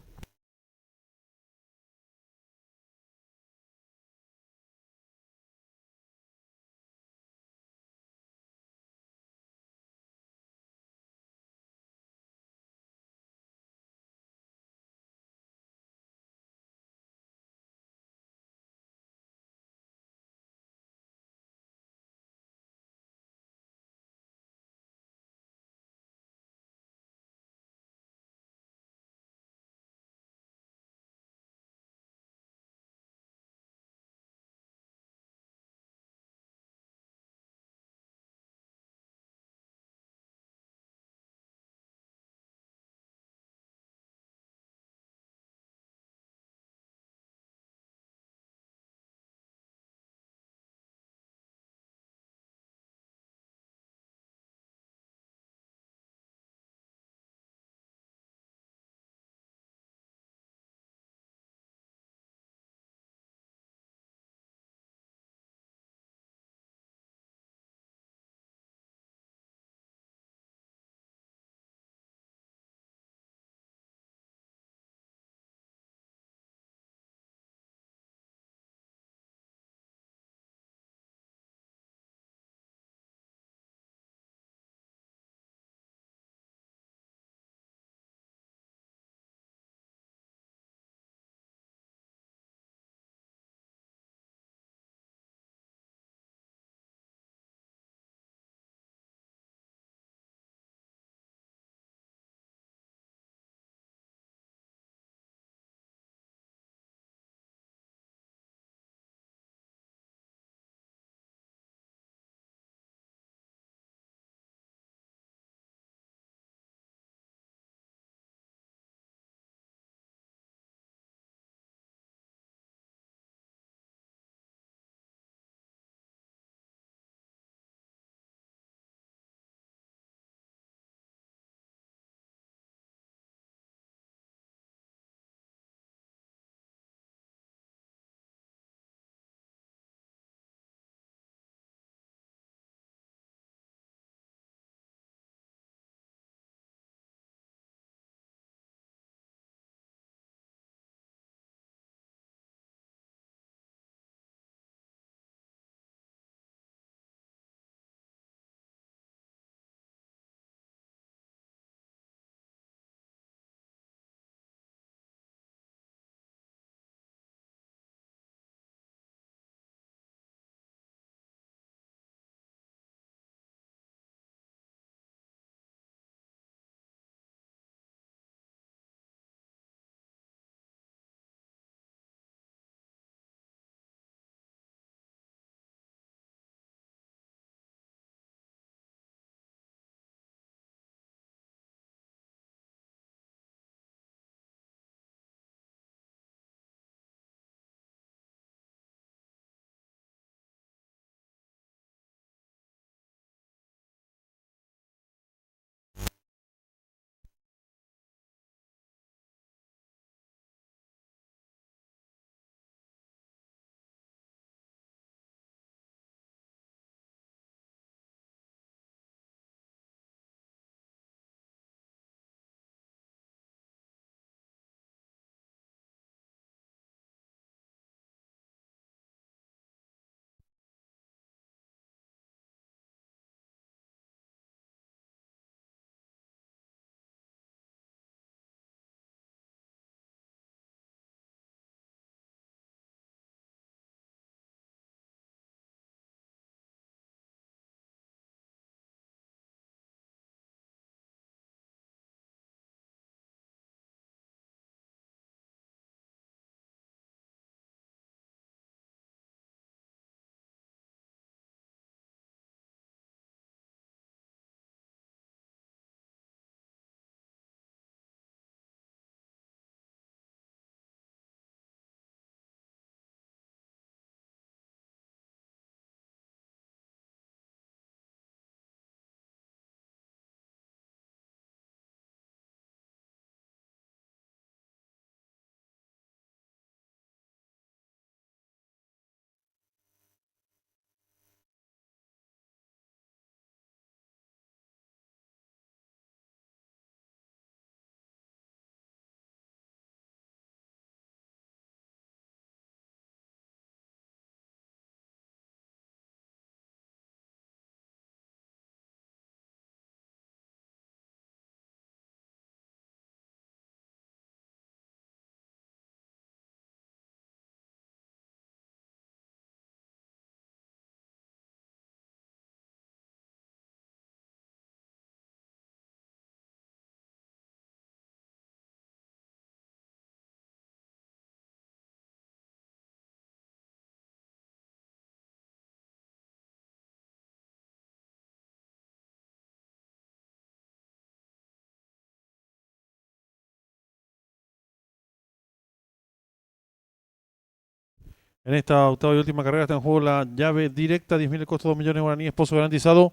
En esta octava y última carrera está en juego la llave directa, 10.000 el costo, 2 millones de guaraníes, pozo garantizado.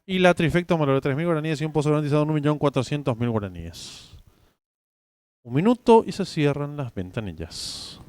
Y la trifecta, un valor de 3.000 guaraníes y un pozo garantizado de 1.400.000 guaraníes. Un minuto y se cierran las ventanillas.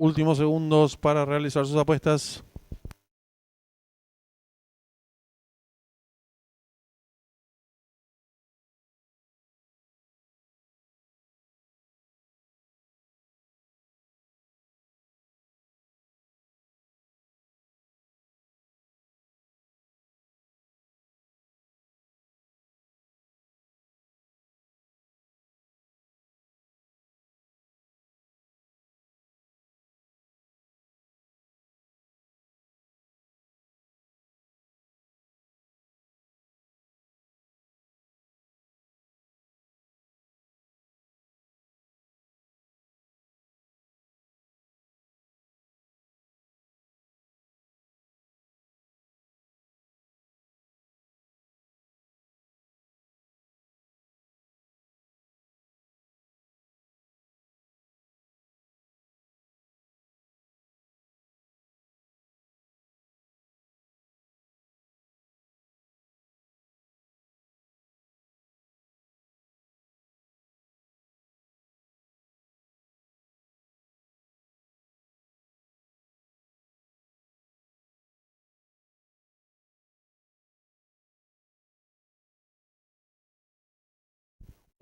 Últimos segundos para realizar sus apuestas.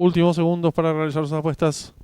Últimos segundos para realizar sus apuestas.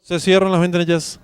Se cierran las ventanillas.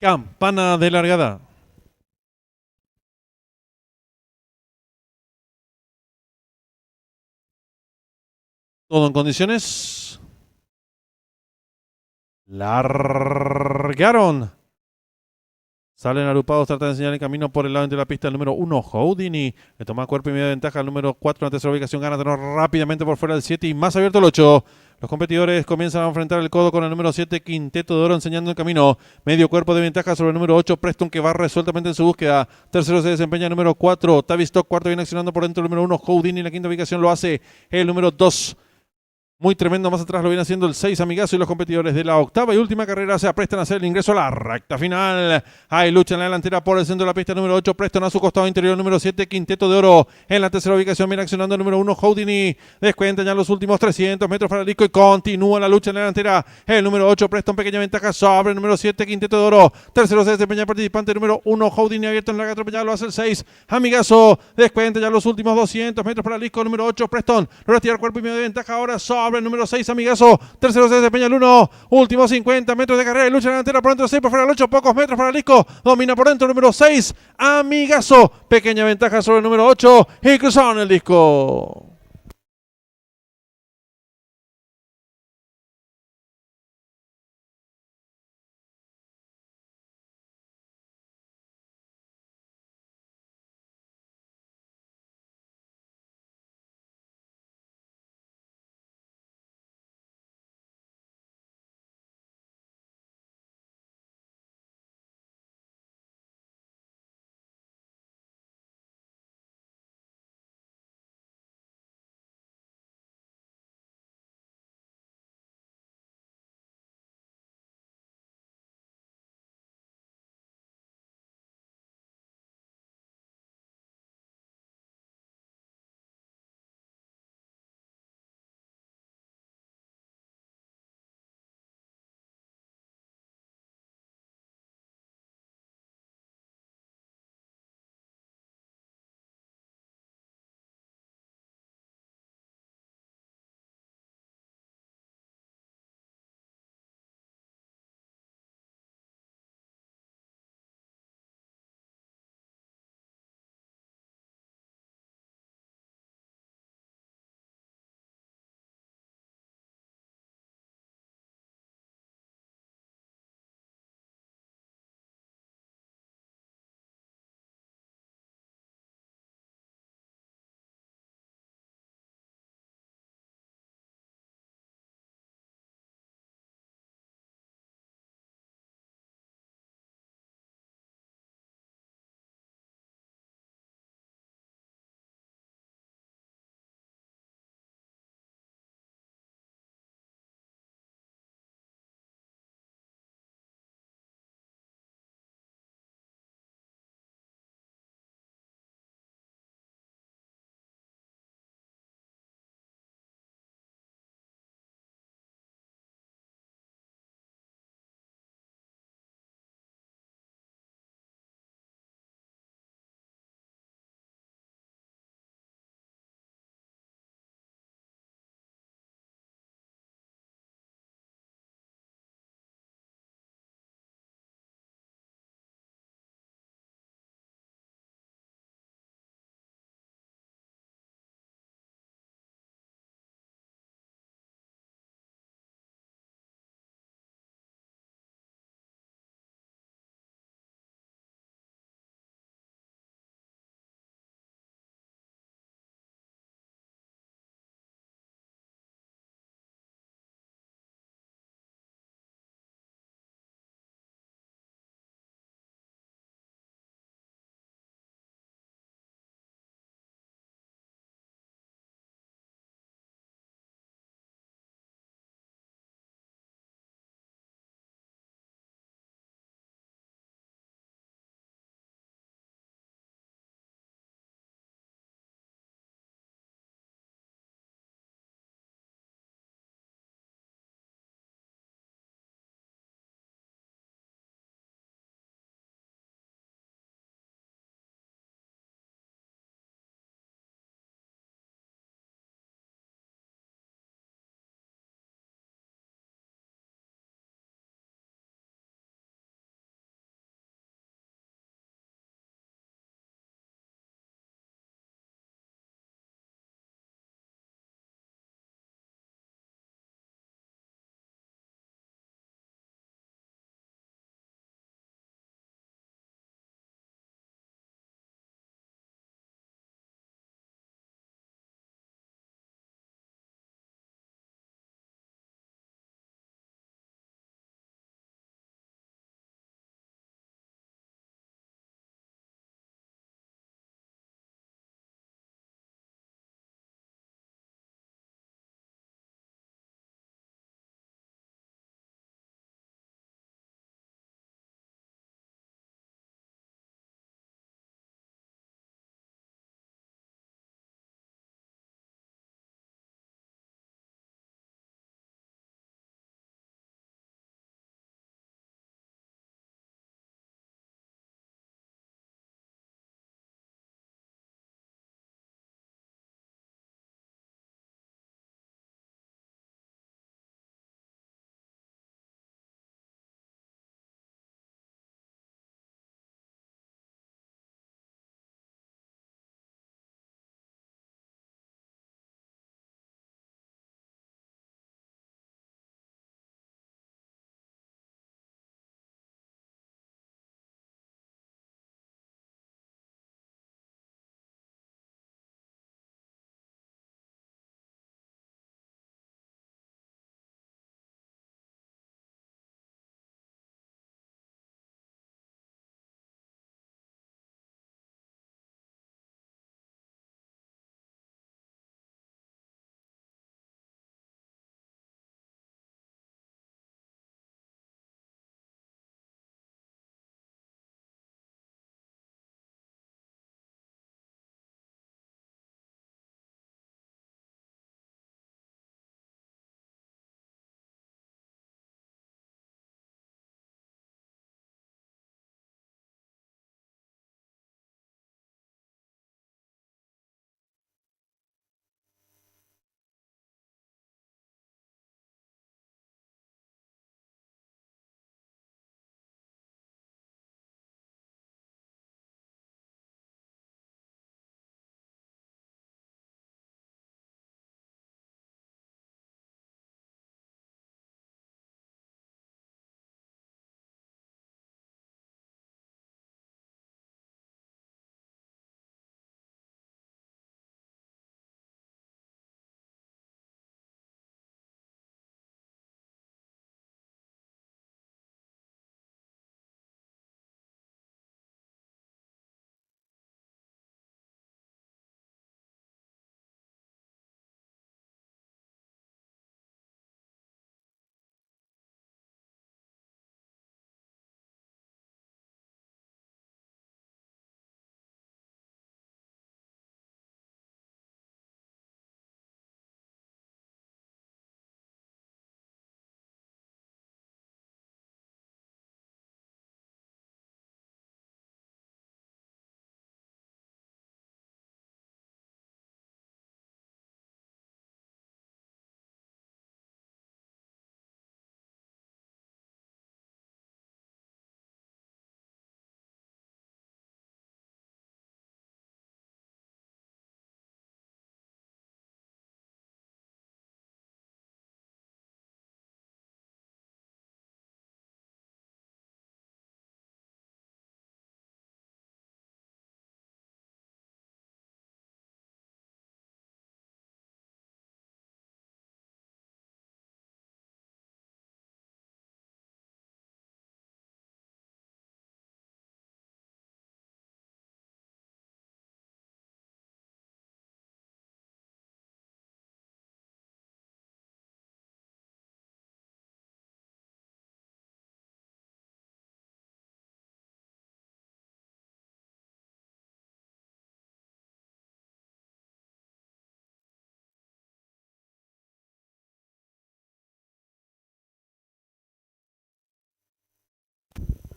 Campana de largada. Todo en condiciones. Largaron. Salen agrupados, trata de enseñar el camino por el lado de la pista el número 1, Houdini. Le toma cuerpo y media ventaja al número 4 en la tercera ubicación. Gana terreno rápidamente por fuera del 7 y más abierto el 8. Los competidores comienzan a enfrentar el codo con el número 7, Quinteto de Oro, enseñando el camino. Medio cuerpo de ventaja sobre el número 8, Preston, que va resueltamente en su búsqueda. Tercero se desempeña el número 4, Tavistock. Cuarto viene accionando por dentro el número 1, Houdini. En la quinta ubicación lo hace el número 2. Muy tremendo, más atrás lo viene haciendo el 6 Amigazo y los competidores de la octava y última carrera se aprestan a hacer el ingreso a la recta final. Hay lucha en la delantera por el centro de la pista, número 8 Preston, a su costado interior número 7 Quinteto de Oro. En la tercera ubicación viene accionando el número 1 Houdini. Descuentan ya los últimos 300 metros para el disco y continúa la lucha en la delantera. El número 8 Preston, pequeña ventaja sobre el número 7 Quinteto de Oro. Tercero se desempeña el participante número 1 Houdini, abierto en la atropellada, lo hace el 6 Amigazo. Descuenta ya los últimos 200 metros para el disco número 8 Preston. Logra tirar cuerpo y medio de ventaja ahora sobre el número 6 Amigazo. Tercero se desempeña el 1. Últimos 50 metros de carrera y lucha en la delantera por dentro 6 por fuera el 8. Pocos metros para el disco. Domina por dentro el número 6 Amigazo. Pequeña ventaja sobre el número 8 y cruzaron el disco.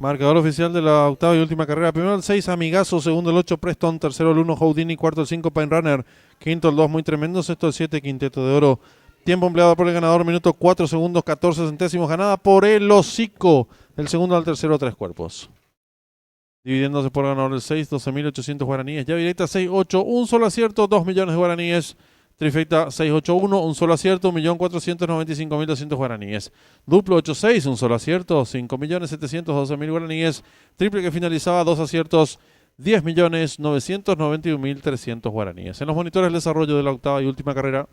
Marcador oficial de la octava y última carrera. Primero el 6, Amigazo. Segundo el 8, Preston. Tercero el 1, Houdini. Cuarto el 5, Pine Runner. Quinto el 2, Muy Tremendo. Sexto el 7, Quinteto de Oro. Tiempo empleado por el ganador, minuto 4 segundos 14 centésimos. Ganada por el hocico. Del segundo al tercero, 3 cuerpos. Dividiéndose por ganador el 6, 12.800 guaraníes. Ya directa 6-8, un solo acierto, 2 millones de guaraníes. Trifecta 6-8-1, un solo acierto, 1.495.200 guaraníes. Duplo 8-6, un solo acierto, 5.712.000 guaraníes. Triple que finalizaba, 2 aciertos, 10.991.300 guaraníes. En los monitores el desarrollo de la octava y última carrera.